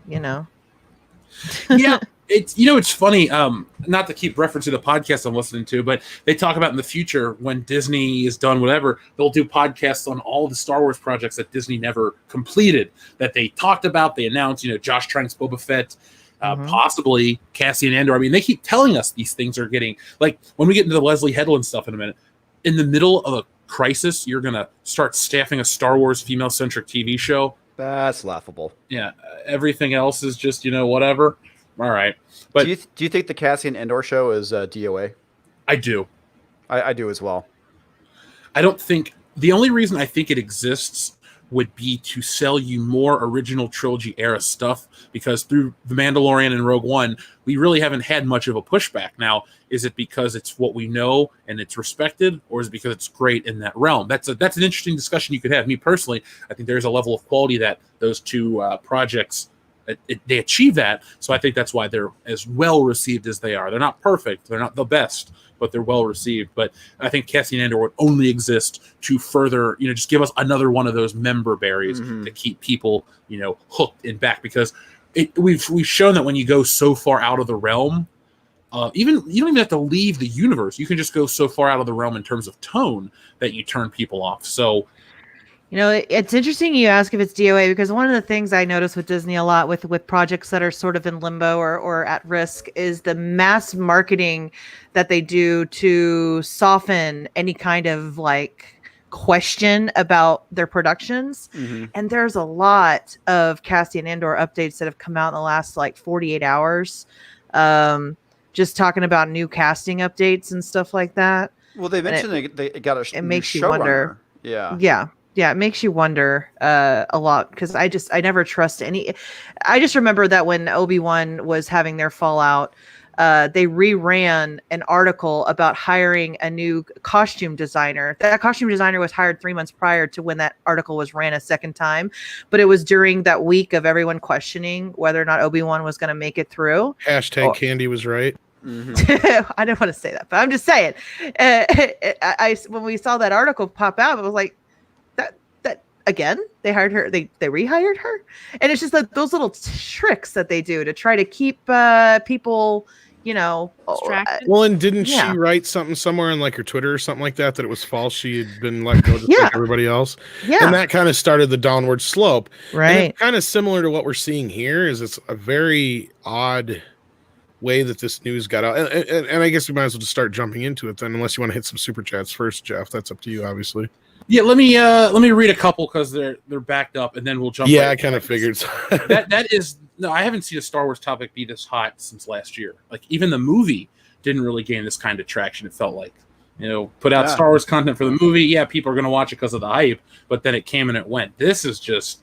Yeah, it's funny. Not to keep referencing the podcast I'm listening to, but they talk about in the future when Disney is done, whatever, they'll do podcasts on all the Star Wars projects that Disney never completed, that they talked about, they announced. Josh Trank's Boba Fett, possibly Cassian Andor. I mean, they keep telling us these things are getting, like, when we get into the Leslie Headland stuff in a minute, in the middle of a crisis, you're gonna start staffing a Star Wars female-centric TV show. That's laughable. Yeah, everything else is just whatever. All right, but do you think the Cassian Andor show is DOA? I do. I do as well. I don't think the only reason I think it exists would be to sell you more original trilogy era stuff, because through The Mandalorian and Rogue One, we really haven't had much of a pushback. Now, is it because it's what we know and it's respected, or is it because it's great in that realm? That's an interesting discussion you could have. Me personally, I think there's a level of quality that those two projects they achieve that. So I think that's why they're as well received as they are. They're not perfect, they're not the best, but they're well received. But I think Cassian Andor would only exist to further, just give us another one of those member berries to keep people, hooked and back, because we've shown that when you go so far out of the realm, even you don't even have to leave the universe. You can just go so far out of the realm in terms of tone that you turn people off. So it's interesting you ask if it's DOA, because one of the things I notice with Disney a lot with projects that are sort of in limbo or at risk is the mass marketing that they do to soften any kind of like question about their productions. And there's a lot of Cassian Andor updates that have come out in the last like 48 hours. Just talking about new casting updates and stuff like that. Well, they mentioned they got a it makes you showrunner. wonder. Yeah, it makes you wonder a lot, because I never trust any. I just remember that when Obi-Wan was having their fallout, they reran an article about hiring a new costume designer. That costume designer was hired 3 months prior to when that article was ran a second time, but it was during that week of everyone questioning whether or not Obi-Wan was going to make it through. Hashtag Candy was right. I didn't want to say that, but I'm just saying. When we saw that article pop out, it was like, again. They hired her. They rehired her, and it's just like those little tricks that they do to try to keep people, Distracted. Well, and didn't she Yeah. write something somewhere on like her Twitter or something like that it was false? She had been let go just like everybody else. Yeah. And that kind of started the downward slope. Right. Kind of similar to what we're seeing here is it's a very odd way that this news got out. And I guess we might as well just start jumping into it then, unless you want to hit some super chats first, Jeff. That's up to you, obviously. Yeah, let me read a couple because they're backed up, and then we'll jump. Yeah, right I kind of figured. that is no. I haven't seen a Star Wars topic be this hot since last year. Like even the movie didn't really gain this kind of traction. It felt like put out Star Wars content for the movie. Yeah, people are going to watch it because of the hype, but then it came and it went. This is just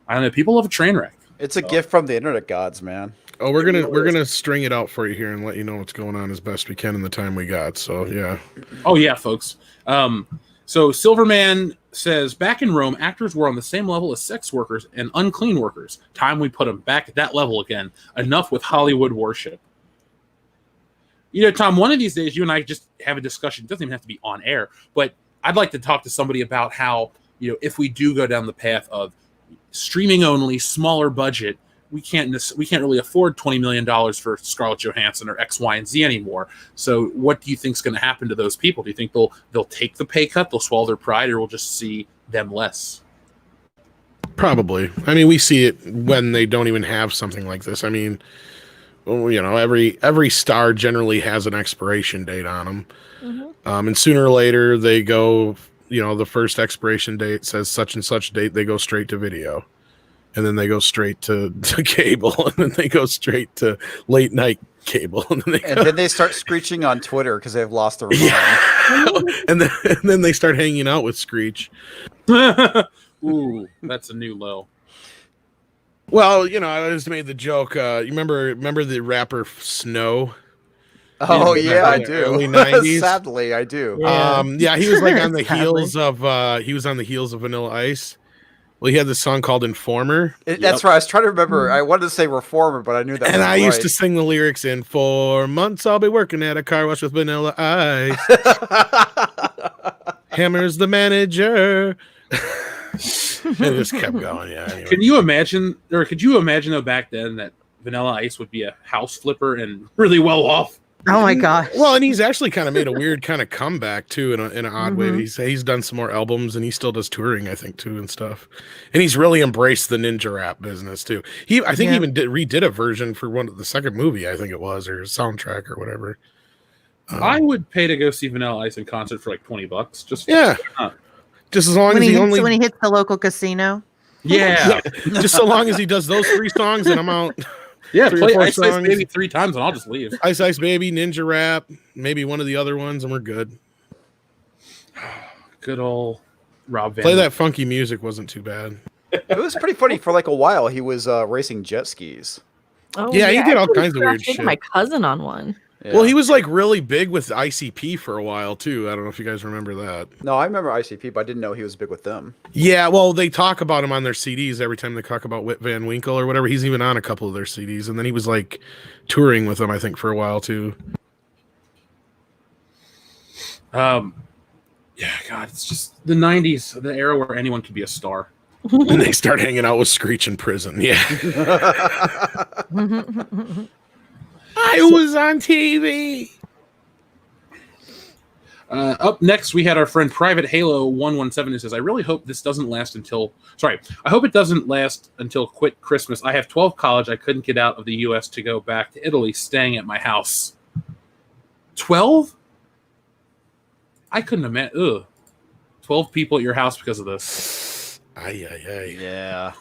I don't know. People love a train wreck. It's a gift from the internet gods, man. Oh, we're gonna string it out for you here and let you know what's going on as best we can in the time we got. So yeah. Oh yeah, folks. So Silverman says, back in Rome, actors were on the same level as sex workers and unclean workers. Time we put them back at that level again. Enough with Hollywood worship. Tom, one of these days, you and I just have a discussion. It doesn't even have to be on air, but I'd like to talk to somebody about how, if we do go down the path of streaming only, smaller budget, we can't really afford $20 million for Scarlett Johansson or X, Y, and Z anymore. So what do you think is going to happen to those people? Do you think they'll take the pay cut, they'll swallow their pride, or we'll just see them less? Probably. I mean, we see it when they don't even have something like this. I mean, every star generally has an expiration date on them. Mm-hmm. And sooner or later they go, the first expiration date says such and such date, they go straight to video. And then they go straight to cable, and then they go straight to late night cable, and then they start screeching on Twitter because they've lost their mind. Yeah. and then they start hanging out with Screech. Ooh, that's a new low. Well, I just made the joke. You remember the rapper Snow? Oh yeah, I do. Early 90s. Sadly, I do. Yeah, he was like on the heels of Vanilla Ice. Well, he had this song called Informer. That's right. I was trying to remember. I wanted to say Reformer, but I knew that. And I used to sing the lyrics in 4 months. I'll be working at a car wash with Vanilla Ice. Hammer's the manager. It just kept going. Yeah. Anyway. Could you imagine though back then that Vanilla Ice would be a house flipper and really well off? Oh my god! Well, and he's actually kind of made a weird kind of comeback too, in an odd way. He's done some more albums, and he still does touring, I think, too, and stuff. And he's really embraced the ninja rap business too. I think he even redid a version for the second movie, I think it was, or soundtrack or whatever. I would pay to go see Vanilla Ice in concert for like $20. Just just as long when as when he hits the local casino. Yeah. Just so long as he does those 3 songs, and I'm out. Yeah, play Ice Ice Baby 3 times and I'll just leave. Ice Ice Baby, Ninja Rap, maybe one of the other ones, and we're good. Good old Rob Van. Play that funky music wasn't too bad. It was pretty funny for like a while. He was racing jet skis. Oh, yeah, he did all kinds of weird shit. My cousin on one. Yeah. Well, he was like really big with ICP for a while too. I don't know if you guys remember that. No, I remember ICP, but I didn't know he was big with them. Yeah, well, they talk about him on their CDs every time they talk about Whit Van Winkle or whatever. He's even on a couple of their CDs, and then he was like touring with them, I think, for a while too. Yeah, God, it's just the 90s, the era where anyone could be a star. And they start hanging out with Screech in prison. Yeah. I was on TV. Up next, we had our friend Private Halo 117 who says, I really hope this doesn't last until... Sorry. I hope it doesn't last until quit Christmas. I have 12 college. I couldn't get out of the U.S. to go back to Italy, staying at my house. 12? I couldn't imagine. Ugh. 12 people at your house because of this. Ay. Yeah.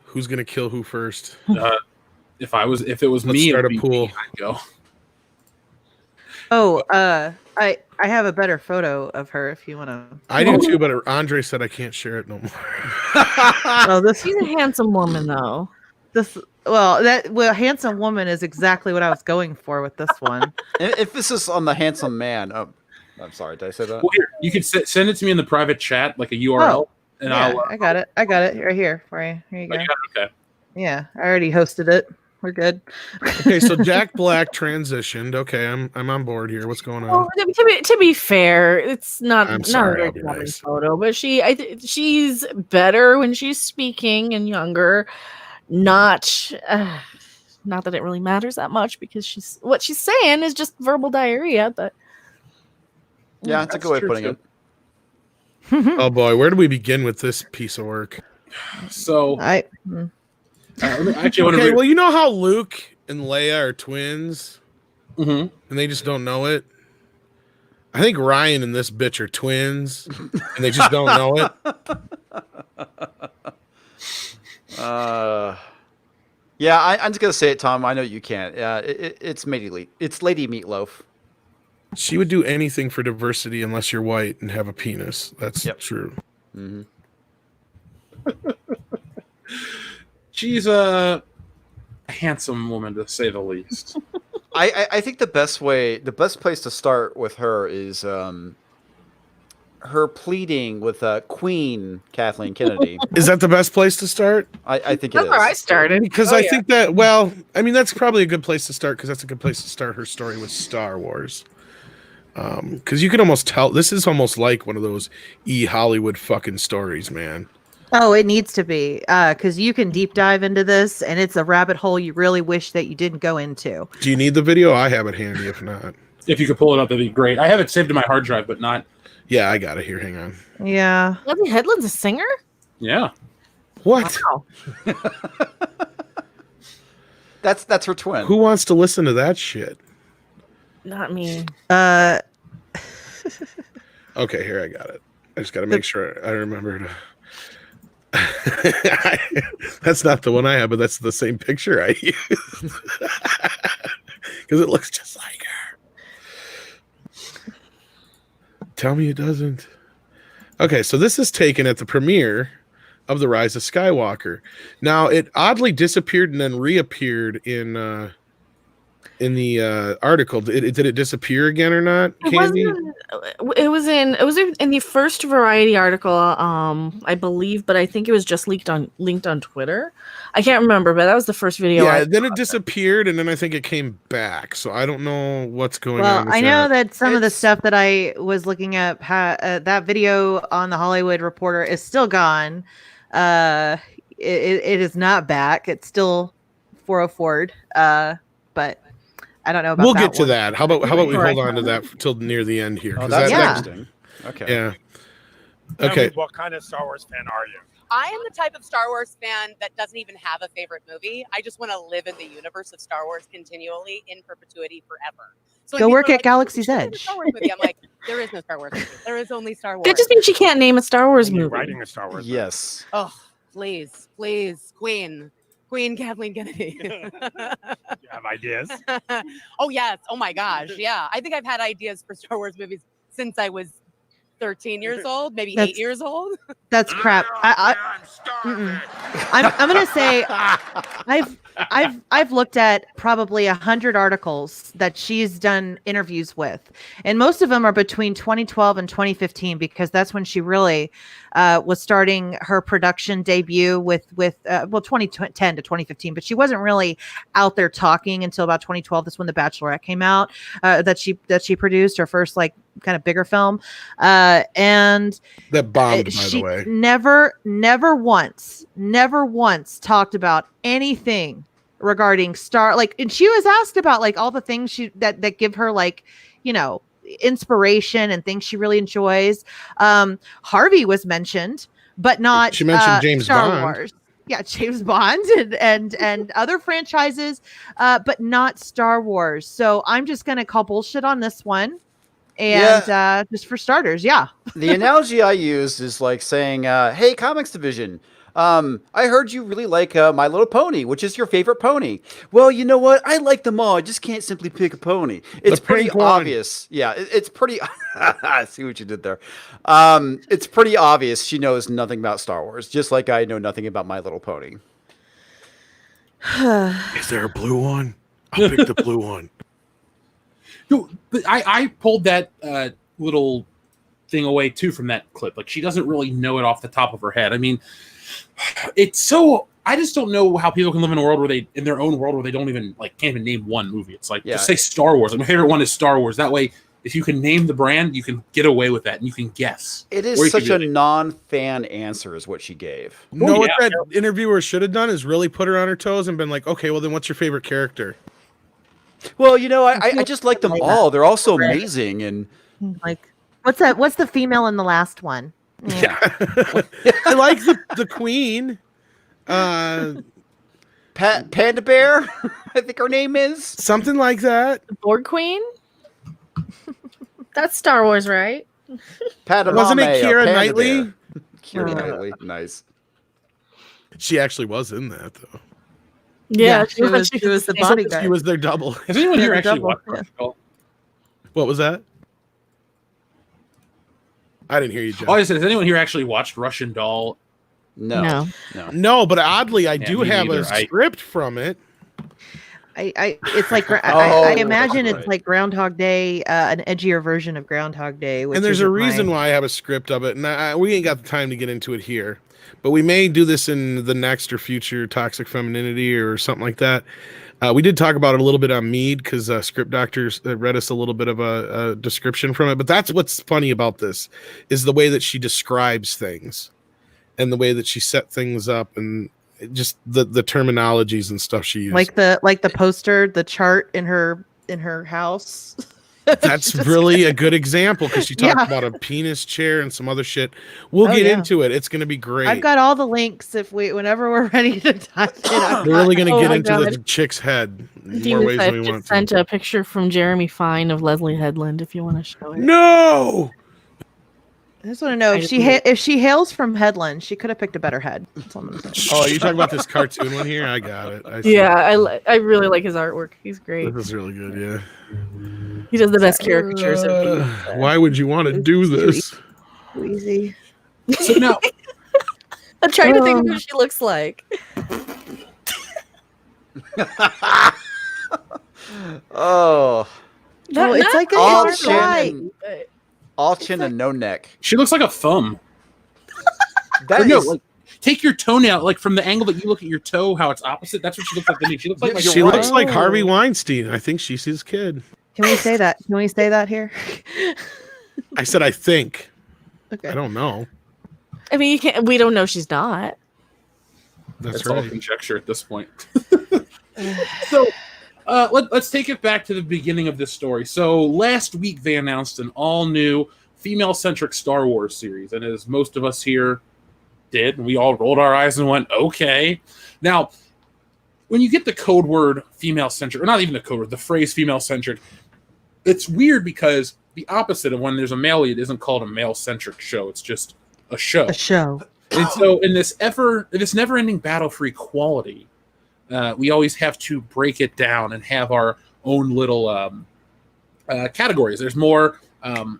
Who's going to kill who first? If it was Let's me, start it'd a pool. I'd go. Oh, I have a better photo of her if you want to. I do too, but Andre said I can't share it no more. Oh, She's a handsome woman, though. Handsome woman is exactly what I was going for with this one. Emphasis on the handsome man. Oh, I'm sorry, did I say that? Well, here, you can send it to me in the private chat, like a URL, and yeah, I'll. I got it right here for you. Here you go. Okay. Yeah, I already hosted it. we're good. Okay, so Jack Black transitioned. Okay, I'm on board here. What's going on? Well, to be fair, it's not I'm not sorry, a very I'll be common nice. photo, but she's better when she's speaking and younger. Not not that it really matters that much because what she's saying is just verbal diarrhea. But Yeah, that's a good way of putting it. Oh boy, where do we begin with this piece of work? So Hmm. actually, I want Okay, to well, you know how Luke and Leia are twins, Mhm. and they just don't know it. I think Ryan and this bitch are twins, and they just don't know it. Yeah, I'm just gonna say it, Tom. I know you can't. It's Lady Meatloaf. She would do anything for diversity unless you're white and have a penis. That's true. Mm-hmm. She's a handsome woman, to say the least. I think the best place to start with her is her pleading with Queen Kathleen Kennedy. Is that the best place to start? I think that's it where I is. started. Because I think that, well, I mean, that's probably a good place to start because that's a good place to start her story with Star Wars. Because you can almost tell this is almost like one of those Hollywood fucking stories, man. Oh, it needs to be because you can deep dive into this, and it's a rabbit hole you really wish that you didn't go into. Do you need the video? I have it handy. If not, If you could pull it up, that'd be great. I have it saved to my hard drive, but not. yeah, I got it here. Hang on. Yeah. Lovely Headland's a singer. Yeah. What? Wow. That's her twin. Who wants to listen to that shit? Not me. Okay, here I got it. I just got to make sure I remember to. That's not the one I have, but that's the same picture I use because it looks just like her. Tell me it doesn't. Okay, so this is taken at the premiere of The Rise of Skywalker. Now it oddly disappeared and then reappeared in the article. Did it disappear again or not, Candy? It was in the first Variety article, I believe, but I think it was just linked on Twitter. I can't remember, but that was the first video. Yeah, then it disappeared, and then I think it came back. So I don't know what's going on. Well, I know that some of the stuff that I was looking at, that video on the Hollywood Reporter is still gone. It is not back. It's still 404'd. But I don't know about we'll that get to one. that. How about we Right. hold on to that till near the end here? Oh, 'cause that's Yeah. interesting. Okay. Yeah. Emily, Okay. what kind of Star Wars fan are you? I am the type of Star Wars fan that doesn't even have a favorite movie. I just want to live in the universe of Star Wars continually in perpetuity forever. So when Go people work are at like, Galaxy's "What's your Edge." Star Wars movie?" I'm like, there is no Star Wars movie. There is only Star Wars. That just means you can't name a Star Wars When you're movie. writing a Star Wars movie. Yes. Oh, please, Queen Kathleen Kennedy. You have ideas? Oh yes. Oh my gosh. Yeah. I think I've had ideas for Star Wars movies since I was 13 years old, maybe That's- 8 years old. That's crap. I'm gonna say I've looked at probably 100 articles that she's done interviews with, and most of them are between 2012 and 2015 because that's when she really was starting her production debut with 2010 to 2015, but she wasn't really out there talking until about 2012. That's when The Bachelorette came out, that she produced her first like kind of bigger film, and That bombed, by she the way. never once talked about anything regarding and she was asked about like all the things that give her like, you know, inspiration and things she really enjoys. Harvey was mentioned, but not She mentioned James Star Bond. Wars. Yeah, James Bond and other franchises, but not Star Wars. So I'm just gonna call bullshit on this one. And just for starters, yeah. The analogy I used is like saying, hey, comics division, I heard you really like My Little Pony. Which is your favorite pony? Well, you know what? I like them all. I just can't simply pick a pony. It's pretty pink one. obvious. Yeah, it's pretty. I see what you did there. It's pretty obvious she knows nothing about Star Wars, just like I know nothing about My Little Pony. Is there a blue one? I'll pick the blue one. No, but I pulled that little thing away too from that clip. Like she doesn't really know it off the top of her head. I mean, it's so I just don't know how people can live in a world where they, in their own world, where they don't even can't even name one movie. It's like just say Star Wars. Like, my favorite one is Star Wars. That way, if you can name the brand, you can get away with that, and you can guess. It is such a non-fan answer, is what she gave. What that interviewer should have done is really put her on her toes and been like, okay, well then, what's your favorite character? Well, I just like them all. They're all so amazing, and what's the female in the last one? Yeah, I like the Queen. Panda Bear, I think her name is something like that. The Borg Queen. That's Star Wars, right? Wasn't it Keira Knightley? Keira Knightley, nice. She actually was in that, though. Yeah, she was the bodyguard. She was their double. Has anyone here actually watched Russian Doll? What was that? I didn't hear you, John. Oh, I said, has anyone here actually watched Russian Doll? No, but oddly, I do have a script from it. It's like I imagine it's like Groundhog Day, an edgier version of Groundhog Day. And there's a reason why I have a script of it, and we ain't got the time to get into it here, but we may do this in the next or future Toxic Femininity or something like that. We did talk about it a little bit on Mead because Script Doctors read us a little bit of a description from it. But that's what's funny about this is the way that she describes things and the way that she set things up and just the terminologies and stuff she used. Like the poster, the chart in her house. That's really a good example because she talked about a penis chair and some other shit. We'll get into it. It's going to be great. I've got all the links whenever we're ready to touch it. We're really going to get into the chick's head more ways than we want to. Sent a picture from Jeremy Fine of Leslie Headland if you want to show it. No! I just want to know if she hails from Headland, she could have picked a better head. That's all I'm gonna say. Oh, you talking about this cartoon one here? I got it. I really like his artwork. He's great. This is really good. Yeah. He does the best caricatures. Why would you want to do this? Easy. So now, I'm trying to think of what she looks like. It's like all chin and no neck. She looks like a thumb. Take your toenail, from the angle that you look at your toe, how it's opposite. That's what she looks like to me. She looks like she looks like Harvey Weinstein. I think she's his kid. Can we say that? Can we say that here? I said I think. Okay. I don't know. I mean, we don't know she's not. That's all conjecture at this point. So let's take it back to the beginning of this story. So last week they announced an all-new female-centric Star Wars series, and as most of us here did, we all rolled our eyes and went, okay. Now, when you get the code word female-centric, or not even the code word, the phrase female-centric, it's weird because the opposite of when there's a male lead isn't called a male-centric show. It's just a show. A show. And so in this never-ending battle for equality, we always have to break it down and have our own little categories. There's more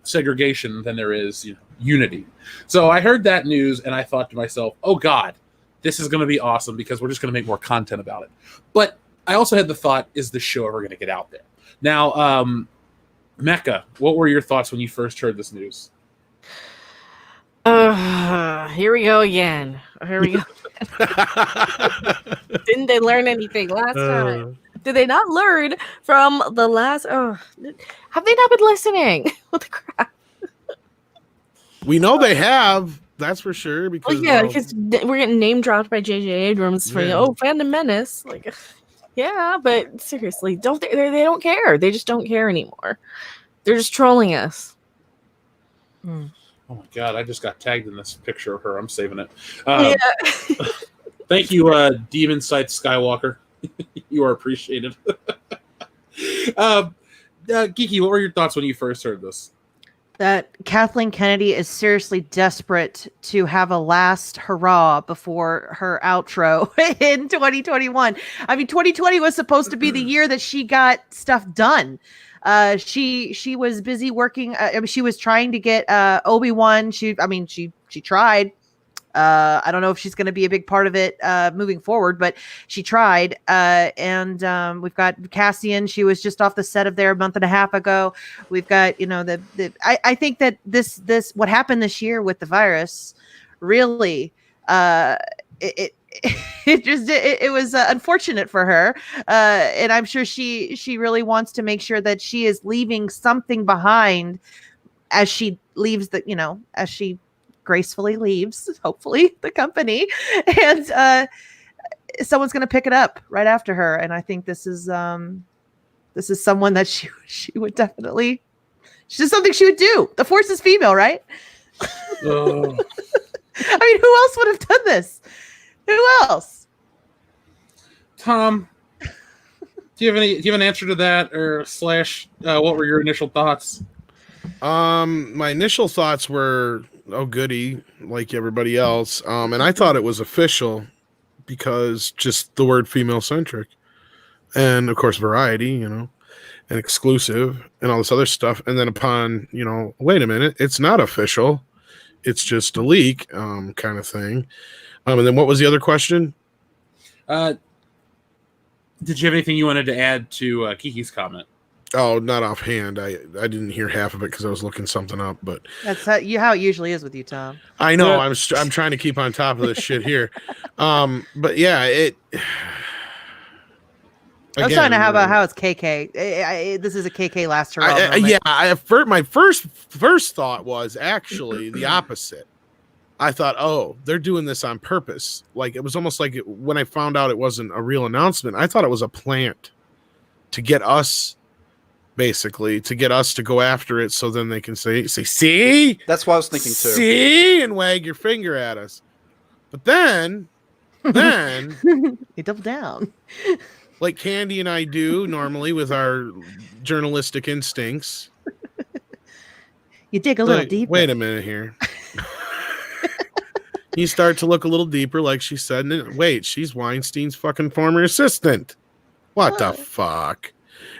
segregation than there is unity. So I heard that news and I thought to myself, oh God, this is going to be awesome because we're just going to make more content about it. But I also had the thought, is this show ever going to get out there? Now, Mecca, what were your thoughts when you first heard this news? Here we go again. Here we go. Didn't they learn anything last time? Did they not learn from the last? Have they not been listening? What the crap? We know they have. That's for sure. Because because we're getting name dropped by J.J. Abrams for Phantom Menace. Yeah, but seriously, they don't care. They just don't care anymore. They're just trolling us. Oh my God, I just got tagged in this picture of her. I'm saving it. Thank you, Demon Sight Skywalker. You are appreciated. Geeky, what were your thoughts when you first heard this? That Kathleen Kennedy is seriously desperate to have a last hurrah before her outro in 2021. I mean, 2020 was supposed to be the year that she got stuff done. She was busy working. She was trying to get Obi-Wan. She tried. I don't know if she's going to be a big part of it moving forward, but she tried. And we've got Cassian. She was just off the set of there a month and a half ago. We've got, I think that this what happened this year with the virus really it it was unfortunate for her, and I'm sure she really wants to make sure that she is leaving something behind as she leaves as she gracefully leaves, hopefully, the company, and someone's going to pick it up right after her. And I think this is someone that she would definitely, she's something she would do. The Force is female, right? Oh. I mean, who else would have done this? Who else? Tom, do you have an answer to that, or what were your initial thoughts? My initial thoughts were, oh goody, like everybody else. And I thought it was official because just the word female centric, and of course variety, and exclusive and all this other stuff. And then upon, wait a minute, it's not official. It's just a leak, kind of thing. And then what was the other question? Did you have anything you wanted to add to Kiki's comment? Oh, not offhand. I didn't hear half of it because I was looking something up. But that's how it usually is with you, Tom. I know. I'm trying to keep on top of this shit here. But yeah, it. I was trying to have how it's KK. This is a KK last hurrah. My first thought was actually the opposite. I thought, oh, they're doing this on purpose. Like, it was almost like when I found out it wasn't a real announcement, I thought it was a plant to get us, basically, to get us to go after it, so then they can say, see? That's what I was thinking too. See? And wag your finger at us. But then you double down. Like Candy and I do normally with our journalistic instincts. You dig a little deeper. Wait a minute here. You start to look a little deeper, like she said. And wait, she's Weinstein's fucking former assistant. What the fuck?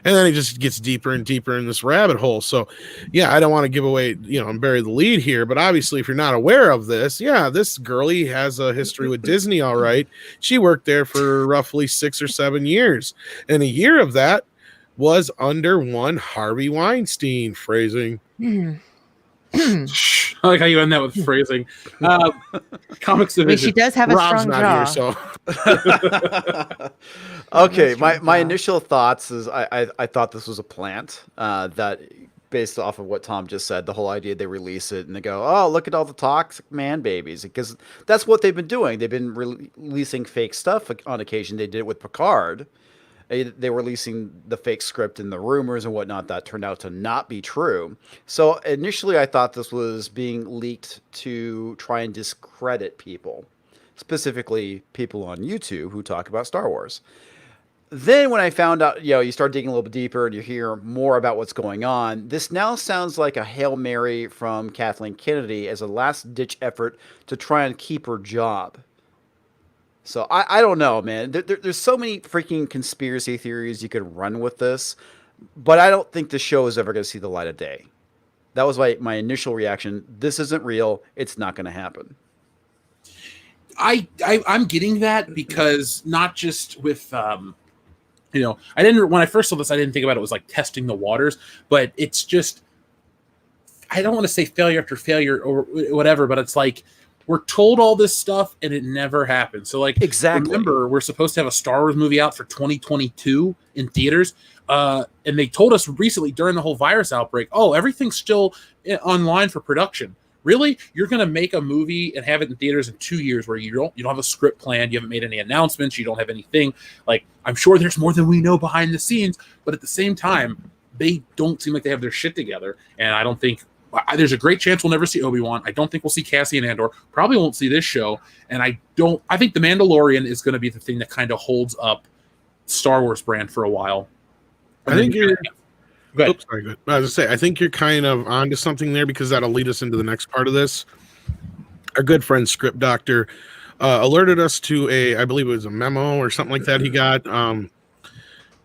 And then he just gets deeper and deeper in this rabbit hole. So, yeah, I don't want to give away, and bury the lead here. But obviously, if you're not aware of this, this girlie has a history with Disney, all right. She worked there for roughly 6 or 7 years. And a year of that was under one Harvey Weinstein. Phrasing. I like how you end that with phrasing. Comics division. I mean, she does have a Rob's strong not jaw. Here, so. Okay, my initial thoughts is I thought this was a plant that, based off of what Tom just said, the whole idea they release it and they go, oh, look at all the toxic man babies, because that's what they've been doing. They've been releasing fake stuff on occasion. They did it with Picard. They were releasing the fake script and the rumors and whatnot that turned out to not be true. So initially I thought this was being leaked to try and discredit people, specifically people on YouTube who talk about Star Wars. Then when I found out, you start digging a little bit deeper and you hear more about what's going on, this now sounds like a Hail Mary from Kathleen Kennedy as a last-ditch effort to try and keep her job. So I don't know, man. There's so many freaking conspiracy theories you could run with this, but I don't think the show is ever going to see the light of day. That was my initial reaction. This isn't real. It's not going to happen. I'm getting that because not just with I didn't, when I first saw this, I didn't think about it was like testing the waters, but it's just, I don't want to say failure after failure or whatever, but it's like, we're told all this stuff and it never happened. So like, exactly. Remember, we're supposed to have a Star Wars movie out for 2022 in theaters. And they told us recently during the whole virus outbreak, oh, everything's still online for production. Really? You're going to make a movie and have it in theaters in 2 years where you don't have a script planned, you haven't made any announcements, you don't have anything. Like, I'm sure there's more than we know behind the scenes, but at the same time, they don't seem like they have their shit together. And I don't think there's a great chance we'll never see Obi-Wan. I don't think we'll see Cassian Andor. Probably won't see this show. And I think The Mandalorian is going to be the thing that kind of holds up Star Wars brand for a while. I think you're. Go ahead. Oops, sorry, good. I was going to say, I think you're kind of onto something there because that'll lead us into the next part of this. Our good friend Script Doctor alerted us to I believe it was a memo or something like that he got,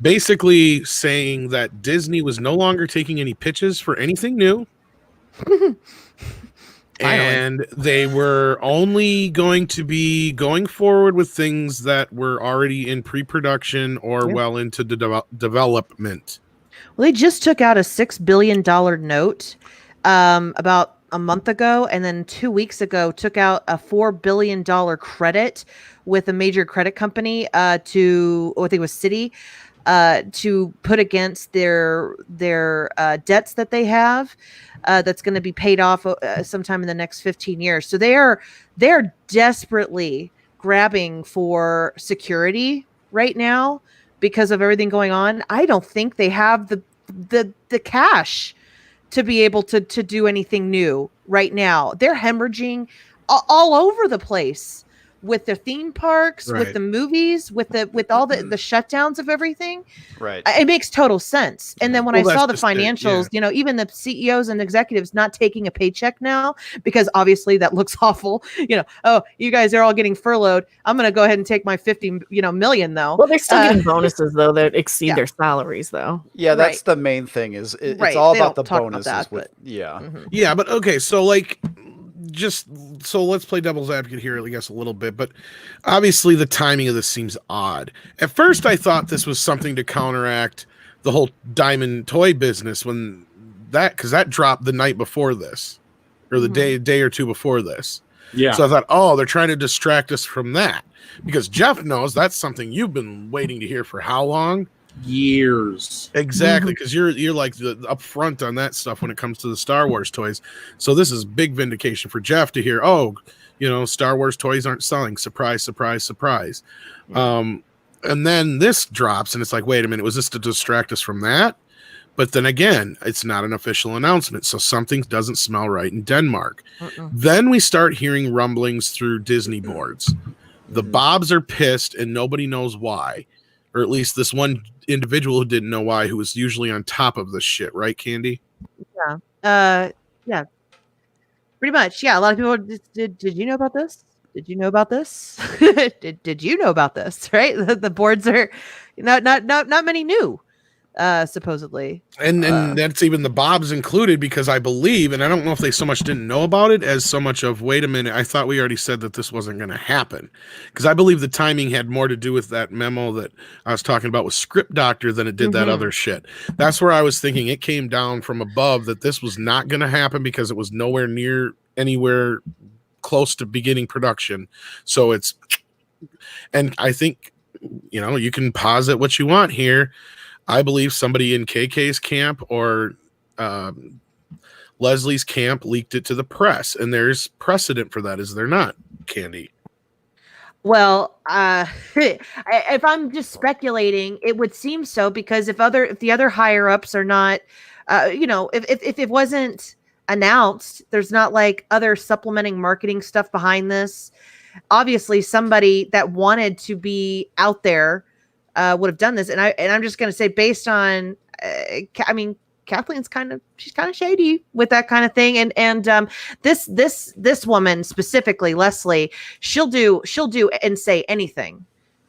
basically saying that Disney was no longer taking any pitches for anything new. And they were only going to be going forward with things that were already in pre-production or well into development. Well, they just took out a $6 billion note about a month ago, and then 2 weeks ago took out a $4 billion credit, with a major credit company I think it was Citi, to put against their debts that they have, that's going to be paid off sometime in the next 15 years. So they're desperately grabbing for security right now because of everything going on. I don't think they have the cash to be able to do anything new right now. They're hemorrhaging all over the place with the theme parks, with the movies, with all the shutdowns of everything. Right. It makes total sense. And then when I saw the financials, even the CEOs and executives not taking a paycheck now, because obviously that looks awful. Oh, you guys are all getting furloughed. I'm going to go ahead and take my 50 million though. Well, they're still getting bonuses though that exceed their salaries though. Yeah, that's the main thing. It's all about the bonuses. Yeah, but okay, so let's play devil's advocate here, I guess, a little bit. But obviously, the timing of this seems odd. At first, I thought this was something to counteract the whole diamond toy business because that dropped the night before this, or the day or two before this. Yeah. So I thought, they're trying to distract us from that, because Jeff knows that's something you've been waiting to hear for how long? Years. Exactly, because you're like the upfront on that stuff when it comes to the Star Wars toys. So this is big vindication for Jeff to hear, Star Wars toys aren't selling. Surprise, surprise, surprise. And then this drops and it's like, wait a minute, was this to distract us from that? But then again, it's not an official announcement, so something doesn't smell right in Denmark. Then we start hearing rumblings through Disney boards. The Bobs are pissed and nobody knows why. Or at least this one individual who didn't know why, who was usually on top of this shit, right, Candy? Yeah. Yeah. Pretty much. Yeah. A lot of people did you know about this? Did you know about this? did you know about this? Right? The boards are not many knew. Supposedly. And that's even the Bobs included, because I believe, and I don't know if they so much didn't know about it as so much of, wait a minute, I thought we already said that this wasn't going to happen. Because I believe the timing had more to do with that memo that I was talking about with Script Doctor than it did that other shit. That's where I was thinking it came down from above that this was not going to happen because it was nowhere near anywhere close to beginning production. So and I think, you can posit what you want here. I believe somebody in KK's camp or Leslie's camp leaked it to the press, and there's precedent for that, is there not, Candy? Well, if I'm just speculating, it would seem so, because if the other higher ups are not, if it wasn't announced, there's not like other supplementing marketing stuff behind this. Obviously, somebody that wanted to be out there would have done this, and I'm just going to say, based on, Kathleen's kind of shady with that kind of thing, and this woman specifically, Leslie, she'll do and say anything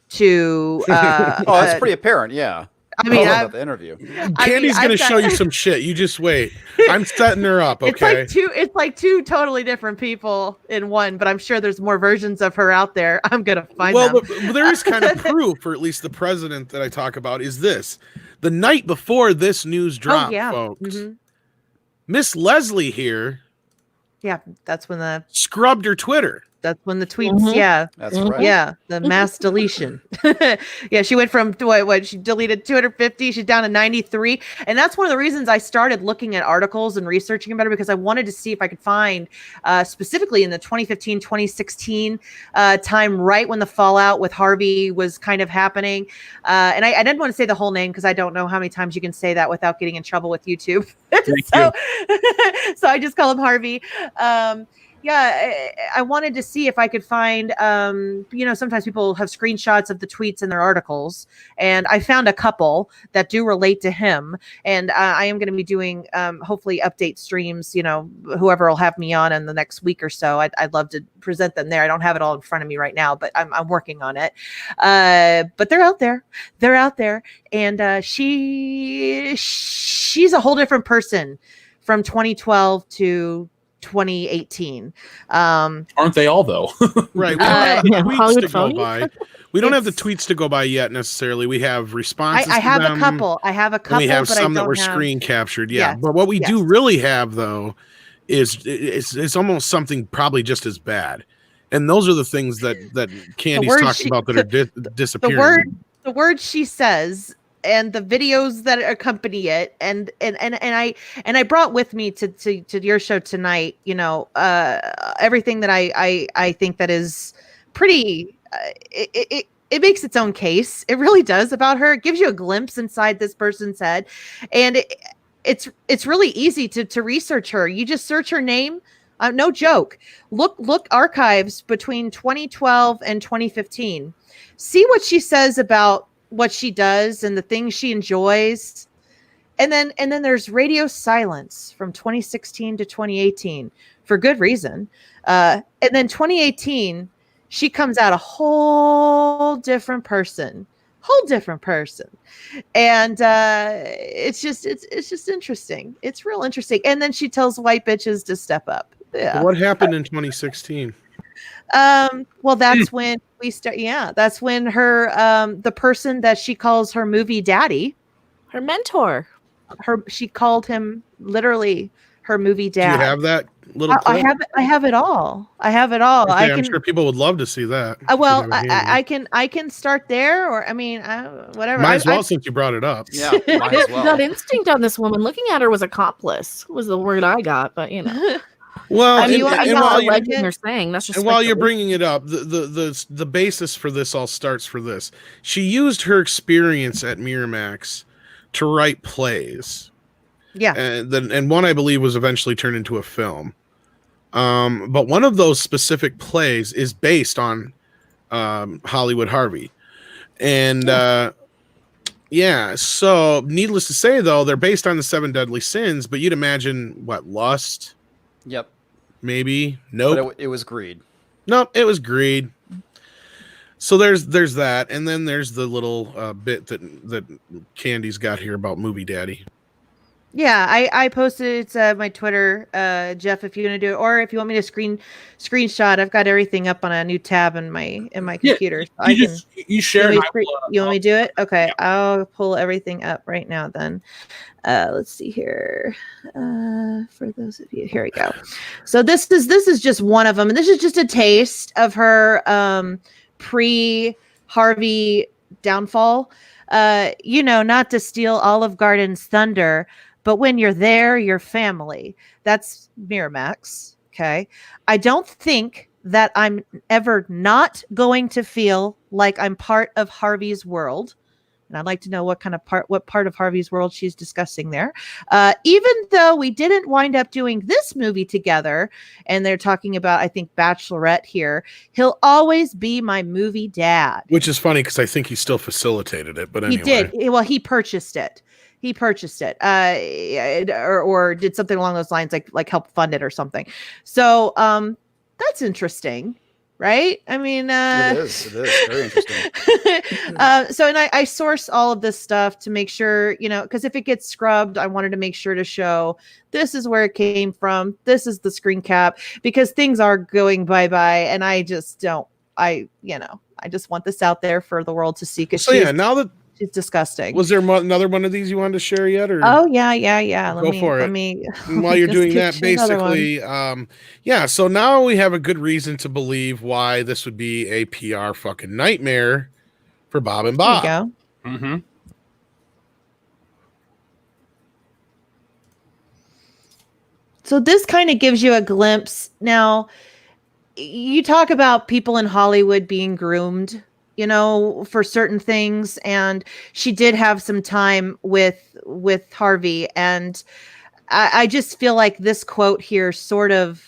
to. That's pretty apparent, yeah. About the interview. Candy's going to show you some shit. You just wait. I'm setting her up. Okay. It's like two totally different people in one, but I'm sure there's more versions of her out there. I'm going to find them. Well, there is kind of proof, or at least the president that I talk about is this. The night before this news dropped, folks, Miss Leslie here. Yeah, that's when scrubbed her Twitter. That's when the tweets, yeah. That's right. Yeah, the mass deletion. Yeah, she went from, what, she deleted 250, she's down to 93. And that's one of the reasons I started looking at articles and researching about it, because I wanted to see if I could find, specifically in the 2015, 2016 time, right when the fallout with Harvey was kind of happening. And I didn't want to say the whole name, because I don't know how many times you can say that without getting in trouble with YouTube. So I just call him Harvey. Yeah, I wanted to see if I could find, sometimes people have screenshots of the tweets in their articles, and I found a couple that do relate to him. And I am going to be doing, hopefully, update streams, whoever will have me on in the next week or so. I'd love to present them there. I don't have it all in front of me right now, but I'm working on it. But they're out there. They're out there. And she's a whole different person from 2012 to 2018. Aren't they all, though? Right. We don't have the tweets to go by. We don't have the tweets to go by yet necessarily. We have responses. I have a couple. I have a couple. And we have but some I that were screen captured. Yeah. But what we do really have, though, is it's almost something probably just as bad. And those are the things that Candy's word talking she- about that are the disappearing. word she says and the videos that accompany it, and I brought with me to your show tonight, everything that I think that is pretty it makes its own case. It really does about her. It gives you a glimpse inside this person's head, and it's really easy to research her. You just search her name. No joke. Look archives between 2012 and 2015. See what she says about what she does and the things she enjoys. And then there's radio silence from 2016 to 2018 for good reason. And then 2018, she comes out a whole different person. And it's just interesting. It's real interesting. And then she tells white bitches to step up. Yeah. What happened in 2016? Well, that's when we start. Yeah, that's when her the person that she calls her movie daddy, Her mentor. she called him literally her movie dad. Do you have that little clip? I have it all. Okay, I'm sure people would love to see that. Well, I can start there, or I mean, whatever. Might as well, since you brought it up. Yeah, might as well. That instinct on this woman. Looking at her was accomplice. Was the word I got, but Well, I mean, and not while alleging they're saying that's just. And while you're bringing it up, the basis for this all starts for this. She used her experience at Miramax to write plays. Yeah. And one I believe was eventually turned into a film. But one of those specific plays is based on Hollywood Harvey. And so needless to say, though, they're based on the 7 deadly sins, but you'd imagine what, lust? Yep. Maybe. Nope. But it was greed. Nope, it was greed. So there's that, and then there's the little bit that Candy's got here about Movie Daddy. Yeah, I posted it's my Twitter, Jeff, if you want to do it, or if you want me to screenshot, I've got everything up on a new tab in my computer. So you share. You want me to do it? Okay, yeah. I'll pull everything up right now. Then, let's see here. For those of you, here we go. So this is just one of them, and this is just a taste of her pre-Harvey downfall. Not to steal Olive Garden's thunder, but when you're there, you're family. That's Miramax. Okay. I don't think that I'm ever not going to feel like I'm part of Harvey's world. And I'd like to know what part of Harvey's world she's discussing there. Even though we didn't wind up doing this movie together, and they're talking about, I think, Bachelorette here, he'll always be my movie dad. Which is funny because I think he still facilitated it, but anyway. He did. Well, he purchased it. Or did something along those lines, like help fund it or something. So that's interesting. Right? I mean, it is very interesting. And I source all of this stuff to make sure, because if it gets scrubbed, I wanted to make sure to show this is where it came from. This is the screen cap, because things are going bye-bye. And I just I just want this out there for the world to see. So now that it's disgusting. Was there another one of these you wanted to share yet? Or? Oh yeah. Go for it. And while you're doing that, basically, so now we have a good reason to believe why this would be a PR fucking nightmare for Bob and Bob. There you go. Mm-hmm. So this kind of gives you a glimpse. Now, you talk about people in Hollywood being groomed, for certain things. And she did have some time with Harvey. And I just feel like this quote here sort of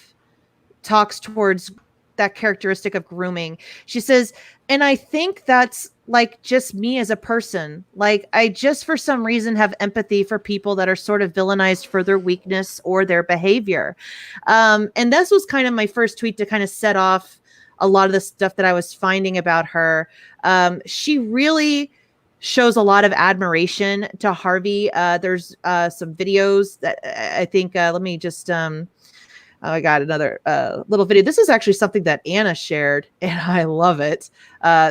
talks towards that characteristic of grooming. She says, and I think that's like just me as a person. Like I just for some reason have empathy for people that are sort of villainized for their weakness or their behavior. And this was kind of my first tweet to kind of set off a lot of the stuff that I was finding about her. She really shows a lot of admiration to Harvey. There's some videos that I think, let me just, I got another little video. This is actually something that Anna shared, and I love it.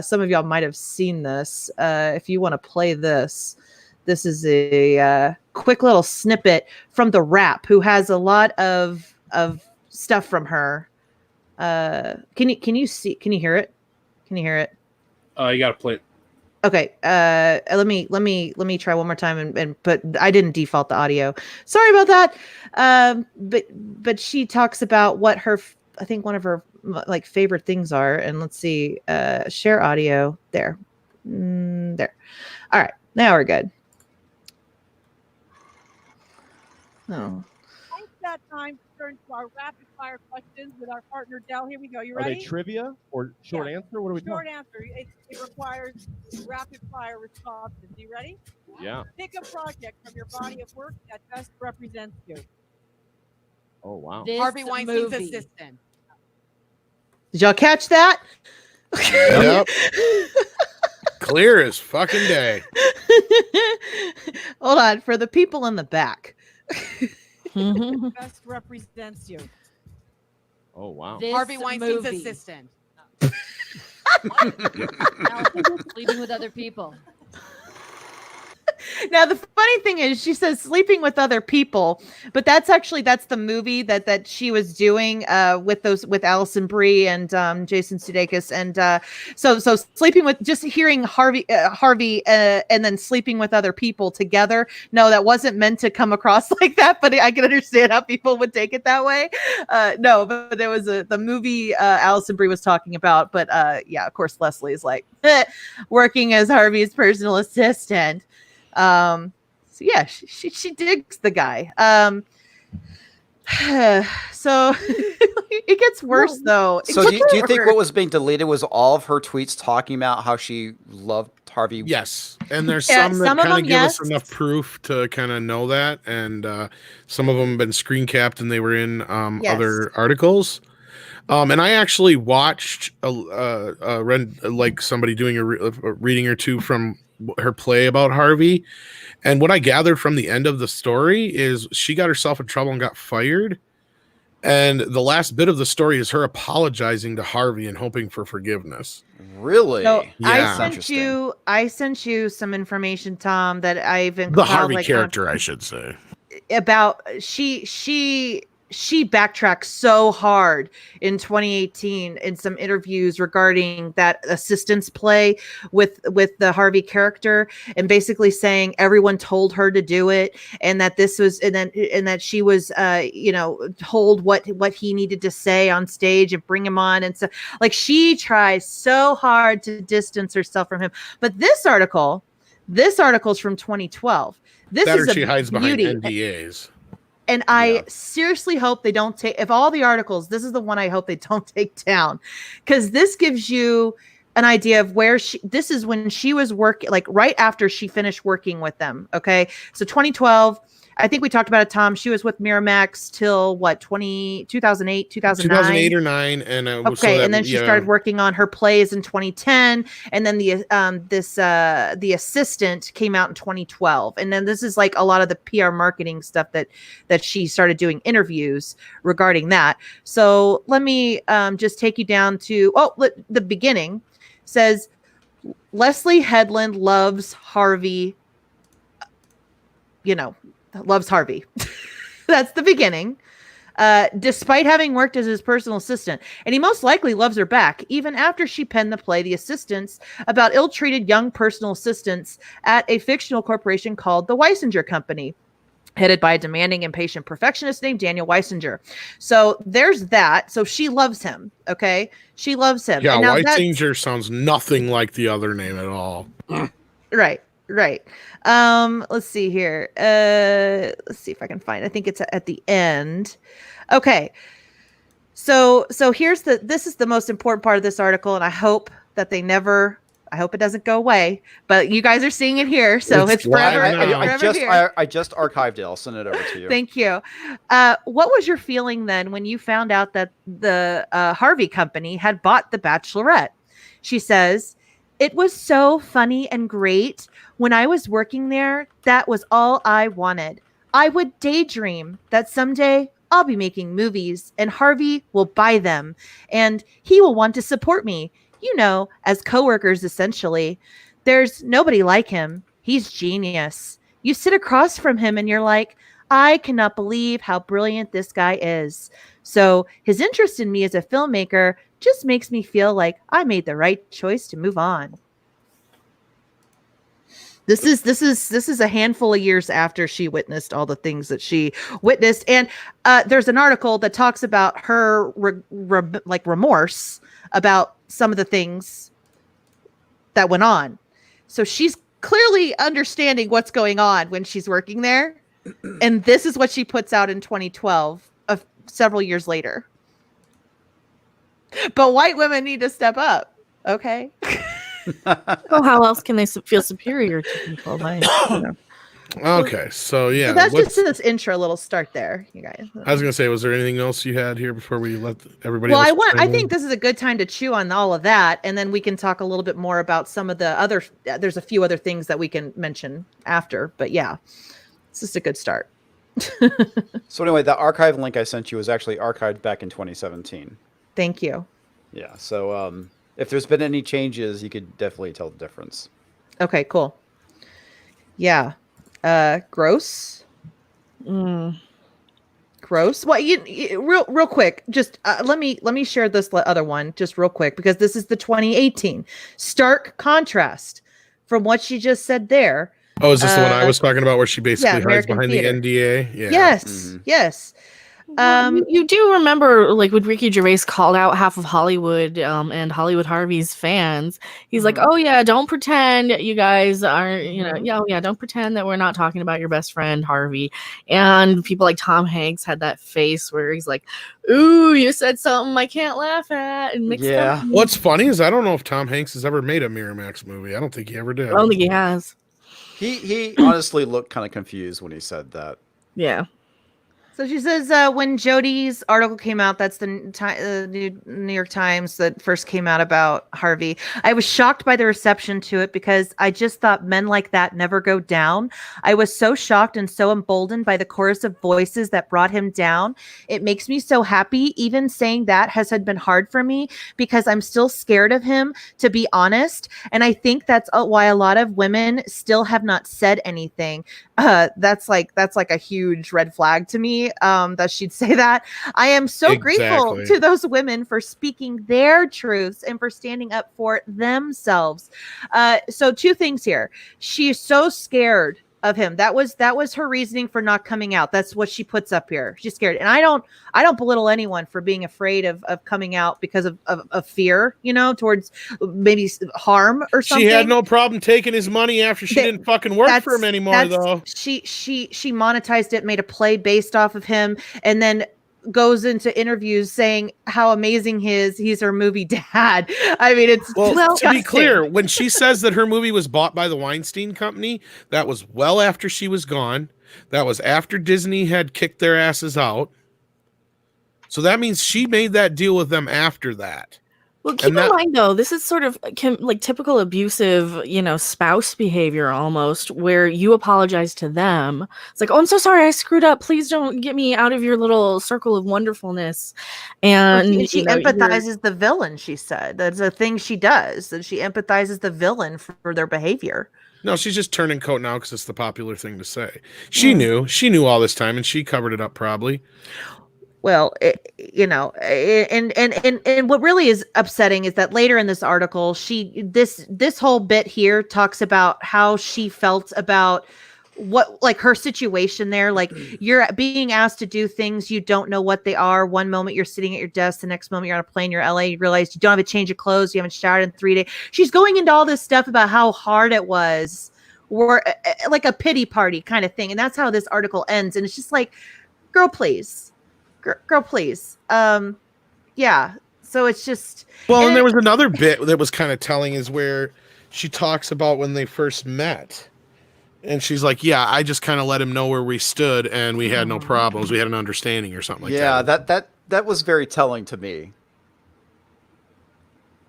Some of y'all might have seen this. If you want to play this, this is a quick little snippet from The Wrap, who has a lot of stuff from her. Can you hear it? Can you hear it? You got to play it. Okay. Let me try one more time but I didn't default the audio. Sorry about that. But she talks about what I think one of her like favorite things are, and let's see. Share audio there. There. All right. Now we're good. Oh. It's that time to turn to our rapid fire questions with our partner Dell. Here we go. You Are ready? they trivia or short answer? What are we Short talking? answer. It requires rapid fire responses. You ready? Yeah. Pick a project from your body of work that best represents you. Oh wow. Harvey Weinstein's assistant. Did y'all catch that? Yep. Clear as fucking day. Hold on, for the people in the back. Best represents you. Oh wow. Harvey Weinstein's assistant. Sleeping with other people. Now the funny thing is she says sleeping with other people, but that's the movie that she was doing with Alison Brie and Jason Sudeikis, and so sleeping with, just hearing Harvey and then sleeping with other people together. No, that wasn't meant to come across like that, but I can understand how people would take it that way. No, but there was the movie Alison Brie was talking about, but yeah, of course Leslie's like working as Harvey's personal assistant. So yeah, she digs the guy. So it gets worse though. So do you think what was being deleted was all of her tweets talking about how she loved Harvey? Yes, and there's some that kind of give us enough proof to kind of know that, and some of them have been screen capped and they were in other articles. And I actually watched read like somebody doing a reading or two from her play about Harvey, and what I gathered from the end of the story is she got herself in trouble and got fired, and the last bit of the story is her apologizing to Harvey and hoping for forgiveness. Really? So yeah. I sent you some information, Tom, that I've included, the Harvey character, I should say, about she backtracked so hard in 2018 in some interviews regarding that assistance play with the Harvey character, and basically saying everyone told her to do it, and that this was and that she was told what he needed to say on stage and bring him on, and so like she tries so hard to distance herself from him. But this article's from 2012. This that is or she hides beauty. behind NDAs. And I seriously hope they don't take, if all the articles, this is the one I hope they don't take down, because this gives you an idea of where this is when she was working, like right after she finished working with them. Okay. So 2012, I think we talked about it, Tom. She was with Miramax till what, 2008, 2008 or 9. And and then she started working on her plays in 2010. And then the assistant came out in 2012. And then this is like a lot of the PR marketing stuff that she started doing interviews regarding that. So let me just take you down to the beginning. Says Leslie Headland loves Harvey. Loves Harvey. That's the beginning. Despite having worked as his personal assistant, and he most likely loves her back, even after she penned the play The Assistants, about ill-treated young personal assistants at a fictional corporation called the Weisinger Company, headed by a demanding, impatient perfectionist named Daniel Weisinger. So there's that. So she loves him. Okay, she loves him. Yeah, Weisinger sounds nothing like the other name at all. Right. Let's see here. Let's see if I can find. I think it's at the end. Okay. So this is the most important part of this article, and I hope that I hope it doesn't go away, but you guys are seeing it here, so it's forever. I just archived it. I'll send it over to you. Thank you. What was your feeling then when you found out that the Harvey company had bought The Bachelorette? She says, "It was so funny and great. When I was working there, that was all I wanted. I would daydream that someday I'll be making movies and Harvey will buy them and he will want to support me, as coworkers, essentially. There's nobody like him. He's genius. You sit across from him and you're like, I cannot believe how brilliant this guy is. So his interest in me as a filmmaker just makes me feel like I made the right choice to move on. This is a handful of years after she witnessed all the things that she witnessed, and there's an article that talks about her remorse about some of the things that went on. So she's clearly understanding what's going on when she's working there, and this is what she puts out in 2012, several years later. But white women need to step up, okay? Well, how else can they feel superior to people? Okay, so yeah, So that's just this intro little start there, you guys. I was gonna say, was there anything else you had here before we let everybody? Well, else I think this is a good time to chew on all of that, and then we can talk a little bit more about some of the other. There's a few other things that we can mention after, but yeah, it's just a good start. So anyway, the archive link I sent you was actually archived back in 2017. Thank you. Yeah. So if there's been any changes, you could definitely tell the difference. Okay, cool. Yeah. Gross. Gross. Well, you real quick, just let me share this other one just real quick, because this is the 2018 stark contrast from what she just said there. Oh, is this the one I was talking about, where she basically hides American behind Theater. the NDA? Yeah. Yes. Yes. You do remember, like, when Ricky Gervais called out half of Hollywood and Hollywood Harvey's fans, he's like, "Oh yeah, don't pretend you guys aren't, don't pretend that we're not talking about your best friend Harvey." And people like Tom Hanks had that face where he's like, "Ooh, you said something I can't laugh at," and mixed up. What's funny is I don't know if Tom Hanks has ever made a Miramax movie. I don't think he ever did. I don't think he has. He honestly looked kind of confused when he said that. Yeah. So she says, when Jodi's article came out, that's the New York Times that first came out about Harvey, I was shocked by the reception to it because I just thought men like that never go down. I was so shocked and so emboldened by the chorus of voices that brought him down. It makes me so happy. Even saying that has been hard for me because I'm still scared of him, to be honest. And I think that's why a lot of women still have not said anything. That's like a huge red flag to me, that she'd say that. I am so grateful to those women for speaking their truths and for standing up for themselves. So two things here. She's so scared of him. That was her reasoning for not coming out. That's what she puts up here. She's scared. And I don't belittle anyone for being afraid of coming out because of fear, towards maybe harm or something. She had no problem taking his money after she didn't fucking work for him anymore, though. She monetized it, made a play based off of him, and then goes into interviews saying how amazing he's her movie dad. I mean, it's to be clear, when she says that her movie was bought by the Weinstein Company, that was well after she was gone. That was after Disney had kicked their asses out. So that means she made that deal with them after that. Well, keep in mind, though, this is sort of like typical abusive, spouse behavior almost, where you apologize to them. It's like, "Oh, I'm so sorry, I screwed up. Please don't get me out of your little circle of wonderfulness." And she empathizes the villain, she said. That's a thing she does, that she empathizes the villain for their behavior. No, she's just turning coat now because it's the popular thing to say. She knew all this time, and she covered it up probably. Well, and what really is upsetting is that later in this article, this whole bit here talks about how she felt about what, like, her situation there. Like, you're being asked to do things, you don't know what they are. One moment you're sitting at your desk, the next moment you're on a plane, you're in LA, you realize you don't have a change of clothes, you haven't showered in 3 days. She's going into all this stuff about how hard it was, or like a pity party kind of thing. And that's how this article ends. And it's just like, girl, please. Girl, please. Yeah. So it's just. Well, and there was another bit that was kind of telling, is where she talks about when they first met. And she's like, "Yeah, I just kind of let him know where we stood, and we had no problems. We had an understanding," or something like that. Yeah, that was very telling to me.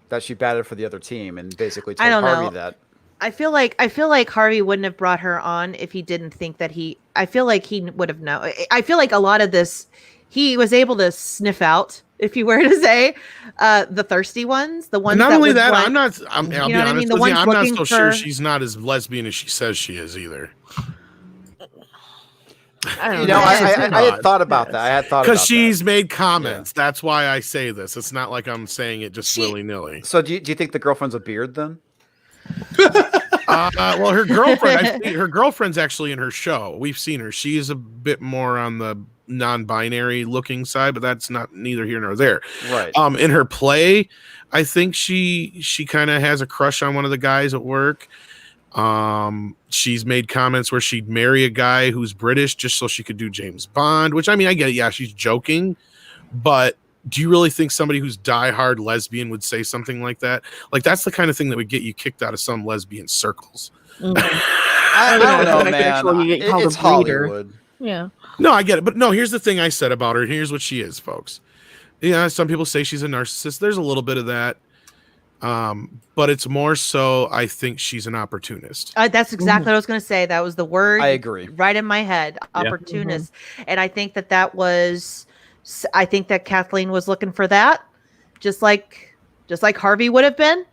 That she batted for the other team and basically told Harvey that. I feel like Harvey wouldn't have brought her on if he didn't think that I feel like he would have known. I feel like a lot of this, he was able to sniff out, if you were to say, the thirsty ones, the ones. Not that only that, want, I'm not. I'll be honest with you. I'm not so sure she's not as lesbian as she says she is either. I don't You know. know, I She's had not. thought about that. I had thought about Because she's made comments. That's why I say this. It's not like I'm saying it just She- willy nilly. that. So do you think the girlfriend's a beard then? Well, her girlfriend, her girlfriend's actually in her show. We've seen her. She's a bit more on the non-binary looking side, but that's not neither here nor there. Right. In her play, I think she kind of has a crush on one of the guys at work. She's made comments where she'd marry a guy who's British just so she could do James Bond, which I mean, I get it. Yeah, she's joking, but do you really think somebody who's diehard lesbian would say something like that? Like, that's the kind of thing that would get you kicked out of some lesbian circles. I don't know, man. It's Hollywood. Yeah. No, I get it. But no, here's the thing I said about her. Here's what she is, folks. Yeah, some people say she's a narcissist. There's a little bit of that. But it's more so, I think she's an opportunist. That's exactly what I was going to say. That was the word. I agree. Right in my head, opportunist. And I think that was, I think that Kathleen was looking for that, just like Harvey would have been.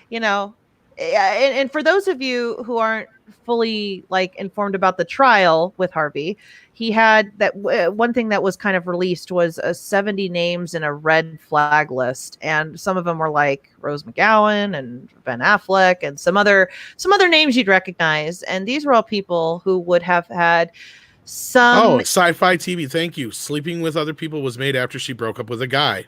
You know, and for those of you who aren't fully informed about the trial with Harvey, he had that one thing that was kind of released was 70 names in a red flag list, and some of them were like Rose McGowan and Ben Affleck and some other names you'd recognize, and these were all people who would have had some. Sci-Fi TV, thank you. Sleeping with other people was made after she broke up with a guy.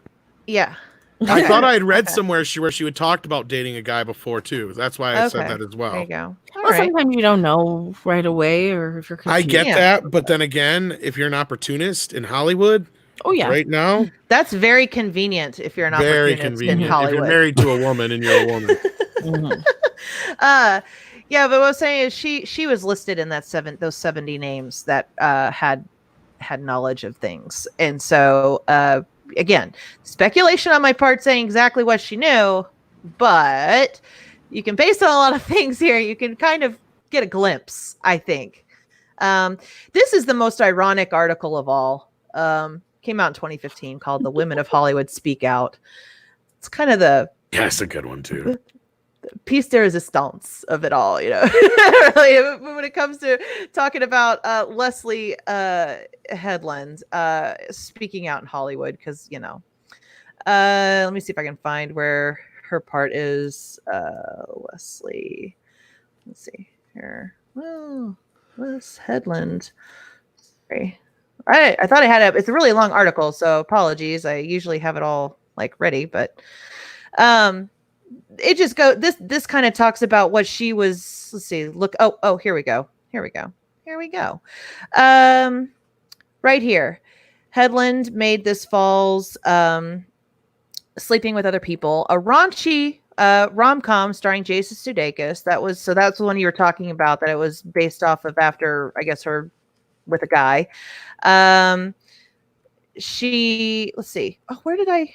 Yeah. I thought I had read somewhere where she had talked about dating a guy before too. That's why I said that as well. There you go. Well, sometimes you don't know right away, or if you're confused. I get that, but then again, if you're an opportunist in Hollywood, right now, that's very convenient. If you're an opportunist in Hollywood, if you're married to a woman and you're a woman. Yeah, but what I was saying is she was listed in those 70 names that had knowledge of things, and so again, speculation on my part saying exactly what she knew, but you can base on a lot of things here. You can kind of get a glimpse, I think. This is the most ironic article of all. Came out in 2015 called "The Women of Hollywood Speak Out." It's kind of it's a good one too. Piece de resistance of it all, you know. Really, when it comes to talking about Leslie Headland speaking out in Hollywood, because let me see if I can find where her part is. Leslie, let's see here. Oh, Les Headland. Sorry, I thought I had it's a really long article, so apologies. I usually have it all ready, but it just this kind of talks about what she was. Let's see. Look. Oh, here we go. Right here. Headland made this fall's Sleeping with Other People, a raunchy rom-com starring Jason Sudeikis. That's the one you were talking about, that it was based off of after, I guess, her with a guy. Let's see. Oh, where did I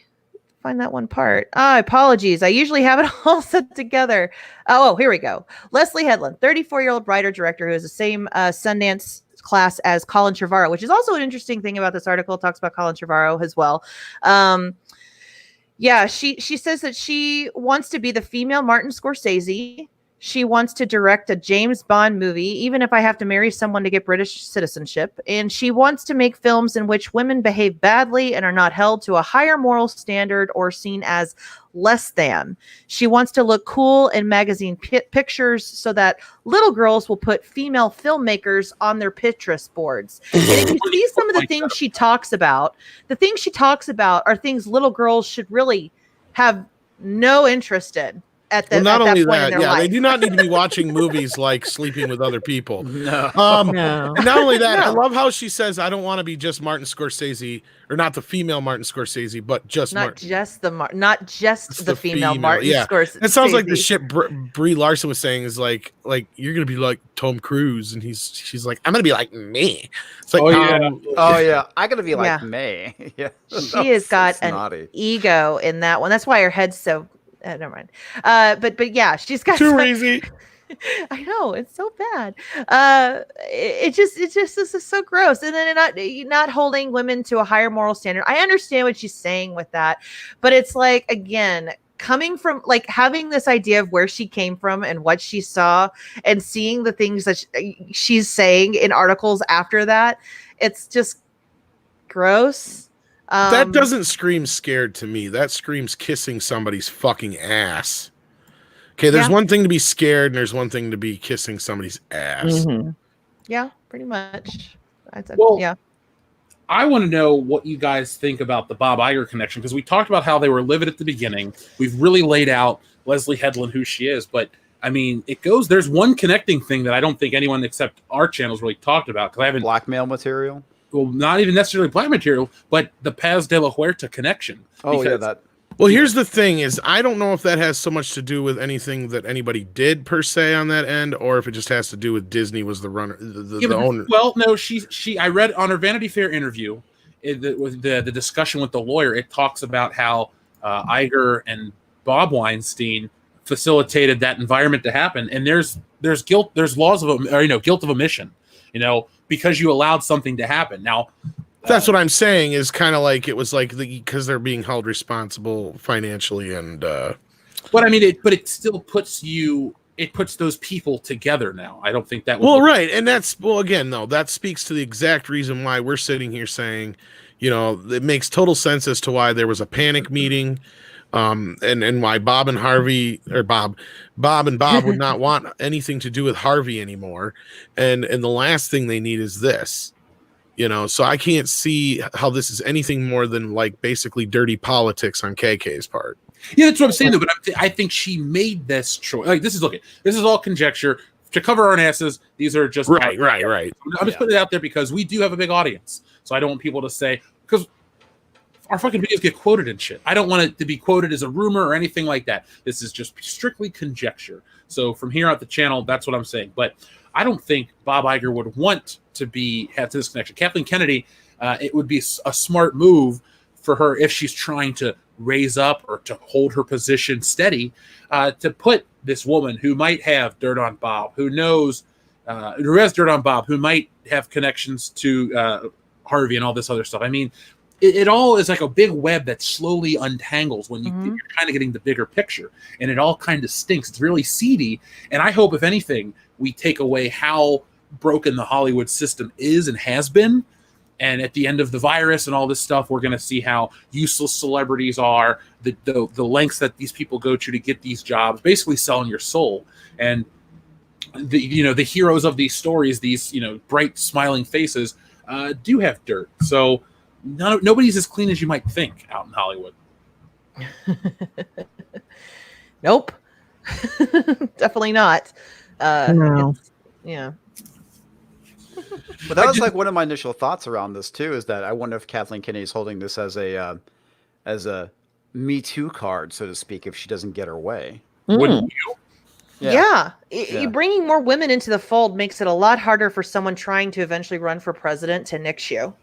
find that one part? Apologies. I usually have it all set together. Oh, here we go. Leslie Headland, 34-year-old writer-director who is the same Sundance class as Colin Trevorrow, which is also an interesting thing about this article. It talks about Colin Trevorrow as well. She says that she wants to be the female Martin Scorsese. She wants to direct a James Bond movie, even if I have to marry someone to get British citizenship. And she wants to make films in which women behave badly and are not held to a higher moral standard or seen as less than. She wants to look cool in magazine pictures so that little girls will put female filmmakers on their Pinterest boards. And if you see some of the things she talks about, are things little girls should really have no interest in. Not only that, they do not need to be watching movies like Sleeping with Other People. No. Not only that, I love how she says, I don't want to be just Martin Scorsese, or not the female Martin Scorsese, but just not just the female Martin Scorsese. It sounds like the shit Brie Larson was saying is like you're gonna be like Tom Cruise, and she's like, I'm gonna be like me. It's like, I gotta be like me. Yeah, she has got an ego in that one. That's why her head's so. Never mind. But yeah, she's got too easy. I know, it's so bad. This is so gross. And then not holding women to a higher moral standard. I understand what she's saying with that, but it's like, again, coming from like having this idea of where she came from and what she saw and seeing the things that she's saying in articles after that, it's just gross. That doesn't scream scared to me. That screams kissing somebody's fucking ass. Okay, there's one thing to be scared and there's one thing to be kissing somebody's ass. Yeah, pretty much. Well, I want to know what you guys think about the Bob Iger connection, because we talked about how they were livid at the beginning. We've really laid out Leslie Headland, who she is, but I mean, there's one connecting thing that I don't think anyone except our channel's really talked about, because I haven't blackmail material. Well, not even necessarily black material, but the Paz de la Huerta connection. Well, here's the thing: is I don't know if that has so much to do with anything that anybody did per se on that end, or if it just has to do with Disney was the runner, the owner. Well, no, I read on her Vanity Fair interview, with the discussion with the lawyer. It talks about how Iger and Bob Weinstein facilitated that environment to happen, and there's guilt, there's laws of guilt of omission, because you allowed something to happen. Now. That's what I'm saying is kind of like it was like because they're being held responsible financially and. But I mean, it still puts those people together now. I don't think that. Right, and again though that speaks to the exact reason why we're sitting here saying, it makes total sense as to why there was a panic meeting, and why Bob and Bob would not want anything to do with Harvey anymore, and the last thing they need is this. So I can't see how this is anything more than like basically dirty politics on KK's part. Yeah, that's what I'm saying though. But I think she made this choice. Like this is all conjecture to cover our asses. These are just right. I'm just putting it out there because we do have a big audience, so I don't want people to say because our fucking videos get quoted and shit. I don't want it to be quoted as a rumor or anything like that. This is just strictly conjecture. So from here out the channel, that's what I'm saying. But I don't think Bob Iger would want to have this connection. Kathleen Kennedy, it would be a smart move for her if she's trying to raise up or to hold her position steady, to put this woman who might have dirt on Bob, who has dirt on Bob, who might have connections to Harvey and all this other stuff. I mean, it all is like a big web that slowly untangles when you're kind of getting the bigger picture, and it all kind of stinks. It's really seedy, and I hope, if anything, we take away how broken the Hollywood system is and has been. And at the end of the virus and all this stuff, we're going to see how useless celebrities are, the lengths that these people go to get these jobs, basically selling your soul. And the heroes of these stories, these bright smiling faces, do have dirt. So nobody's as clean as you might think out in Hollywood. Nope. Definitely not. No. Yeah. But that was like one of my initial thoughts around this too, is that I wonder if Kathleen Kennedy is holding this as a Me Too card, so to speak, if she doesn't get her way. Wouldn't you? Yeah. Bringing more women into the fold makes it a lot harder for someone trying to eventually run for president to nix you.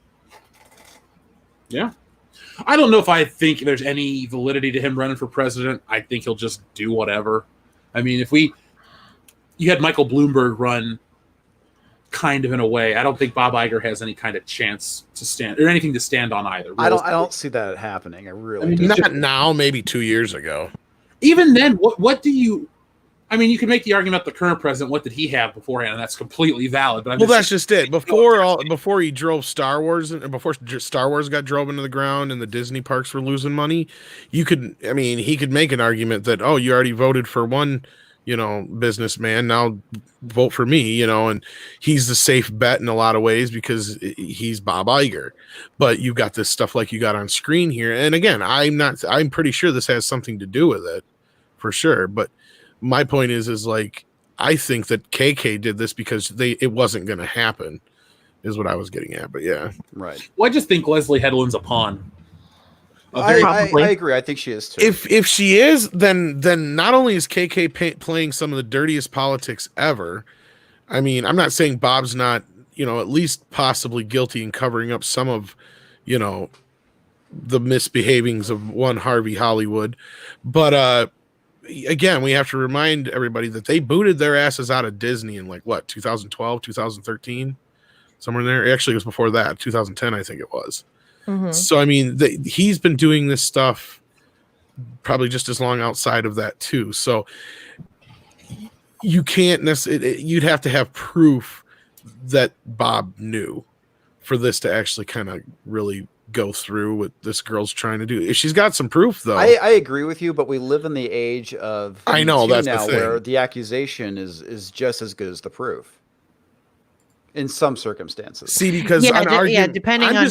Yeah. I don't know if I think there's any validity to him running for president. I think he'll just do whatever. I mean, you had Michael Bloomberg run kind of in a way. I don't think Bob Iger has any kind of chance to stand or anything to stand on either. I don't see that happening. I really don't. Not now, maybe 2 years ago. Even then, what do you? I mean, you can make the argument the current president. What did he have beforehand? And that's completely valid. But that's just it. Before he drove Star Wars, and before Star Wars got drove into the ground, and the Disney parks were losing money, he could make an argument that you already voted for one, businessman, now vote for me, and he's the safe bet in a lot of ways because he's Bob Iger. But you've got this stuff like you got on screen here, and again, I'm pretty sure this has something to do with it, for sure. But my point is like, I think that KK did this because it wasn't going to happen, is what I was getting at. But yeah, right. Well, I just think Leslie Headland's a pawn. I agree. I think she is too. If she is, then not only is KK playing some of the dirtiest politics ever. I mean, I'm not saying Bob's not, at least possibly guilty in covering up some of, the misbehavings of one Harvey Hollywood, but again, we have to remind everybody that they booted their asses out of Disney in 2012, 2013, somewhere in there. Actually, it was before that, 2010, I think it was. Mm-hmm. So, I mean, he's been doing this stuff probably just as long outside of that too. So you can't necessarily, you'd have to have proof that Bob knew for this to actually kind of really go through what this girl's trying to do. She's got some proof though. I agree with you, but we live in the age of I know that's now the thing. where the accusation is just as good as the proof in some circumstances. See, because depending on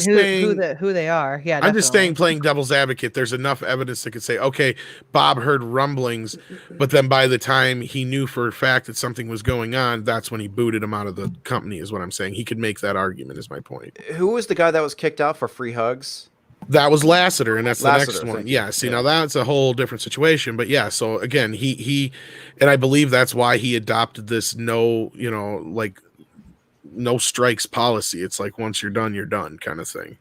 who they are. Yeah, I'm just definitely. saying, playing devil's advocate, there's enough evidence that could say, okay, Bob heard rumblings, but then by the time he knew for a fact that something was going on, that's when he booted him out of the company, is what I'm saying. He could make that argument, is my point. Who was the guy that was kicked out for free hugs? That was Lassiter, and that's the next one. thank Yeah, you. see, Yeah. now that's a whole different situation. But yeah, so again, he and I believe that's why he adopted this no strikes policy. It's like once you're done kind of thing.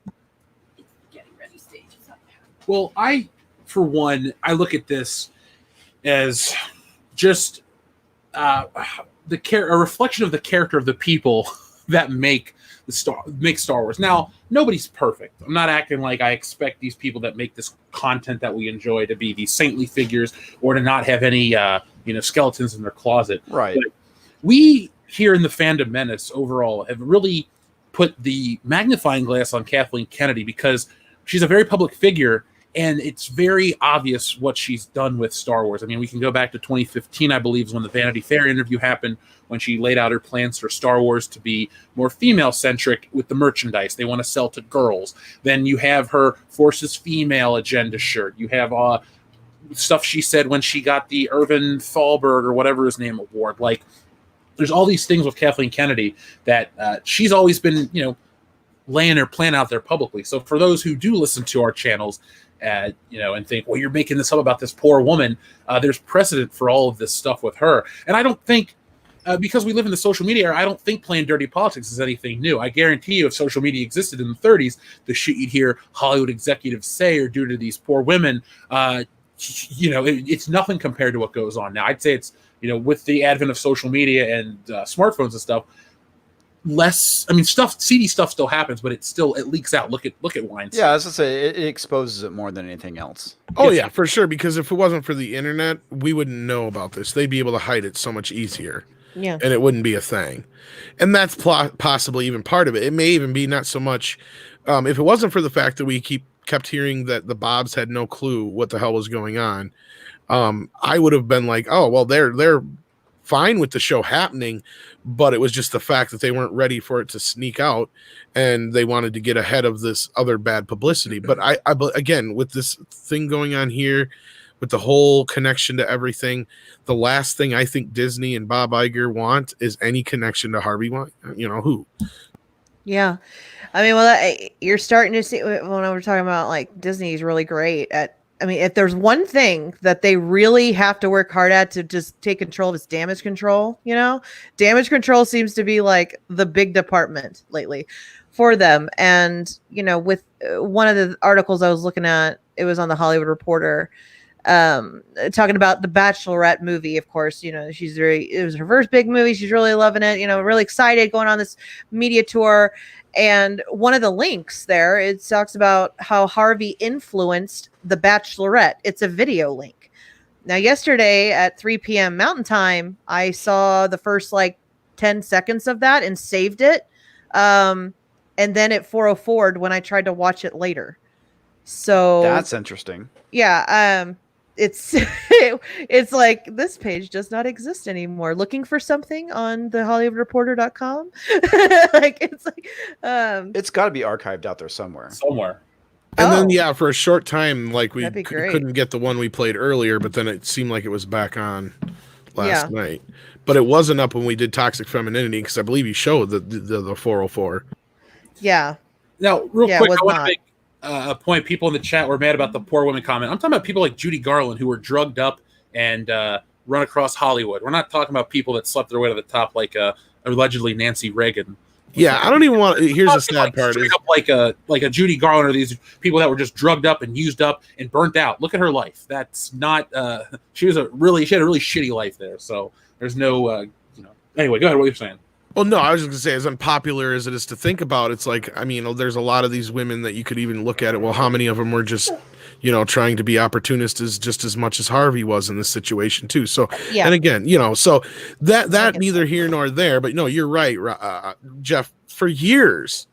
Well, for one, I look at this as just a reflection of the character of the people that make Star Wars. Now, nobody's perfect. I'm not acting like I expect these people that make this content that we enjoy to be these saintly figures or to not have any skeletons in their closet. Right. But we here in the Fandom Menace overall have really put the magnifying glass on Kathleen Kennedy because she's a very public figure, and it's very obvious what she's done with Star Wars. I mean, we can go back to 2015, I believe, is when the Vanity Fair interview happened, when she laid out her plans for Star Wars to be more female-centric with the merchandise. They want to sell to girls. Then you have her Forces Female Agenda shirt. You have stuff she said when she got the Irvin Thalberg or whatever his name award. Like, there's all these things with Kathleen Kennedy that she's always been, laying her plan out there publicly. So for those who do listen to our channels, and think, well, you're making this up about this poor woman, there's precedent for all of this stuff with her. And I don't think, because we live in the social media era, I don't think playing dirty politics is anything new. I guarantee you, if social media existed in the 30s, the shit you'd hear Hollywood executives say or do to these poor women, it's nothing compared to what goes on now. I'd say it's, with the advent of social media and smartphones and stuff, less. I mean, seedy stuff still happens, but it leaks out. Look at Weinstein. Yeah, I was gonna say it exposes it more than anything else. Oh yeah, for sure. Because if it wasn't for the internet, we wouldn't know about this. They'd be able to hide it so much easier. Yeah, and it wouldn't be a thing. And that's possibly even part of it. It may even be not so much. If it wasn't for the fact that we kept hearing that the Bobs had no clue what the hell was going on, I would have been like, oh well, they're fine with the show happening, but it was just the fact that they weren't ready for it to sneak out, and they wanted to get ahead of this other bad publicity. But I again, with this thing going on here, with the whole connection to everything, the last thing I think Disney and Bob Iger want is any connection to Harvey Weinstein. Who? Yeah, I mean, you're starting to see when we're talking about like Disney is really great at. I mean, if there's one thing that they really have to work hard at to just take control, it's damage control. Damage control seems to be like the big department lately for them. And, with one of the articles I was looking at, it was on the Hollywood Reporter, talking about the Bachelorette movie. Of course, it was her first big movie. She's really loving it, really excited going on this media tour. And one of the links there, it talks about how Harvey influenced The Bachelorette. It's a video link. Now, yesterday at 3 p.m. Mountain Time, I saw the first 10 seconds of that and saved it. And then it 404'd when I tried to watch it later. So that's interesting. Yeah. It's it's like this page does not exist anymore. Looking for something on the HollywoodReporter.com. It's got to be archived out there somewhere. And then for a short time, we couldn't get the one we played earlier, but then it seemed like it was back on last night. But it wasn't up when we did Toxic Femininity, because I believe you showed the 404. Yeah. Now, real quick, I want to make a point. People in the chat were mad about the poor women comment. I'm talking about people like Judy Garland who were drugged up and run across Hollywood. We're not talking about people that slept their way to the top like allegedly Nancy Reagan. Yeah, I don't even want. Here's the sad part: is up like a Judy Garland or these people that were just drugged up and used up and burnt out. Look at her life. That's not. She had a really shitty life there. So there's no. Anyway, go ahead. What you're saying? Well, no, I was just going to say, as unpopular as it is to think about, it's like, I mean, there's a lot of these women that you could even look at it. Well, how many of them were just trying to be opportunist is just as much as Harvey was in this situation too. So, Yeah. and again, so that neither here nor there, but no, you're right, Jeff. For years,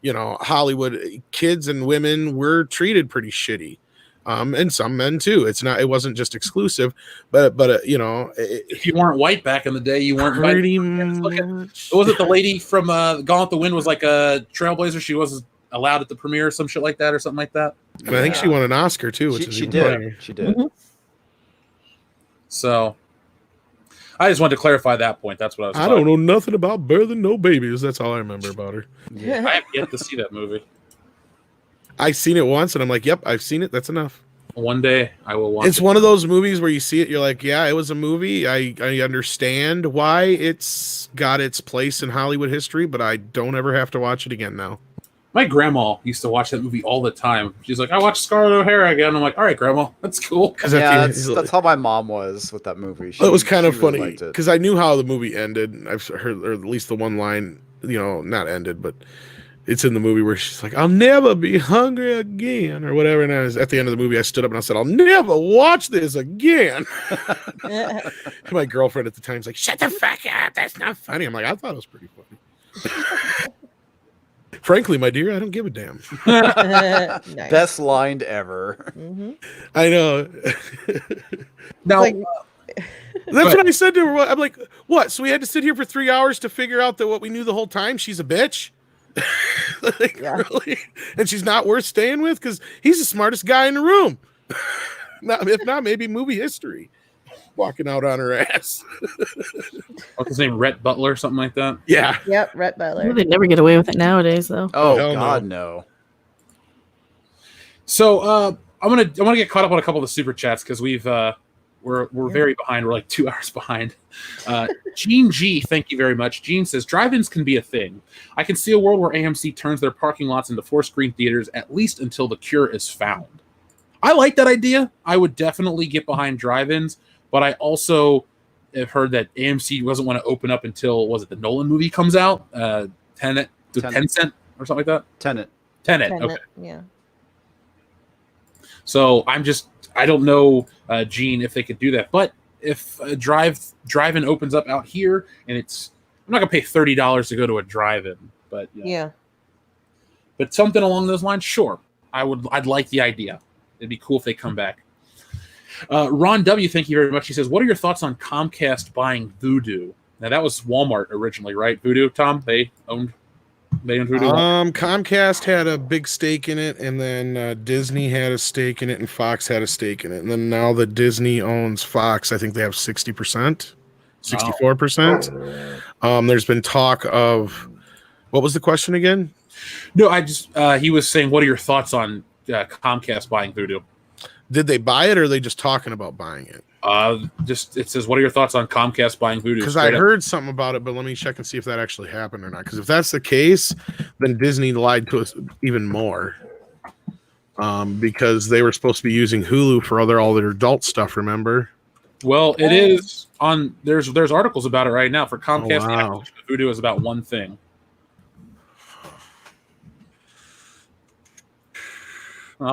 Hollywood kids and women were treated pretty shitty. And some men too. It wasn't just exclusive, but if you weren't white back in the day, you weren't pretty much. Was it the lady from Gone with the Wind was like a trailblazer? She wasn't allowed at the premiere or some shit like that or something like that. And I think she won an Oscar too, which she did. She did. Mm-hmm. So I just wanted to clarify that point. That's what I was. I don't know nothing about birthing no babies. That's all I remember about her. Yeah. I have yet to see that movie. I've seen it once, and I'm like, "Yep, I've seen it. That's enough." One day I will watch. It's one of those movies where you see it, you're like, "Yeah, it was a movie. I understand why it's got its place in Hollywood history, but I don't ever have to watch it again now." My grandma used to watch that movie all the time. She's like, "I watched Scarlett O'Hara again." I'm like, "All right, Grandma, that's cool." Yeah, that's how my mom was with that movie. It was kind of funny really because I knew how the movie ended. I've heard, or at least the one line, not ended, but it's in the movie where she's like, "I'll never be hungry again," or whatever. And at the end of the movie, I stood up and I said, "I'll never watch this again." My girlfriend at the time's like, "Shut the fuck up! That's not funny." I'm like, "I thought it was pretty funny." Frankly, my dear, I don't give a damn. Nice. Best line ever. Mm-hmm. I know. Now, that's what I said to her. I'm like, "What? So we had to sit here for 3 hours to figure out that what we knew the whole time? She's a bitch." Really? And she's not worth staying with because he's the smartest guy in the room. If not, maybe movie history. Walking out on her ass. What's his name? Rhett Butler, or something like that. Yeah. Yep, Rhett Butler. They never get away with it nowadays, though. Oh Hell God, no. So I want to get caught up on a couple of the super chats because we're very behind. We're like 2 hours behind. Gene G, thank you very much. Gene says drive-ins can be a thing. I can see a world where AMC turns their parking lots into 4-screen theaters at least until the cure is found. I like that idea. I would definitely get behind drive-ins, but I also have heard that AMC doesn't want to open up until the Nolan movie comes out, Tenet or something like that. Tenet. Okay. Yeah. So I don't know, Gene, if they could do that. But if a drive-in opens up out here, and I'm not gonna pay $30 to go to a drive-in, but Yeah. But something along those lines, sure. I'd like the idea. It'd be cool if they come back. Ron W, thank you very much. He says, "What are your thoughts on Comcast buying Vudu?" Now that was Walmart originally, right? Vudu, Tom, they owned Vudu. Comcast had a big stake in it, and then Disney had a stake in it, and Fox had a stake in it. And then now that Disney owns Fox, I think they have 60%, 64%. There's been talk of, what was the question again? No, he was saying, what are your thoughts on Comcast buying Vudu? Did they buy it, or are they just talking about buying it? It says, what are your thoughts on Comcast buying Vudu? Because I heard something about it, but let me check and see if that actually happened or not. Because if that's the case, then Disney lied to us even more. Because they were supposed to be using Hulu for all their adult stuff. Remember? Well, it is on. There's articles about it right now for Comcast. Oh, wow. Vudu is about one thing.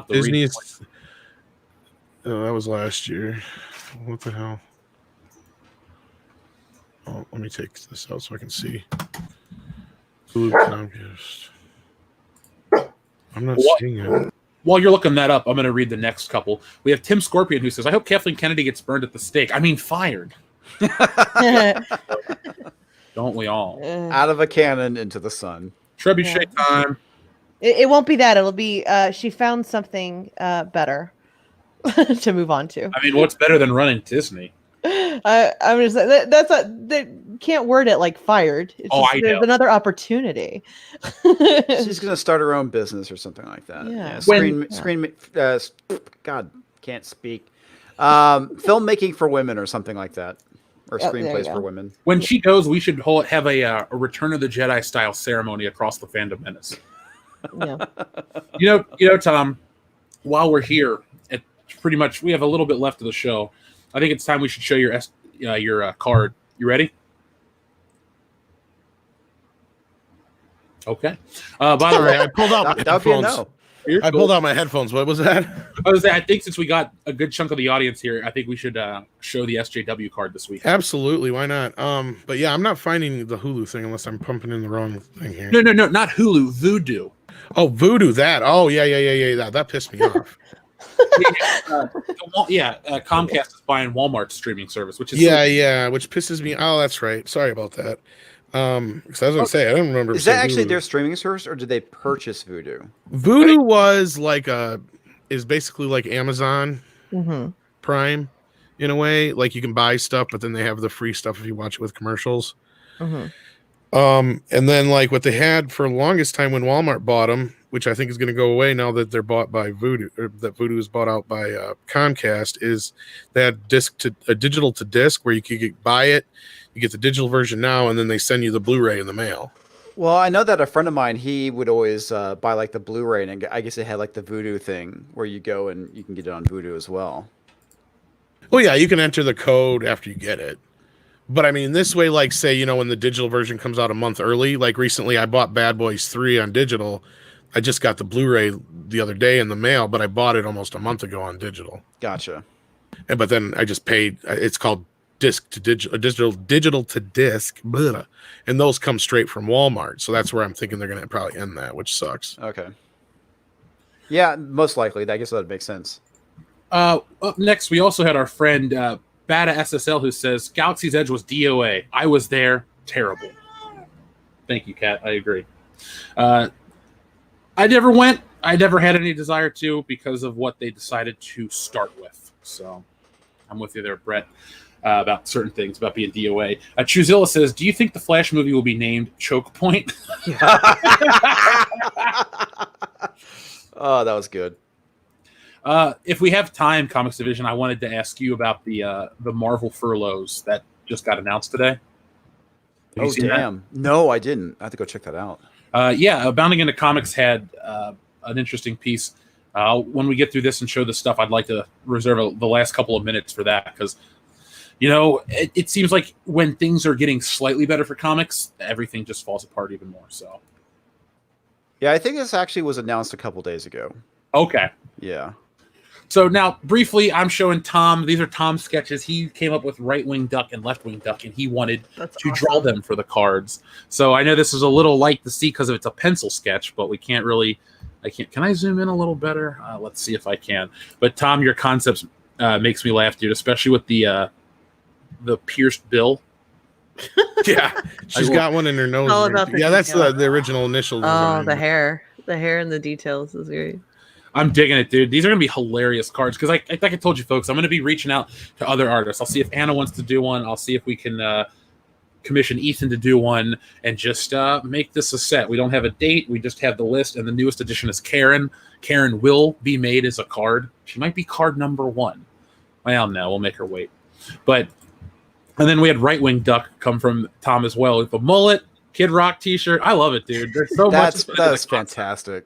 Disney's. Oh, that was last year. What the hell? Oh, let me take this out so I can see. Hulu Comcast. I'm not seeing it. While you're looking that up, I'm going to read the next couple. We have Tim Scorpion who says, "I hope Kathleen Kennedy gets burned at the stake." I mean, fired. Don't we all? Out of a cannon into the sun. Trebuchet time. It won't be that. It'll be she found something better to move on to. I mean, what's better than running Disney? I'm just they can't word it like fired. It's I know. There's another opportunity. She's gonna start her own business or something like that. Yeah. God, can't speak. Filmmaking for women or something like that, or screenplays for women. When she goes, we should have a Return of the Jedi style ceremony across the Fandom Menace. Yeah. You know, Tom. While we're here, pretty much we have a little bit left of the show. I think it's time we should show your card. You ready? Okay. By the way, I pulled out. That would be a no. You're I cool. pulled out my headphones. What was that? I think since we got a good chunk of the audience here, I think we should show the SJW card this week. Absolutely, why not? But yeah, I'm not finding the Hulu thing unless I'm pumping in the wrong thing here. No, not Hulu, Voodoo. Oh, Voodoo, that. Oh, yeah. That pissed me off. Comcast is buying Walmart's streaming service, which is which pisses me. Oh, that's right. Sorry about that. Because I was gonna say I don't remember. Is that actually Voodoo. their streaming service, or did they purchase Voodoo? Voodoo was is basically like Amazon Prime in a way. Like you can buy stuff, but then they have the free stuff if you watch it with commercials. And then like what they had for the longest time when Walmart bought them, which I think is going to go away now that they're bought by Voodoo, or that Voodoo is bought out by Comcast, is that digital to disc where you can buy it, you get the digital version now, and then they send you the Blu-ray in the mail. Well, I know that a friend of mine, he would always buy like the Blu-ray, and I guess it had like the Voodoo thing where you go and you can get it on Voodoo as well. Well, yeah, you can enter the code after you get it. But I mean, this way, like say, when the digital version comes out a month early, like recently I bought Bad Boys 3 on digital. I just got the Blu-ray the other day in the mail, but I bought it almost a month ago on digital. Gotcha. But then I just paid, it's called disc to digital to disc, blah, and those come straight from Walmart. So that's where I'm thinking they're going to probably end that, which sucks. Okay. Yeah, most likely. I guess that would make sense. Up next, we also had our friend Bada SSL who says Galaxy's Edge was DOA. I was there. Terrible. Thank you, Kat. I agree. I never went. I never had any desire to because of what they decided to start with. So I'm with you there, Brett, about certain things, about being DOA. Chuzilla says, do you think the Flash movie will be named Choke Point? Oh, that was good. If we have time, Comics Division, I wanted to ask you about the Marvel furloughs that just got announced today. Have you seen damn. That? No, I didn't. I have to go check that out. Bounding into Comics had an interesting piece. When we get through this and show the stuff, I'd like to reserve the last couple of minutes for that because, it seems like when things are getting slightly better for comics, everything just falls apart even more. So, yeah, I think this actually was announced a couple days ago. Okay. Yeah. So now, briefly, I'm showing Tom. These are Tom's sketches. He came up with Right Wing Duck and Left Wing Duck, and he wanted to draw them for the cards. So I know this is a little light to see because it's a pencil sketch, but we can't really. Can I zoom in a little better? Let's see if I can. But Tom, your concepts makes me laugh, dude. Especially with the pierced bill. Yeah, she's got one in her nose. All about that's the original initial. Oh, the hair and the details is great. I'm digging it, dude. These are going to be hilarious cards because, like I told you, folks, I'm going to be reaching out to other artists. I'll see if Anna wants to do one. I'll see if we can commission Ethan to do one and just make this a set. We don't have a date. We just have the list, and the newest addition is Karen. Karen will be made as a card. She might be card number 1. Well, no, we'll make her wait. And then we had Right Wing Duck come from Tom as well with a mullet, Kid Rock T-shirt. I love it, dude. There's so much. That's fantastic.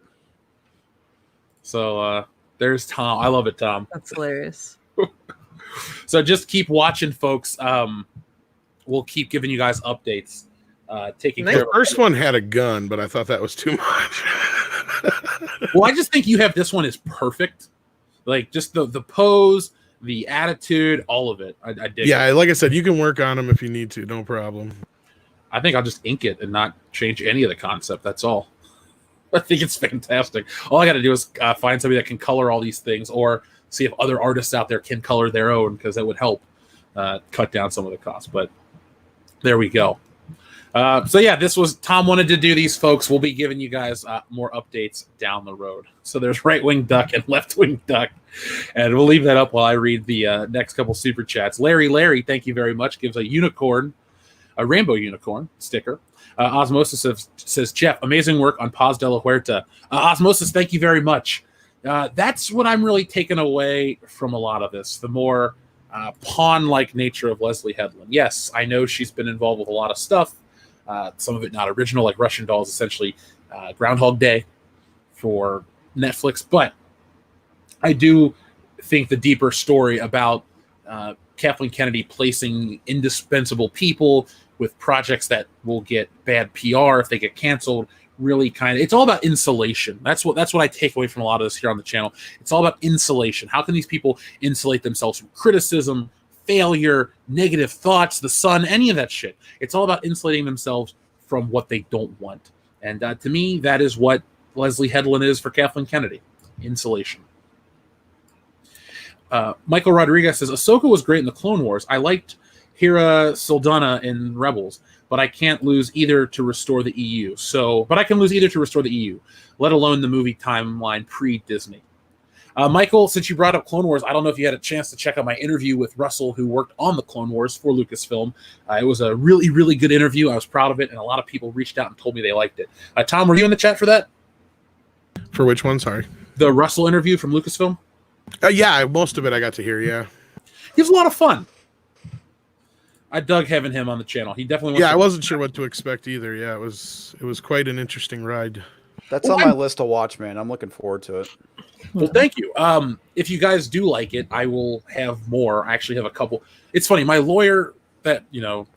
So there's Tom. I love it, Tom. That's hilarious. So just keep watching, folks. We'll keep giving you guys updates. Taking care. The first one had a gun, but I thought that was too much. Well, I just think you have this one is perfect. Like just the pose, the attitude, all of it. I dig. Yeah, like I said, you can work on them if you need to. No problem. I think I'll just ink it and not change any of the concept. That's all. I think it's fantastic. All I got to do is find somebody that can color all these things or see if other artists out there can color their own because that would help cut down some of the costs. But there we go. So, yeah, this was Tom wanted to do these, folks. We'll be giving you guys more updates down the road. So there's Right Wing Duck and Left Wing Duck. And we'll leave that up while I read the next couple super chats. Larry, thank you very much. Gives a unicorn, a rainbow unicorn sticker. Osmosis says, Jeff, amazing work on Paz de la Huerta. Osmosis, thank you very much. That's what I'm really taking away from a lot of this, the more pawn-like nature of Leslie Headland. Yes, I know she's been involved with a lot of stuff, some of it not original, like Russian Dolls, essentially Groundhog Day for Netflix, but I do think the deeper story about Kathleen Kennedy placing indispensable people with projects that will get bad PR if they get canceled really it's all about insulation. That's what I take away from a lot of this here on the channel. It's all about insulation. How can these people insulate themselves from criticism, failure, negative thoughts, the sun, any of that shit? It's all about insulating themselves from what they don't want. And to me, that is what Leslie Headland is for Kathleen Kennedy. Insulation. Michael Rodriguez says, Ahsoka was great in the Clone Wars. I liked Hera Saldana in Rebels, but I can't lose either to restore the EU. But I can lose either to restore the EU, let alone the movie timeline pre-Disney. Michael, since you brought up Clone Wars, I don't know if you had a chance to check out my interview with Russell, who worked on the Clone Wars for Lucasfilm. It was a really, really good interview. I was proud of it, and a lot of people reached out and told me they liked it. Tom, were you in the chat for that? For which one? Sorry. The Russell interview from Lucasfilm? Yeah, most of it I got to hear, yeah. He was a lot of fun. I dug having him on the channel. He definitely I wasn't sure what to expect either. Yeah, it was quite an interesting ride. That's on my list to watch, man. I'm looking forward to it. Well, thank you. If you guys do like it, I will have more. I actually have a couple. It's funny. My lawyer that,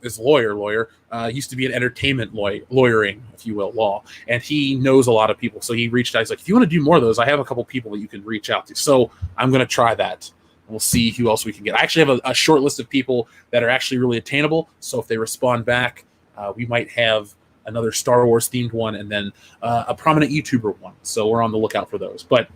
is lawyer, used to be an entertainment lawyering, if you will, law. And he knows a lot of people. So he reached out. He's like, if you want to do more of those, I have a couple people that you can reach out to. So I'm going to try that. We'll see who else we can get. I actually have a short list of people that are actually really attainable. So if they respond back, we might have another Star Wars themed one, and then a prominent YouTuber one. So we're on the lookout for those. But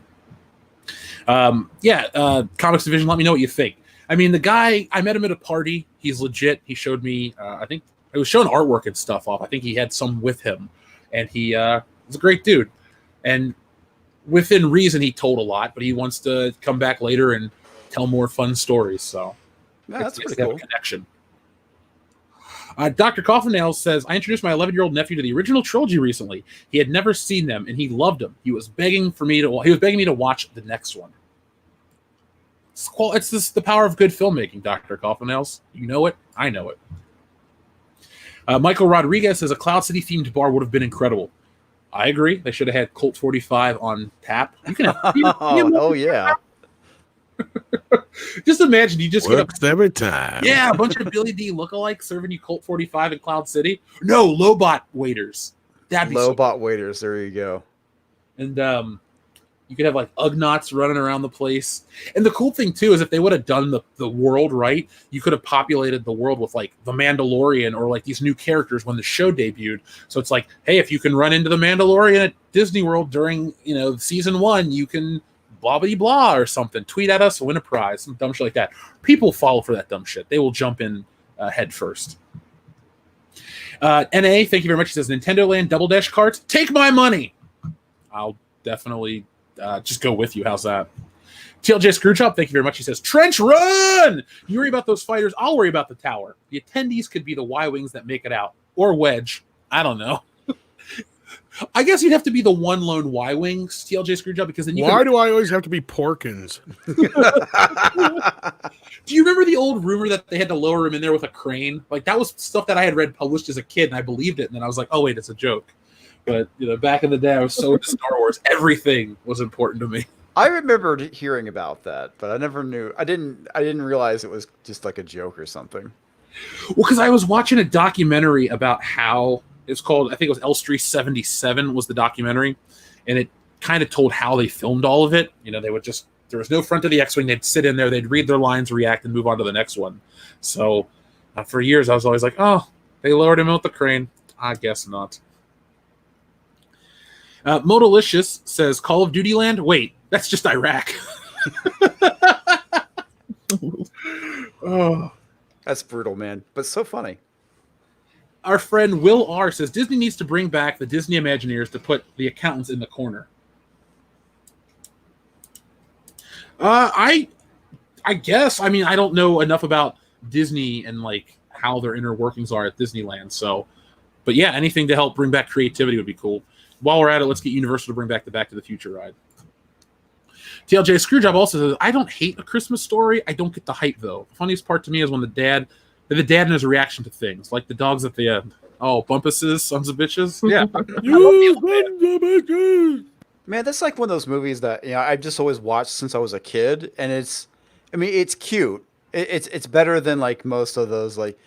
Comics Division, let me know what you think. I mean, the guy, I met him at a party. He's legit. He showed me, I think I was showing artwork and stuff off. I think he had some with him, and he was a great dude. And within reason, he told a lot, but he wants to come back later and tell more fun stories. So that's pretty cool. Connection. Dr. Coffinail says, I introduced my 11-year-old nephew to the original trilogy recently. He had never seen them, and he loved them. He was begging me to watch the next one. It's the power of good filmmaking, Dr. Coffinails. You know it. I know it. Michael Rodriguez says, a Cloud City themed bar would have been incredible. I agree. They should have had Colt 45 on tap. You can have, oh yeah. Just imagine you just works every time. Yeah, a bunch of Billy D lookalikes serving you Colt 45 in Cloud City. No, Lobot waiters. That'd be Lobot waiters. There you go. And you could have like Ugnaughts running around the place. And the cool thing too is if they would have done the world right, you could have populated the world with like the Mandalorian or like these new characters when the show debuted. So it's like, hey, if you can run into the Mandalorian at Disney World during season 1, you can blah blah blah or something. Tweet at us, win a prize, some dumb shit like that. People fall for that dumb shit. They will jump in head first. NA, thank you very much. He says, Nintendo Land Double Dash carts, take my money. I'll definitely just go with you. How's that? TLJ Screwjob, thank you very much. He says, Trench run! You worry about those fighters, I'll worry about the tower. The attendees could be the Y-Wings that make it out. Or Wedge. I don't know. I guess you'd have to be the one lone Y-Wings, TLJ Screwjob, because then Why do I always have to be Porkins? Do you remember the old rumor that they had to lower him in there with a crane? Like, that was stuff that I had read published as a kid, and I believed it, and then I was like, oh, wait, it's a joke. But, back in the day, I was so into Star Wars. Everything was important to me. I remembered hearing about that, but I never knew. I didn't realize it was just like a joke or something. Well, because I was watching a documentary about how it's called, I think it was Elstree 77 was the documentary, and it kind of told how they filmed all of it. They would just, there was no front of the X-Wing. They'd sit in there, they'd read their lines, react, and move on to the next one. So for years, I was always like, oh, they lowered him with the crane. I guess not. Modalicious says, Call of Duty Land? Wait, that's just Iraq. Oh, that's brutal, man, but so funny. Our friend Will R says, Disney needs to bring back the Disney Imagineers to put the accountants in the corner. I guess. I mean, I don't know enough about Disney and like how their inner workings are at Disneyland. So, but yeah, anything to help bring back creativity would be cool. While we're at it, let's get Universal to bring back the Back to the Future ride. TLJ Screwjob also says, I don't hate A Christmas Story. I don't get the hype though. The funniest part to me is when the dad and his reaction to things, like the dogs at the end. Oh, Bumpuses, sons of bitches. Yeah. Man, that's like one of those movies that I've just always watched since I was a kid, and it's cute. It's better than like most of those like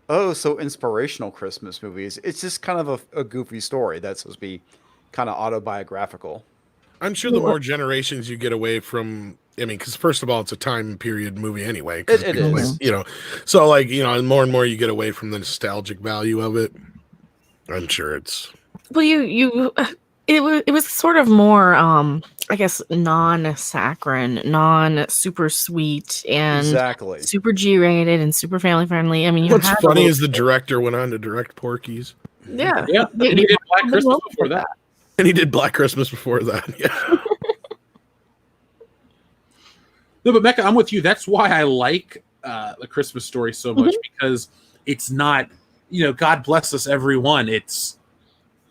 oh, so inspirational Christmas movies. It's just kind of a goofy story that's supposed to be kind of autobiographical. I'm sure the more generations you get away from, I mean, because first of all, it's a time period movie anyway. 'Cause It people, is. you know, so like, you know, and more you get away from the nostalgic value of it. I'm sure it's. Well, it was sort of more, I guess, non-saccharine, non-super sweet, and Exactly. super G-rated and super family friendly. I mean, you What's had a funny little- is the director went on to direct Porky's. yeah, Yeah, and he did Black Christmas before that. And he did Black Christmas before that. Yeah. No, but Mecca, I'm with you. That's why I like the Christmas Story so much, because it's not, you know, God bless us everyone. It's,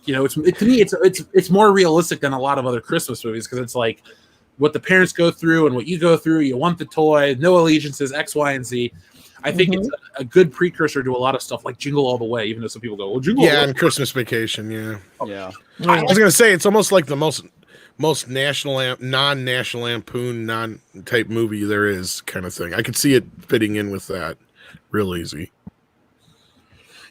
you know, to me, it's more realistic than a lot of other Christmas movies, because it's like what the parents go through and what you go through. You want the toy, no allegiances, X, Y, and Z. I think it's a good precursor to a lot of stuff like Jingle All the Way, even though some people go, well, Jingle All the Way. And Christmas Vacation. Yeah. Yeah. I was gonna say it's almost like the most non-National Lampoon non-type movie there is, kind of thing. I could see it fitting in with that real easy.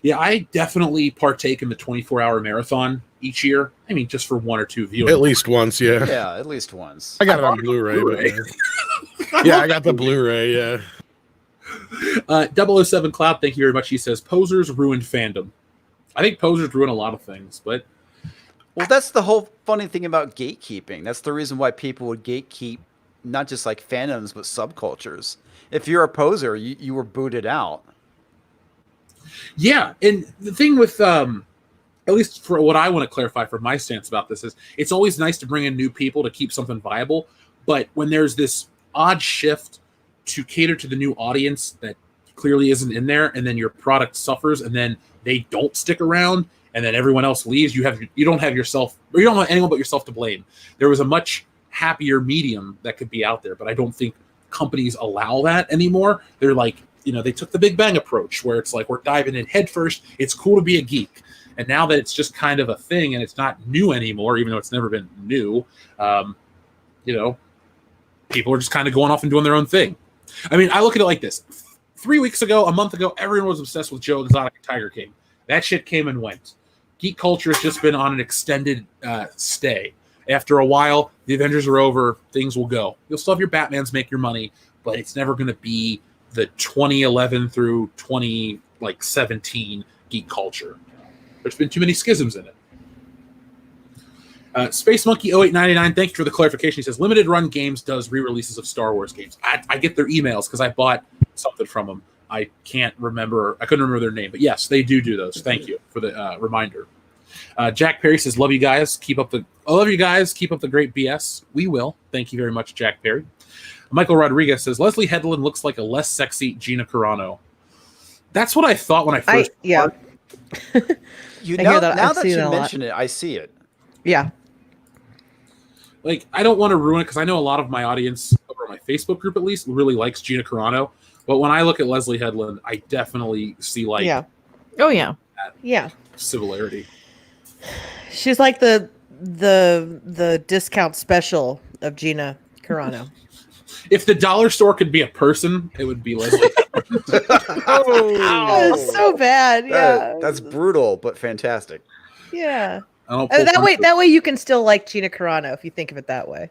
Yeah, I definitely partake in the 24-hour marathon each year. I mean, just for one or two viewings. At least once, yeah. Yeah, at least once. I got it on Blu-ray. But, yeah, I got the Blu-ray. Yeah. 007 Cloud, thank you very much. He says posers ruined fandom. I think posers ruin a lot of things, but Well, that's the whole funny thing about gatekeeping. That's the reason why people would gatekeep not just like fandoms, but subcultures. If you're a poser, you were booted out. yeah. And the thing with at least for what I want to clarify from my stance about this is it's always nice to bring in new people to keep something viable, but when there's this odd shift to cater to the new audience that clearly isn't in there, and then your product suffers, and then they don't stick around, and then everyone else leaves, you don't have yourself, or you don't have anyone but yourself to blame. There was a much happier medium that could be out there, but I don't think companies allow that anymore. They're like, you know, they took the Big Bang approach where it's like we're diving in head first. It's cool to be a geek, and now that it's just kind of a thing and it's not new anymore, even though it's never been new, you know, people are just kind of going off and doing their own thing. I mean, I look at it like this. 3 weeks ago, a month ago, everyone was obsessed with Joe Exotic and Tiger King. That shit came and went. Geek culture has just been on an extended stay. After a while, the Avengers are over, things will go. You'll still have your Batmans make your money, but it's never going to be the 2011 through 2017 geek culture. There's been too many schisms in it. Space Monkey 0899, thank you for the clarification. He says limited run games does re-releases of Star Wars games. I get their emails because I bought something from them. I couldn't remember their name, but yes, they do those. Thank you for the reminder. Jack Perry says, love you guys. Keep up the great BS. We will. Thank you very much, Jack Perry. Michael Rodriguez says, Leslie Headland looks like a less sexy Gina Carano. That's what I thought when I first. Yeah. Now that you mention it, I see it. Yeah. Like, I don't want to ruin it because I know a lot of my audience, over my Facebook group at least, really likes Gina Carano. But when I look at Leslie Headland, I definitely see similarity. She's like the discount special of Gina Carano. If the dollar store could be a person, it would be Leslie Headland. Oh, so bad. Yeah. That's brutal, but fantastic. Yeah. That way you can still like Gina Carano if you think of it that way.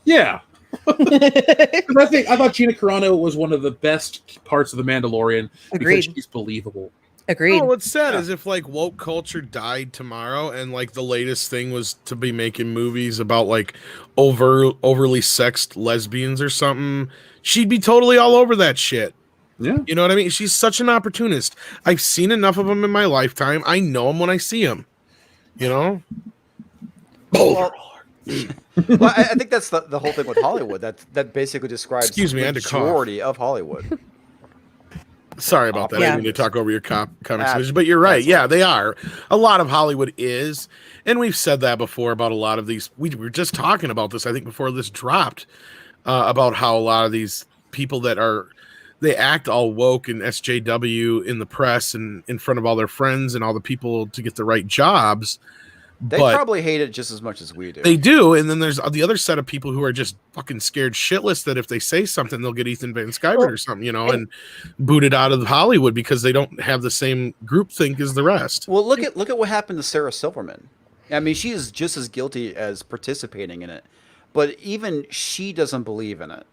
Yeah. I thought Gina Carano was one of the best parts of The Mandalorian. Agreed. Because she's believable. Agreed. Oh, what's sad is if like woke culture died tomorrow and like the latest thing was to be making movies about like overly sexed lesbians or something, she'd be totally all over that shit. Yeah. You know what I mean? She's such an opportunist. I've seen enough of them in my lifetime. I know them when I see them. You know? Well, I think that's the whole thing with Hollywood. That basically describes Excuse me, I the had to cough. majority of Hollywood. Sorry about that. I didn't mean to talk over your conversation, but you're right. Yeah, they are. A lot of Hollywood is, and we've said that before about a lot of these. We were just talking about this, I think, before this dropped, about how a lot of these people they act all woke and SJW in the press and in front of all their friends and all the people to get the right jobs. They but probably hate it just as much as we do. they do. And then there's the other set of people who are just fucking scared shitless that if they say something, they'll get Ethan Van Sciver or something, and booted out of Hollywood because they don't have the same groupthink as the rest. Well, look at what happened to Sarah Silverman. I mean, she is just as guilty as participating in it, but even she doesn't believe in it.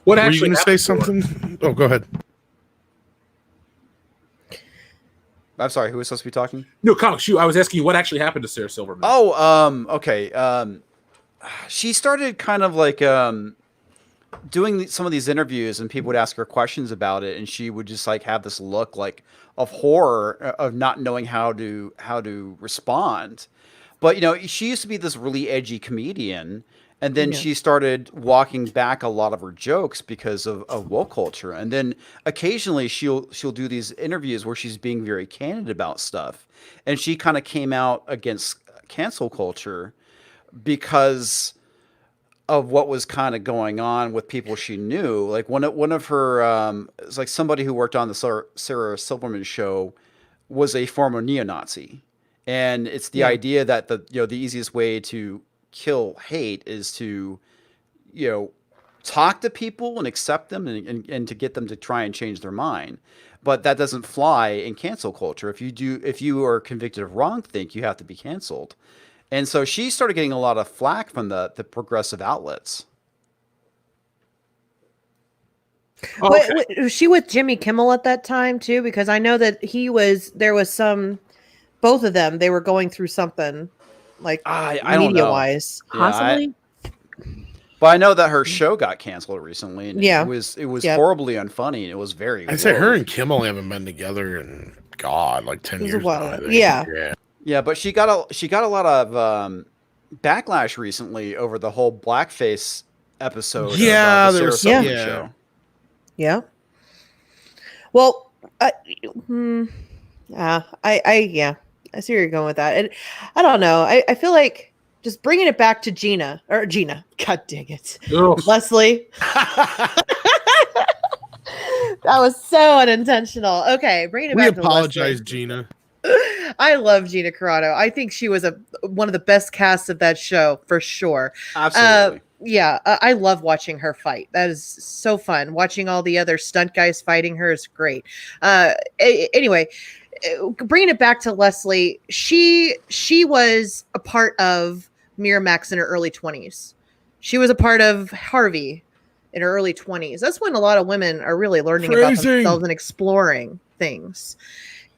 What Were you actually going to say happened to her? something? Oh, go ahead. I'm sorry, who was supposed to be talking? No, Comics, I was asking you what actually happened to Sarah Silverman. Oh, okay. She started kind of like doing some of these interviews, and people would ask her questions about it, and she would just like have this look like of horror of not knowing how to respond. But she used to be this really edgy comedian, and then she started walking back a lot of her jokes because of woke culture. And then occasionally she'll do these interviews where she's being very candid about stuff. And she kind of came out against cancel culture because of what was kind of going on with people she knew. Like one of her, it's like somebody who worked on the Sarah Silverman show was a former neo-Nazi. And it's the idea that the easiest way to kill hate is to talk to people and accept them and to get them to try and change their mind. But that doesn't fly in cancel culture. If you are convicted of wrongthink, you have to be canceled. And so she started getting a lot of flack from the progressive outlets. Okay. Was she with Jimmy Kimmel at that time too? Because I know that both of them, they were going through something like media-wise. Possibly. But I know that her show got canceled recently. And it was horribly unfunny, and it was very. I'd say her and Kimmel haven't been together in like 10 years. Yeah, but she got a lot of backlash recently over the whole blackface episode. Of, the Sarah Silverman show. Yeah. Well, I see where you're going with that. And I don't know. I feel like just bringing it back to Gina. God dang it. Leslie. That was so unintentional. Okay, bringing it back to Leslie. We apologize, Gina. I love Gina Carano. I think she was one of the best casts of that show for sure. Absolutely. I love watching her fight. That is so fun. Watching all the other stunt guys fighting her is great. Anyway, bringing it back to Leslie, she was a part of Miramax in her early 20s. She was a part of Harvey in her early 20s. That's when a lot of women are really learning about themselves and exploring things.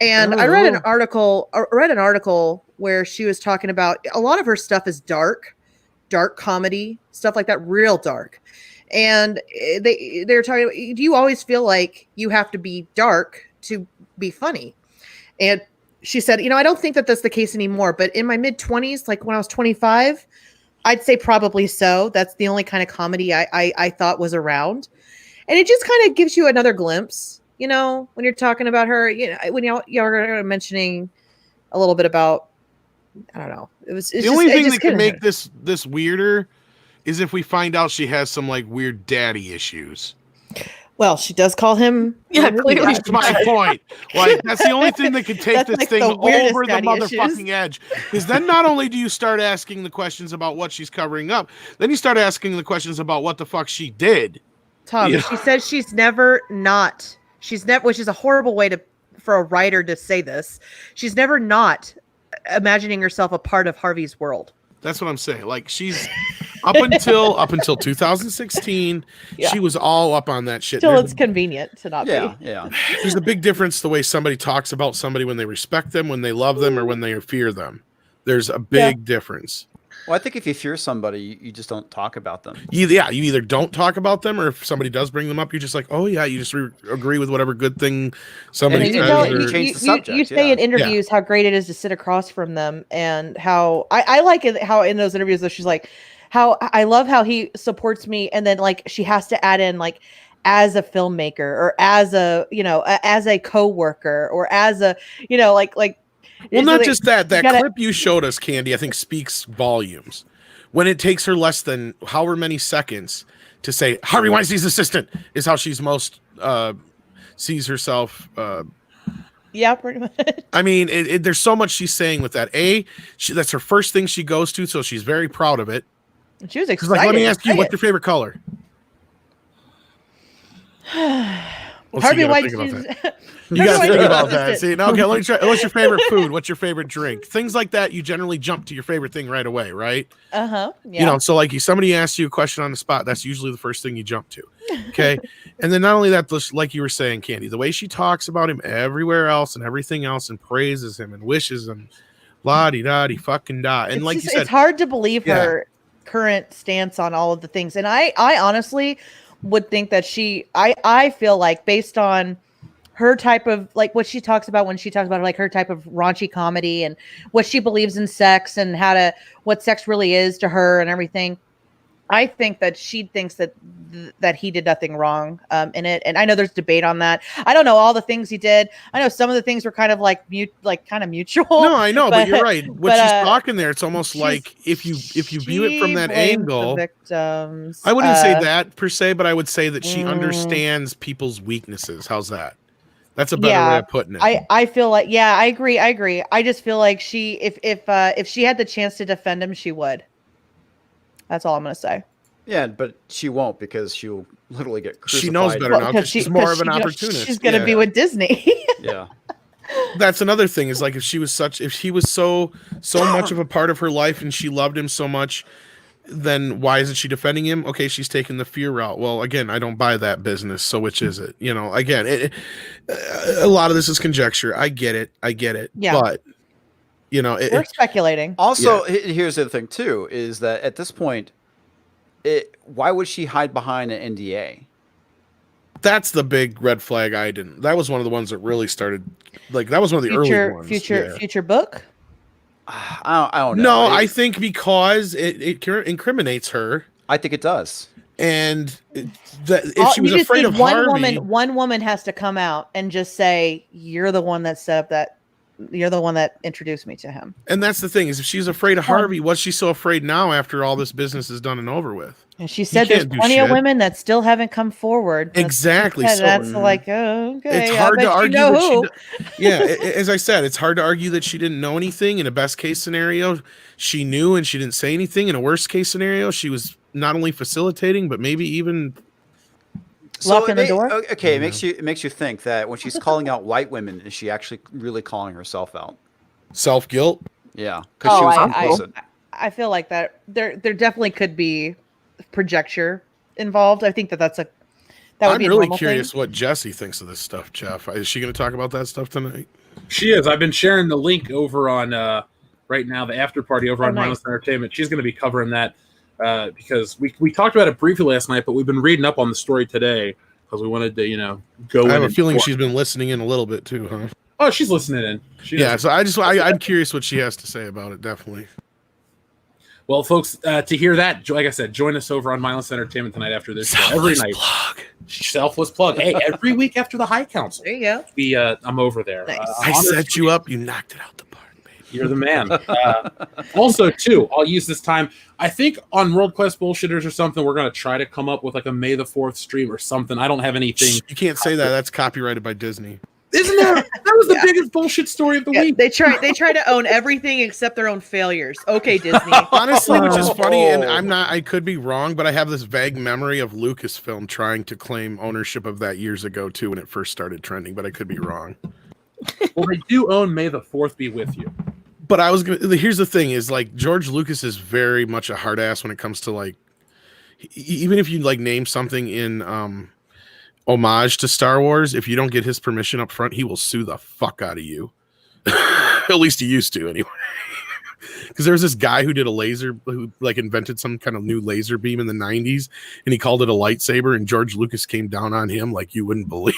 And I read an article where she was talking about a lot of her stuff is dark comedy, stuff like that, real dark. And they're talking about, do you always feel like you have to be dark to be funny? And she said, I don't think that that's the case anymore, but in my mid-20s, like when I was 25, I'd say probably so. That's the only kind of comedy I thought was around. And it just kind of gives you another glimpse, when you're talking about her, when y'all are mentioning a little bit about, I don't know. It's the only thing that could make this weirder is if we find out she has some like weird daddy issues. Well, she does call him. Yeah, clearly. That's my point. Like, that's the only thing that could take this thing over the motherfucking edge. Because then not only do you start asking the questions about what she's covering up, then you start asking the questions about what the fuck she did. Tom, she says she's never, which is a horrible way for a writer to say this. She's never not imagining herself a part of Harvey's world. That's what I'm saying. Like, she's up until 2016, she was all up on that shit. Till it's convenient to not be. Yeah. There's a big difference the way somebody talks about somebody when they respect them, when they love them, or when they fear them. There's a big difference. Well, I think if you fear somebody, you just don't talk about them. You either don't talk about them, or if somebody does bring them up, you're just like, oh yeah, you just agree with whatever good thing somebody says. You say in interviews how great it is to sit across from them, and how I like it how in those interviews though she's like, how I love how he supports me, and then like she has to add in like as a filmmaker or as a as a coworker or as a like. Well, not just that clip you showed us, Candy, I think speaks volumes. When it takes her less than however many seconds to say Harvey Weinstein's assistant is how she's most sees herself Yeah, pretty much. I mean, there's so much she's saying with that. That's her first thing she goes to, so she's very proud of it. She was She's excited. like, let me ask you, Say what's it. your favorite color? What's Harvey he gonna White. think about that? You You gotta think about that. See, no, okay, let me try. What's your favorite food? What's your favorite drink? Things like that, you generally jump to your favorite thing right away, right? Yeah. You know, so like somebody asks you a question on the spot, that's usually the first thing you jump to. Okay. And then not only that, like you were saying, Candy, the way she talks about him everywhere else and everything else and praises him and wishes him, la-di-da-di fucking da. And it's like just, you said, it's hard to believe her current stance on all of the things. And I honestly would think that I feel like based on her type of like what she talks about when she talks about like her type of raunchy comedy and what she believes in sex and what sex really is to her and everything. I think that she thinks that he did nothing wrong in it, and I know there's debate on that. I don't know all the things he did. I know some of the things were kind of like kind of mutual. No, I know, but you're right. When she's talking there, it's almost like if you view it from that angle, the victims. I wouldn't say that per se, but I would say that she understands people's weaknesses. How's that? That's a better way of putting it. I feel like I agree. I just feel like she if she had the chance to defend him, she would. That's all I'm gonna say. Yeah, but she won't because she'll literally get crucified. She knows better now because she's more of an opportunist. She's gonna be with Disney. Yeah. That's another thing is like if he was so much of a part of her life and she loved him so much, then why isn't she defending him? Okay, she's taking the fear route. Well, again, I don't buy that business. So which is it? You know, again, a lot of this is conjecture. I get it. Yeah. But you know, we're speculating. Also, here's the other thing too: is that at this point, why would she hide behind an NDA? That's the big red flag. That was one of the ones that really started. Like that was one of the early ones. Future book. I don't know. No, I think because it incriminates her. I think it does. And if she was afraid of Harvey, one woman has to come out and just say, "You're the one that set up that. You're the one that introduced me to him." And that's the thing is, if she's afraid of Harvey, what's she so afraid now after all this business is done and over with? And she said there's plenty of women that still haven't come forward. Exactly. So that's like, okay. It's hard to argue as I said, it's hard to argue that she didn't know anything. In a best case scenario, she knew and she didn't say anything. In a worst case scenario, she was not only facilitating, but maybe even locking the door. Okay, it makes you think that when she's calling out white women, is she actually really calling herself out? Self-guilt? Yeah, because she was complicit. I feel like that there definitely could be conjecture involved. I think that would I'm be a really normal curious thing. what Jessie thinks of this stuff, Jeff. Is she going to talk about that stuff tonight? She is. I've been sharing the link over on right now, the after party over on Mindless Entertainment. She's going to be covering that because we talked about it briefly last night, but we've been reading up on the story today because we wanted to, go in. I have a feeling she's been listening in a little bit too, huh? Oh, she's listening in. So I'm curious what she has to say about it, definitely. Well, folks, to hear that, like I said, join us over on Mindless Entertainment tonight after this show. Every night. Selfless plug. Hey, every week after the High Council. There you go. I'm over there. Nice. I set you up. You knocked it out the park, baby. You're the man. Also, too, I'll use this time. I think on World Quest Bullshitters or something, we're going to try to come up with like a May the 4th stream or something. I don't have anything. You can't say that. That's copyrighted by Disney. Isn't that was the biggest bullshit story of the week? They try to own everything except their own failures. Okay, Disney. Honestly, which is funny, and I could be wrong, but I have this vague memory of Lucasfilm trying to claim ownership of that years ago too when it first started trending, but I could be wrong. Well, they do own May the 4th be with you. But here's the thing is like George Lucas is very much a hard ass when it comes to like even if you like name something in homage to Star Wars, if you don't get his permission up front, he will sue the fuck out of you. At least he used to anyway. Because there was this guy who did who like invented some kind of new laser beam in the 90s and he called it a lightsaber and George Lucas came down on him like you wouldn't believe.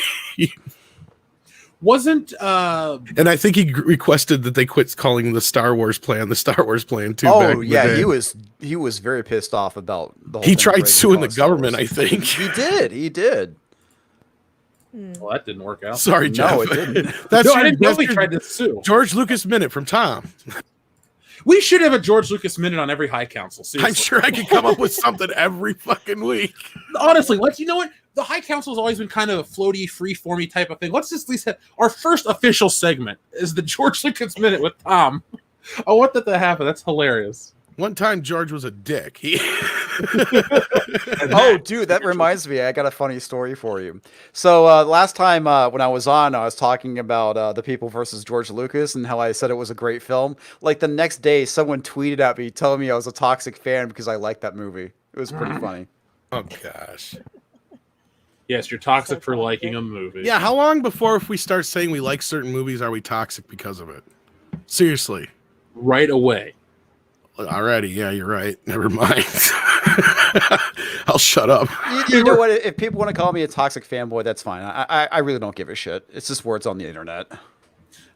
Wasn't and I think he requested that they quit calling the Star Wars plan too. Oh yeah, he was very pissed off about the whole He thing tried suing the government, I think. He did. Well, that didn't work out. Sorry, Jeff. No, it didn't. I didn't know he tried to sue. George Lucas Minute from Tom. We should have a George Lucas Minute on every High Council. Seriously. I'm sure I could come up with something every fucking week. Honestly, you know what? the High Council has always been kind of a floaty, free-formy type of thing. Let's just at least have our first official segment is the George Lucas Minute with Tom. I want that to happen. That's hilarious. One time, George was a dick. Oh, dude, that reminds me. I got a funny story for you. So last time when I was on, I was talking about The People versus George Lucas and how I said it was a great film. Like the next day, someone tweeted at me telling me I was a toxic fan because I liked that movie. It was pretty funny. Oh, gosh. Yes, you're toxic for liking a movie. Yeah, how long before if we start saying we like certain movies are we toxic because of it? Seriously. Right away. Already, yeah, you're right. Never mind. I'll shut up. You know what? If people want to call me a toxic fanboy, that's fine. I really don't give a shit. It's just words on the internet.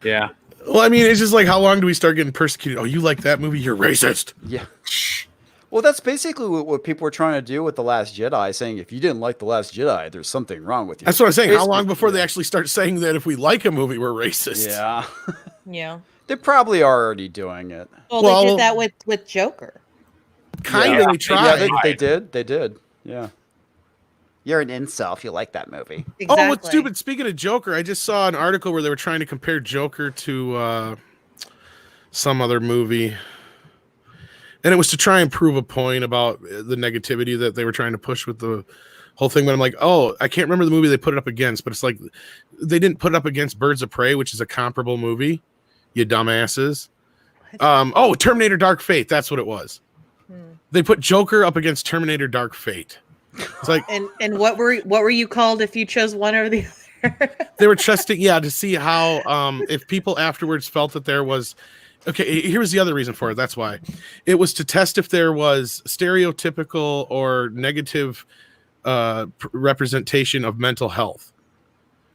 Yeah. Well, I mean, it's just like, how long do we start getting persecuted? Oh, you like that movie? You're racist. Yeah. Well, that's basically what people were trying to do with The Last Jedi, saying if you didn't like The Last Jedi, there's something wrong with you. That's what I'm saying. How long before they actually start saying that if we like a movie, we're racist? Yeah. Yeah. They probably are already doing it. Well, they did that with Joker. Kind of, they tried. Yeah, they did. They did. Yeah. You're an incel if you like that movie. Exactly. Oh, what's stupid? Speaking of Joker, I just saw an article where they were trying to compare Joker to some other movie. And it was to try and prove a point about the negativity that they were trying to push with the whole thing. But I'm like, oh, I can't remember the movie they put it up against, but it's like they didn't put it up against Birds of Prey, which is a comparable movie. You dumbasses. Terminator Dark Fate. That's what it was. They put Joker up against Terminator Dark Fate. It's like, and what were you called if you chose one over the other? they were testing, to see how if people afterwards felt that there was. Okay, here's the other reason for it. That's why it was to test if there was stereotypical or negative representation of mental health.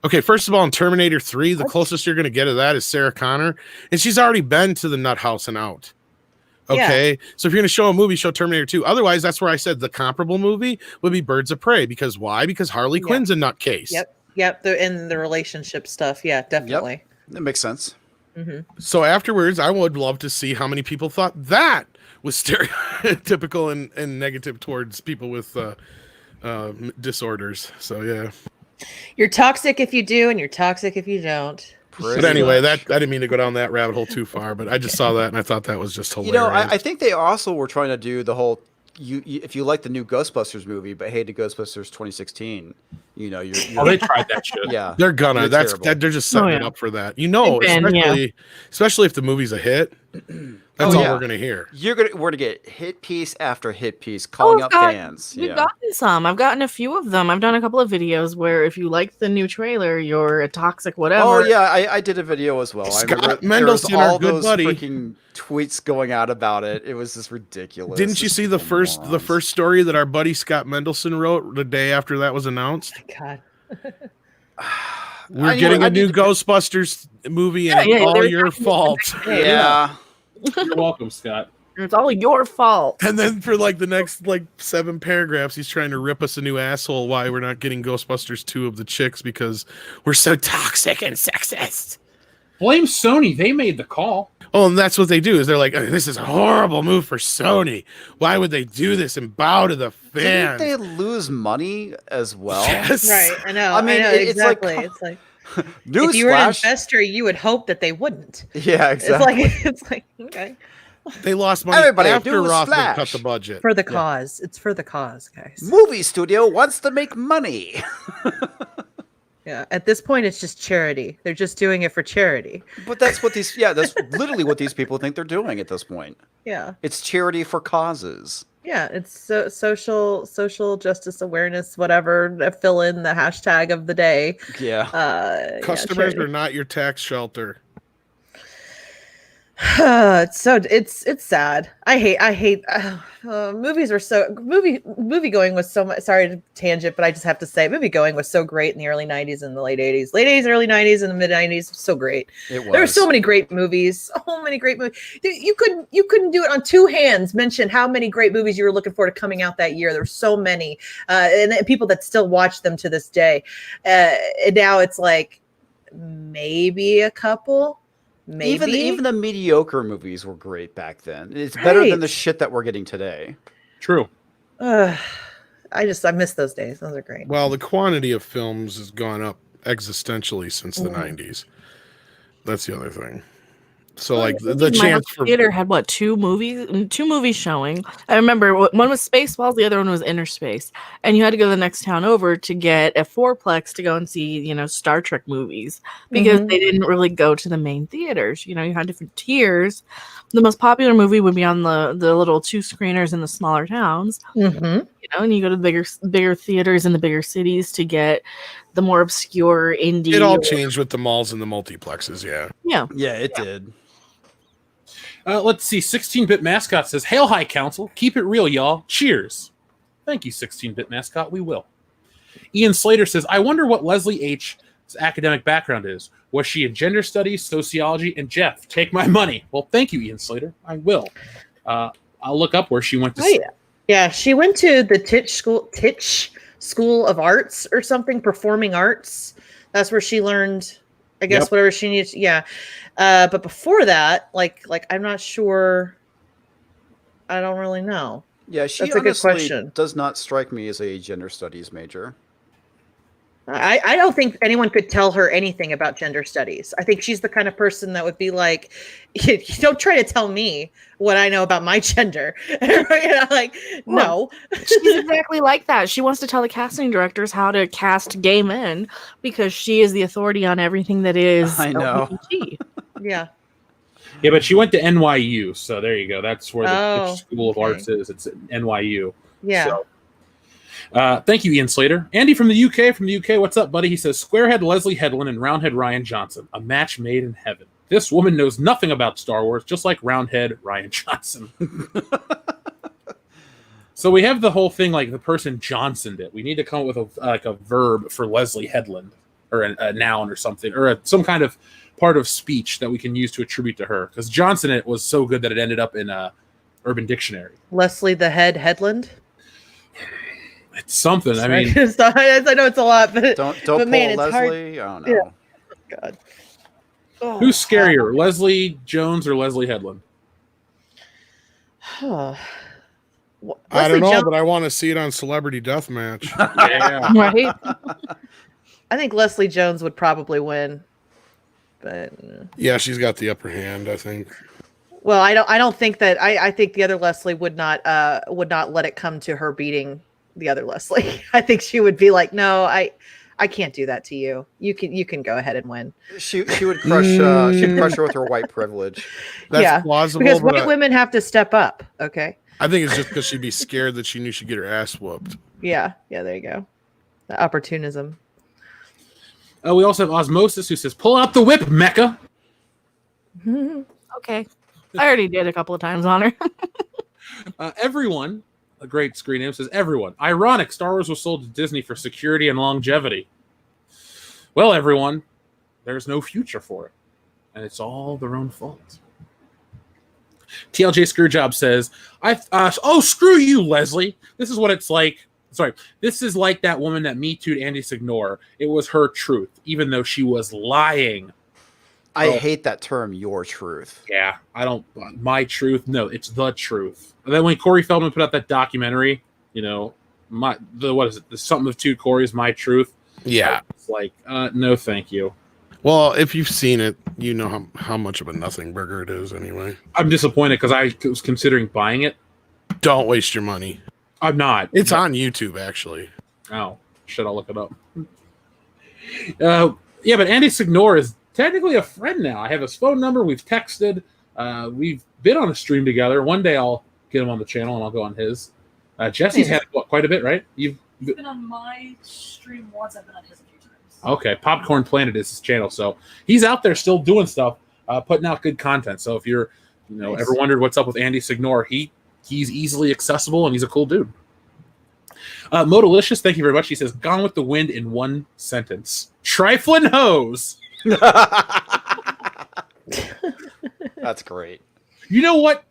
Okay, first of all, in Terminator 3, the closest you're going to get to that is Sarah Connor, and she's already been to the nut house and out. Okay, so if you're going to show a movie, show Terminator 2. Otherwise, that's where I said the comparable movie would be Birds of Prey. Because why? Because Harley Quinn's a nutcase. Yep. In the relationship stuff. Yeah, definitely. Yep. That makes sense. Mm-hmm. So afterwards, I would love to see how many people thought that was stereotypical and negative towards people with disorders. So, yeah. You're toxic if you do, and you're toxic if you don't. But anyway, I didn't mean to go down that rabbit hole too far, but I just saw that and I thought that was just hilarious. You know, I think they also were trying to do the whole if you like the new Ghostbusters movie but hated Ghostbusters 202016, you know, you're they tried that shit. Yeah, they're gonna. They're just setting it up for that. You know, especially if the movie's a hit. That's all we're gonna hear. We're gonna get hit piece after hit piece calling up fans. We've gotten some. I've gotten a few of them. I've done a couple of videos where if you like the new trailer, you're a toxic whatever. Oh yeah, I did a video as well. Scott Mendelson, our good buddy, freaking tweets going out about it. It was just ridiculous. Didn't you see the first story that our buddy Scott Mendelson wrote the day after that was announced? Oh my God. We're getting a new Ghostbusters movie, and it's all your fault. Yeah. You're welcome, Scott. It's all your fault. And then for like the next 7 paragraphs, he's trying to rip us a new asshole why we're not getting Ghostbusters 2 of the chicks because we're so toxic and sexist. Blame Sony. They made the call. Oh, and that's what they do is they're like, this is a horrible move for Sony. Why would they do this and bow to the fans? Didn't they lose money as well? Yes. Right, I know. I mean, exactly. It's like if you were an investor, you would hope that they wouldn't. Yeah, exactly. It's like okay. They lost money after Rothman cut the budget. For the cause. It's for the cause, guys. Movie studio wants to make money. Yeah, at this point, it's just charity. They're just doing it for charity. But that's what that's literally what these people think they're doing at this point. Yeah. It's charity for causes. Yeah, it's social justice awareness, whatever. Fill in the hashtag of the day. Yeah. Customers are not your tax shelter. It's sad. I hate movies were so movie going was so much. Sorry to tangent, but I just have to say movie going was so great in the early 90s and the late 80s, early 90s and the mid 90s. So great. There were so many great movies. So many great movies. You couldn't do it on two hands. Mention how many great movies you were looking forward to coming out that year. There were so many, and people that still watch them to this day. And now it's like maybe a couple. Maybe. Even the mediocre movies were great back then. It's better than the shit that we're getting today. True. I miss those days. Those are great. Well, the quantity of films has gone up existentially since the Mm. 90s. That's the other thing. So, Well, like, I the think my chance local for theater had what, two movies showing. I remember one was Spaceballs, the other one was Inner Space, and you had to go to the next town over to get a fourplex to go and see, Star Trek movies because Mhm. they didn't really go to the main theaters. You had different tiers. The most popular movie would be on the little two screeners in the smaller towns, Mhm. and you go to the bigger theaters in the bigger cities to get the more obscure indie. it all changed with the malls and the multiplexes. Yeah. Yeah. Yeah, it did. Let's see. 16-bit mascot says, "Hail High Council. Keep it real, y'all. Cheers." Thank you, 16-bit mascot. We will. Ian Slater says, "I wonder what Leslie H's academic background is. Was she in gender studies, sociology, and Jeff? Take my money." Well, thank you, Ian Slater. I will. I'll look up where she went to. Oh, yeah. Yeah, she went to the Titch School of Arts or something, performing arts. That's where she learned, I guess, Yep. whatever she needs. Yeah. But before that, like I'm not sure. I don't really know. Yeah, she That's a good honestly question. does not strike me as a gender studies major. I don't think anyone could tell her anything about gender studies. I think she's the kind of person that would be like, you don't try to tell me what I know about my gender. No. She's exactly like that. She wants to tell the casting directors how to cast gay men because she is the authority on everything that is I know. LGBT. Yeah. Yeah, but she went to NYU, so there you go. That's where the Oh, School of okay. Arts is. It's at NYU. Yeah. So, thank you, Ian Slater. Andy from the UK. What's up, buddy? He says, "Squarehead Leslie Headland and Roundhead Ryan Johnson. A match made in heaven. This woman knows nothing about Star Wars, just like Roundhead Ryan Johnson." So we have the whole thing like the person Johnsoned it. We need to come up with a verb for Leslie Headland, or a noun or something, or some kind of part of speech that we can use to attribute to her. Because Johnson it was so good that it ended up in Urban Dictionary. Leslie the Headland. It's something. I mean, I know it's a lot, but Don't but pull man, it's Leslie. I don't know. Yeah. God. Oh, who's scarier, Leslie Jones or Leslie Headland? wow. I don't Leslie know, Jones- but I want to see it on Celebrity Deathmatch. Yeah. Right? I think Leslie Jones would probably win, but Yeah, she's got the upper hand, I think. well, I don't think that. I think the other Leslie would not let it come to her beating the other Leslie. I think she would be like, no, I can't do that to you. You can go ahead and win. She would crush she'd crush her with her white privilege. That's Yeah, plausible, because but white women have to step up. Okay. I think it's just because she'd be scared that she knew she'd get her ass whooped. Yeah. There you go. The opportunism. We also have Osmosis who says, "Pull out the whip, Mecca." Okay. I already did a couple of times on her. Everyone, a great screen name, says, "Everyone. Ironic, Star Wars was sold to Disney for security and longevity." Well, everyone, there's no future for it. And it's all their own fault. TLJ Screwjob says, screw you, Leslie. This is what it's like. Sorry, this is like that woman that Me Too'd Andy Signore. It was her truth, even though she was lying. I hate that term, your truth. Yeah, I don't. My truth. No, it's the truth. And then when Corey Feldman put out that documentary, what is it? The something of two Corey's My Truth. Yeah. It's like, no, thank you. Well, if you've seen it, you know how much of a nothing burger it is anyway. I'm disappointed because I was considering buying it. Don't waste your money. I'm not. It's on YouTube, actually. Oh, shit, I'll look it up. Yeah, but Andy Signore is technically a friend now. I have his phone number. We've texted. We've been on a stream together. One day I'll get him on the channel and I'll go on his. Jesse's had quite a bit, right? He's been on my stream once. I've been on his a few times. Okay, Popcorn Planet is his channel, so he's out there still doing stuff, putting out good content. So if you're, ever wondered what's up with Andy Signore, he's easily accessible and he's a cool dude. Modalicious, thank you very much. He says, "Gone with the Wind" in one sentence. Triflin' hose. That's great. You know what,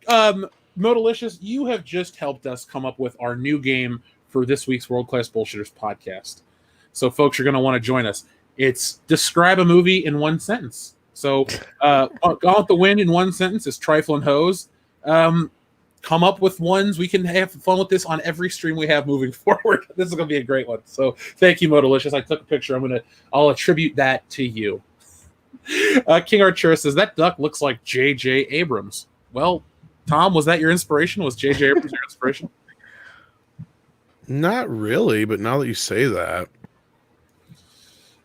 Modalicious, you have just helped us come up with our new game for this week's World Class Bullshitters podcast. So folks are going to want to join us. It's describe a movie in one sentence. So Gone with the Wind in one sentence is Triflin' hose. come up with ones. We can have fun with this on every stream we have moving forward. This is going to be a great one. So thank you, Modalicious. I took a picture. I'll attribute that to you. King Archer says that duck looks like J.J. Abrams. Well, Tom, was that your inspiration? Was J.J. Abrams your inspiration? Not really, but now that you say that,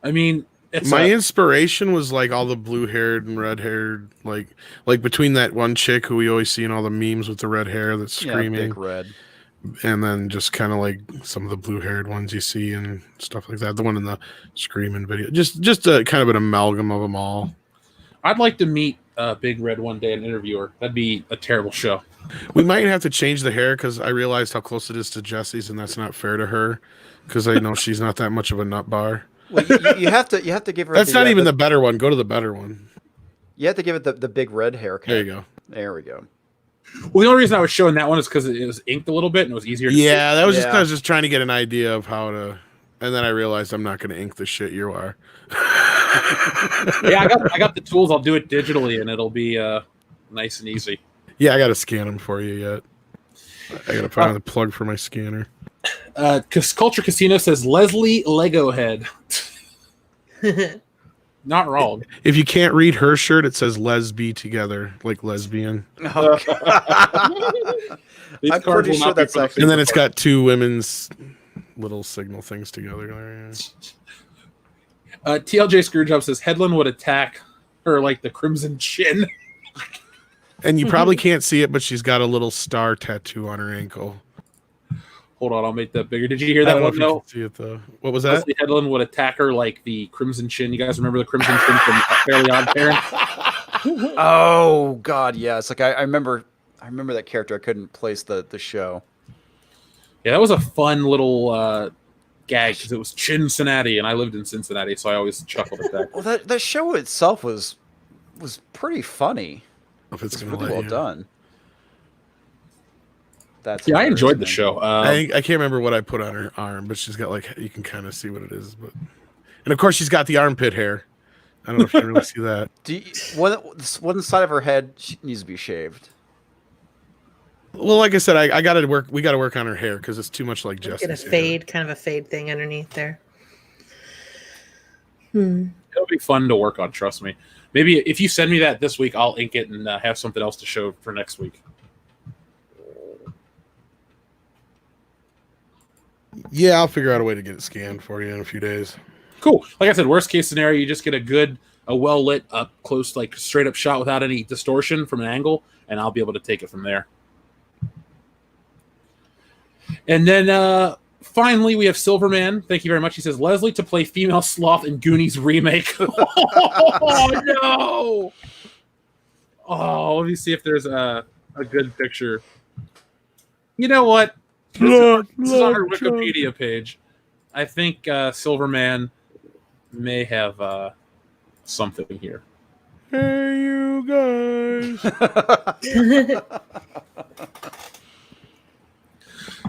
I mean, my inspiration was like all the blue-haired and red-haired, like between that one chick who we always see in all the memes with the red hair that's screaming, big red, and then just kind of like some of the blue-haired ones you see and stuff like that. The one in the screaming video, just a kind of an amalgam of them all. I'd like to meet Big Red one day and interview her. That'd be a terrible show. We might have to change the hair because I realized how close it is to Jesse's, and that's not fair to her because I know she's not that much of a nut bar. Well, you have to give her. That's not even the better one. Go to the better one. You have to give it the big red haircut. There you go. There we go. Well, the only reason I was showing that one is because it was inked a little bit and it was easier to see. That was just I was just trying to get an idea of how to, and then I realized I'm not going to ink the shit you are. Yeah, I got the tools. I'll do it digitally and it'll be nice and easy. Yeah, I got to scan them for you yet. I got to find the plug for my scanner. Culture Casino says Leslie Lego Head. Not wrong. If you can't read her shirt, it says lesby together, like lesbian. I'm pretty sure that's actually. And then it's got two women's little signal things together. TLJ Screwjob says Headland would attack her like the Crimson Chin. And you probably can't see it, but she's got a little star tattoo on her ankle. Hold on, I'll make that bigger. Did you hear that one? No. See it though. What was that? Leslie Headland would attack her like the Crimson Chin. You guys remember the Crimson Chin from Fairly Odd Parents? Oh God, yes. Like I remember that character. I couldn't place the show. Yeah, that was a fun little gag because it was Cincinnati, and I lived in Cincinnati, so I always chuckled at that. Well, that show itself was pretty funny. If it's really well done. I enjoyed the show. I can't remember what I put on her arm, but she's got like you can kind of see what it is. But and of course she's got the armpit hair. I don't know if you can really see that. One side of her head needs to be shaved. Well, like I said, I got to work. We got to work on her hair because it's too much like Jesse's. Get a fade, kind of a fade thing underneath there. It'll be fun to work on. Trust me. Maybe if you send me that this week, I'll ink it and have something else to show for next week. Yeah, I'll figure out a way to get it scanned for you in a few days. Cool. Like I said, worst case scenario, you just get a well lit, up close, like straight up shot without any distortion from an angle, and I'll be able to take it from there. And then finally, we have Silverman. Thank you very much. He says Leslie to play female sloth in Goonies remake. Oh no! Oh, let me see if there's a good picture. You know what? This is on her Wikipedia page. I think Silverman may have something here. Hey, you guys.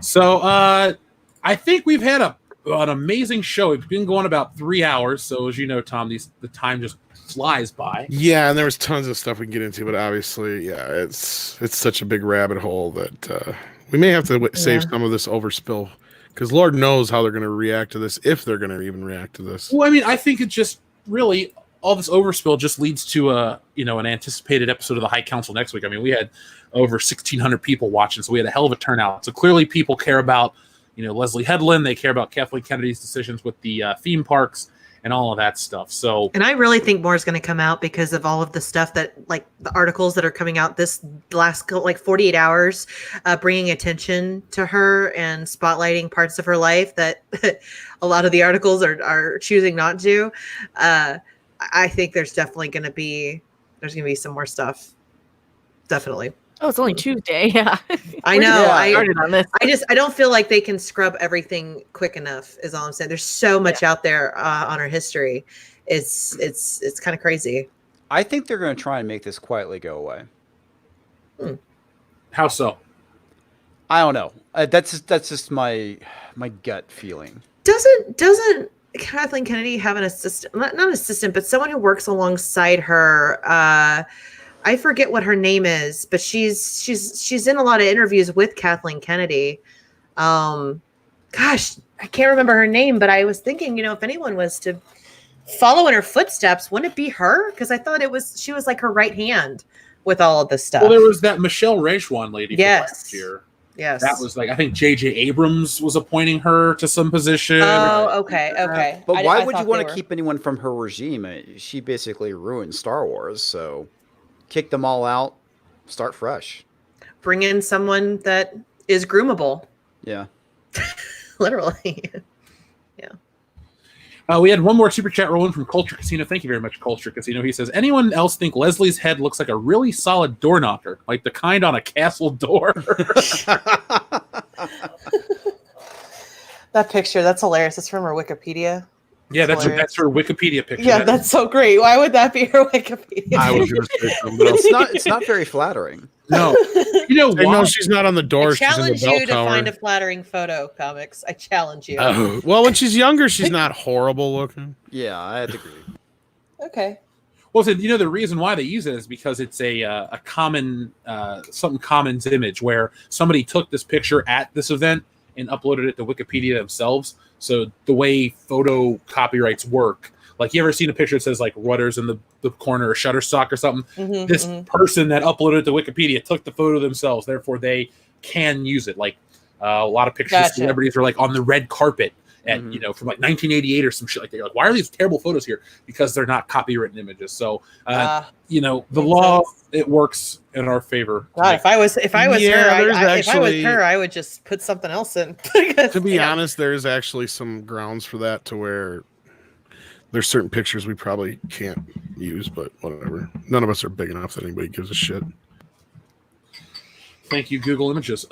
So I think we've had an amazing show. We've been going about 3 hours. So as you know, Tom, the time just flies by. Yeah, and there was tons of stuff we can get into, but obviously, yeah, it's such a big rabbit hole that we may have to save some of this overspill because Lord knows how they're going to react to this, if they're going to even react to this. Well, I mean, I think it just really all this overspill just leads to an anticipated episode of the High Council next week. I mean, we had over 1,600 people watching, so we had a hell of a turnout. So clearly, people care about Leslie Headland. They care about Kathleen Kennedy's decisions with the theme parks and all of that stuff. So, and I really think more is going to come out because of all of the stuff that, like the articles that are coming out this last 48 hours, bringing attention to her and spotlighting parts of her life that a lot of the articles are choosing not to. I think there's definitely going to be some more stuff. Definitely. Oh, it's only Tuesday. Yeah. I know. I started on this. I don't feel like they can scrub everything quick enough is all I'm saying. There's so much out there on our history. It's kind of crazy. I think they're going to try and make this quietly go away. How so? I don't know. That's just my gut feeling. Doesn't Kathleen Kennedy have an assistant? Not an assistant, but someone who works alongside her. I forget what her name is, but she's in a lot of interviews with Kathleen Kennedy. Gosh, I can't remember her name, but I was thinking, if anyone was to follow in her footsteps, wouldn't it be her? Because I thought she was like her right hand with all of this stuff. Well, there was that Michelle Rejwan lady from Yes. last year. Yes. That was like, I think J.J. Abrams was appointing her to some position. Oh, okay. But I why would thought you want they to were. keep anyone from her regime? She basically ruined Star Wars, so kick them all out, start fresh. Bring in someone that is groomable, Yeah. literally. We had one more super chat rolling from Culture Casino. Thank you very much, Culture Casino. He says, anyone else think Leslie's head looks like a really solid door knocker, like the kind on a castle door? That picture, that's hilarious. It's from her Wikipedia. Yeah, that's her Wikipedia picture. Yeah, that's so great. Why would that be her Wikipedia? I was going to say something else. It's not very flattering. No. You know Hey, why? no, she's not on the door. I She's in the challenge bell you to tower. find a flattering photo, comics. I challenge you. Well, when she's younger, she's not horrible looking. Yeah, I had to agree. Okay. Well, so, the reason why they use it is because it's a common something common's image where somebody took this picture at this event and uploaded it to Wikipedia themselves. So the way photo copyrights work, like you ever seen a picture that says like Rudders in the corner or Shutterstock or something? This person that uploaded it to Wikipedia took the photo themselves, therefore they can use it. Like a lot of pictures of celebrities are like on the red carpet at from like 1988 or some shit like that. You're like, why are these terrible photos here? Because they're not copywritten images. So the law it works in our favor. God, if I was her, if I was her, I would just put something else in. To be honest, there's actually some grounds for that, to where there's certain pictures we probably can't use, but whatever. None of us are big enough that anybody gives a shit. Thank you, Google Images.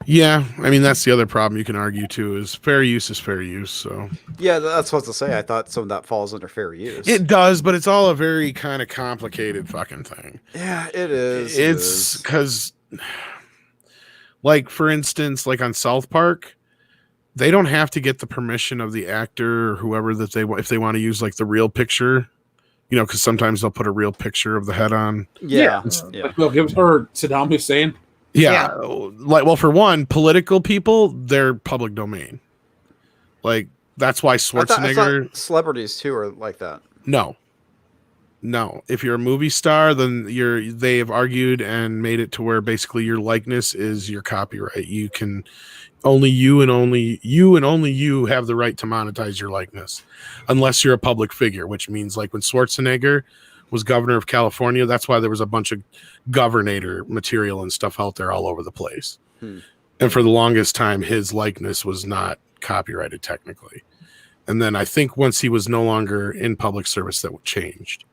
Yeah, I mean, that's the other problem you can argue too, is fair use is fair use. So Yeah, that's what I was to say. I thought some of that falls under fair use. it does, but it's all a very kind of complicated fucking thing. Yeah, it is. It's because, like, for instance, like on South Park, they don't have to get the permission of the actor or whoever that if they want to use like the real picture, because sometimes they'll put a real picture of the head on. Yeah. Like, well, give her Saddam Hussein. Yeah. Like, well, for one, political people, they're public domain. Like, that's why I Schwarzenegger. thought celebrities too are like that. No. If you're a movie star, then they have argued and made it to where basically your likeness is your copyright. You can only you and only you have the right to monetize your likeness, unless you're a public figure, which means like when Schwarzenegger was governor of California, that's why there was a bunch of governor material and stuff out there all over the place. And for the longest time, his likeness was not copyrighted technically. And then I think once he was no longer in public service, that changed.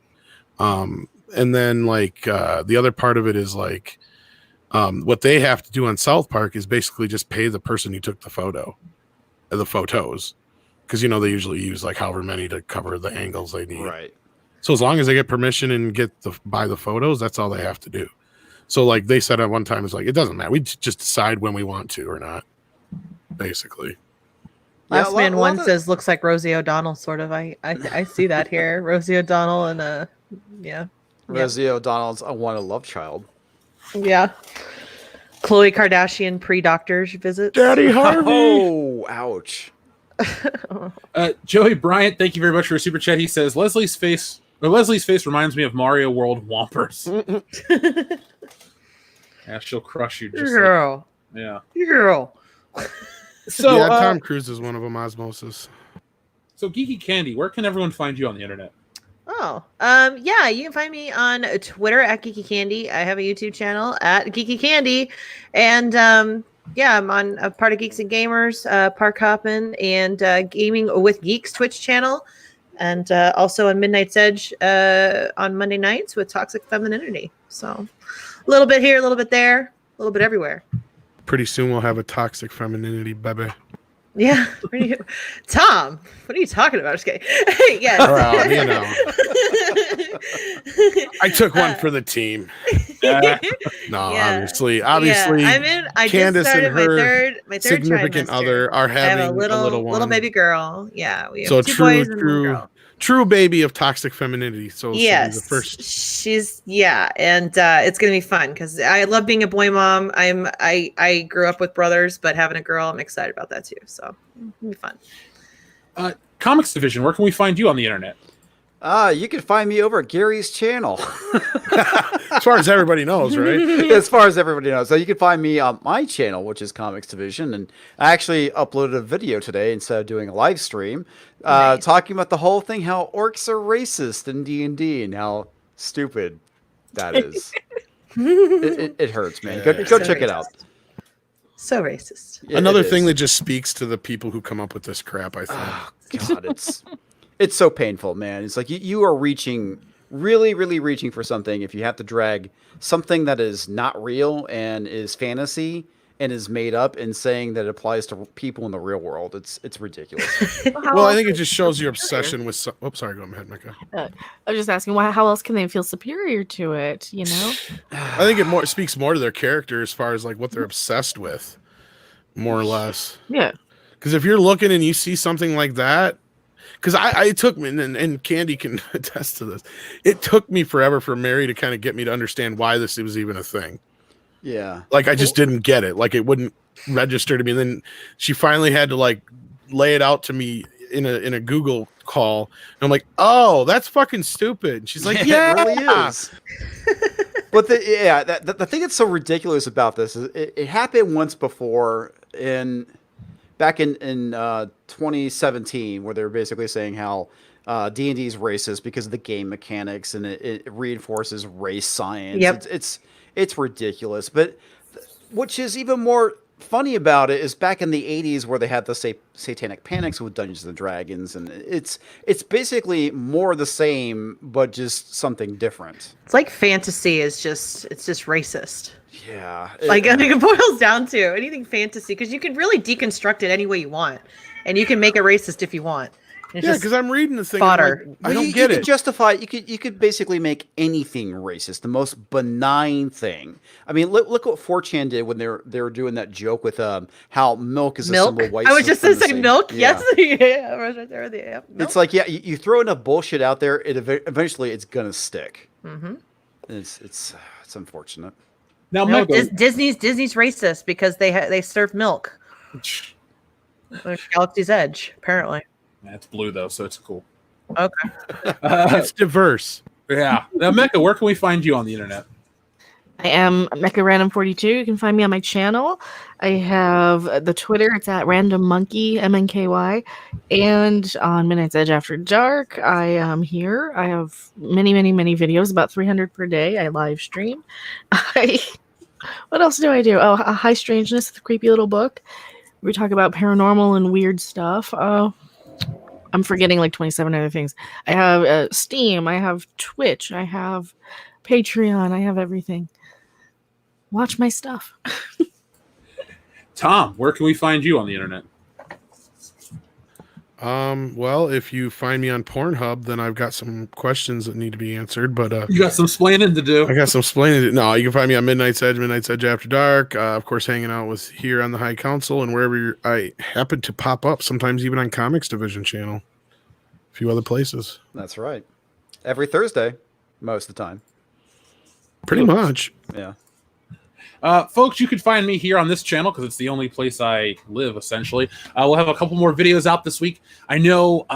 And then like the other part of it is like what they have to do on South Park is basically just pay the person who took the photos, because they usually use like however many to cover the angles they need. Right. So as long as they get permission and buy the photos, that's all they have to do. So like they said at one time, it's like, it doesn't matter. We just decide when we want to or not, basically. Last Man One says looks like Rosie O'Donnell, sort of. I see that here. Rosie O'Donnell and Rosie O'Donnell's a love child. Yeah. Khloe Kardashian pre-doctor's visit. Daddy Harvey. Oh, ouch. Joey Bryant, thank you very much for a super chat. He says Leslie's face reminds me of Mario World Whompers. Yeah, she'll crush you. Just Girl. Girl. So yeah, Tom Cruise is one of them. Osmosis. So Geeky Candy, where can everyone find you on the internet? Yeah, you can find me on Twitter at Geeky Candy. I have a YouTube channel at Geeky Candy, and I'm on a part of Geeks and Gamers, Park Hoppin', and Gaming with Geeks Twitch channel, and also on Midnight's Edge on Monday nights with Toxic Femininity. So a little bit here, a little bit there, a little bit everywhere. Pretty soon we'll have a Toxic Femininity baby. Yeah. Tom, what are you talking about? Just kidding. Yes. Well, I took one for the team. Obviously. Yeah. I Candace just started and her my third significant trimester. other are having I have a little one. baby girl. Yeah, we have So two boys and one true girl. true baby of toxic femininity. So Yes, the first. she's and it's gonna be fun because I love being a boy mom. I grew up with brothers, but having a girl, I'm excited about that too. So it'll be fun. Comics Division, where can we find you on the internet? You can find me over at Gary's channel. As far as everybody knows, right? As far as everybody knows. So you can find me on my channel, which is Comics Division. And I actually uploaded a video today instead of doing a live stream, talking about the whole thing, how orcs are racist in D&D and how stupid that is. it hurts, man. Go check it out. So racist. Yeah, Another thing that just speaks to the people who come up with this crap, I think. Oh, God, it's so painful, man. It's like you are reaching, really, really reaching for something if you have to drag something that is not real and is fantasy and is made up and saying that it applies to people in the real world. It's ridiculous. Well, I think it just shows your obsession with. Sorry, go ahead, Micah. I was just asking, how else can they feel superior to it? You know, I think it speaks more to their character as far as like what they're obsessed with, more or less. Yeah. Because if you're looking and you see something like that. Because it took me, and Candy can attest to this, it took me forever for Mary to kind of get me to understand why this was even a thing. Yeah. Like, I just didn't get it. Like, it wouldn't register to me. And then she finally had to, like, lay it out to me in a Google call. And I'm like, oh, that's fucking stupid. And she's like, yeah. It really is. But the thing that's so ridiculous about this is it happened once before back in 2017, where they were basically saying how D&D is racist because of the game mechanics and it reinforces race science. Yep. It's ridiculous. But which is even more funny about it is back in the 80s where they had the satanic panics with Dungeons and Dragons, and it's basically more the same but just something different. It's like fantasy is just racist. Yeah. I think it boils down to anything fantasy because you can really deconstruct it any way you want, and you can make it racist if you want. Yeah, because I'm reading the thing. Fodder. I don't get it. Justify. You could basically make anything racist, the most benign thing. I mean, look what 4chan did when they were doing that joke with how milk is a symbol of white. I was just going to say milk. Yeah. Yes, yeah, right there. Yeah. It's like you throw enough bullshit out there, eventually it's gonna stick. Mm-hmm. It's unfortunate. Now, no, Disney's racist because they serve milk. Galaxy's Edge, apparently. That's blue though, so it's cool. Okay. It's diverse. Yeah. Now, Mecca, where can we find you on the internet? I am Mecca Random 42. You can find me on my channel. I have the Twitter. It's at Random Monkey MNKY, and on Midnight's Edge After Dark. I am here. I have many videos, about 300 per day. I live stream. What else do I do? Oh, High Strangeness, the creepy little book. We talk about paranormal and weird stuff. I'm forgetting like 27 other things. I have Steam. I have Twitch. I have Patreon. I have everything. Watch my stuff. Tom, where can we find you on the internet? Well, if you find me on Pornhub, then I've got some questions that need to be answered. But you got some splaining to do. I got some splaining to do. No, you can find me on Midnight's Edge After Dark. Of course, hanging out with here on the High Council and wherever I happen to pop up. Sometimes even on Comics Division channel. A few other places. That's right. Every Thursday, most of the time. Pretty much. Yeah. Folks, you can find me here on this channel because it's the only place I live, essentially. We'll have a couple more videos out this week. I know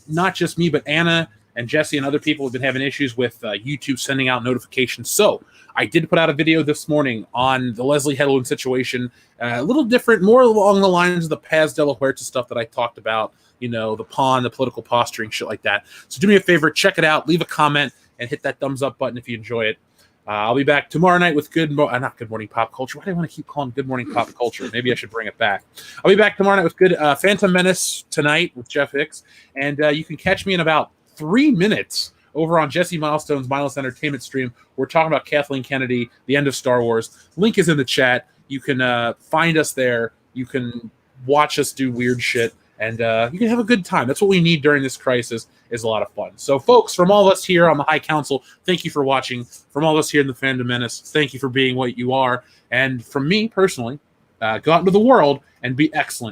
not just me, but Anna and Jesse and other people have been having issues with YouTube sending out notifications. So I did put out a video this morning on the Leslie Headland situation. A little different, more along the lines of the Paz de la Huerta stuff that I talked about. You know, the pawn, the political posturing, shit like that. So do me a favor, check it out, leave a comment, and hit that thumbs up button if you enjoy it. I'll be back tomorrow night with not Good Morning Pop Culture. Why do I want to keep calling Good Morning Pop Culture? Maybe I should bring it back. I'll be back tomorrow night with good Phantom Menace tonight with Jeff Hicks. And you can catch me in about 3 minutes over on Jesse Milestone's Mindless Entertainment stream. We're talking about Kathleen Kennedy, the end of Star Wars. Link is in the chat. You can find us there. You can watch us do weird shit. And you can have a good time. That's what we need during this crisis, is a lot of fun. So, folks, from all of us here on the High Council, thank you for watching. From all of us here in the Fandom Menace, thank you for being what you are. And from me, personally, go out into the world and be excellent.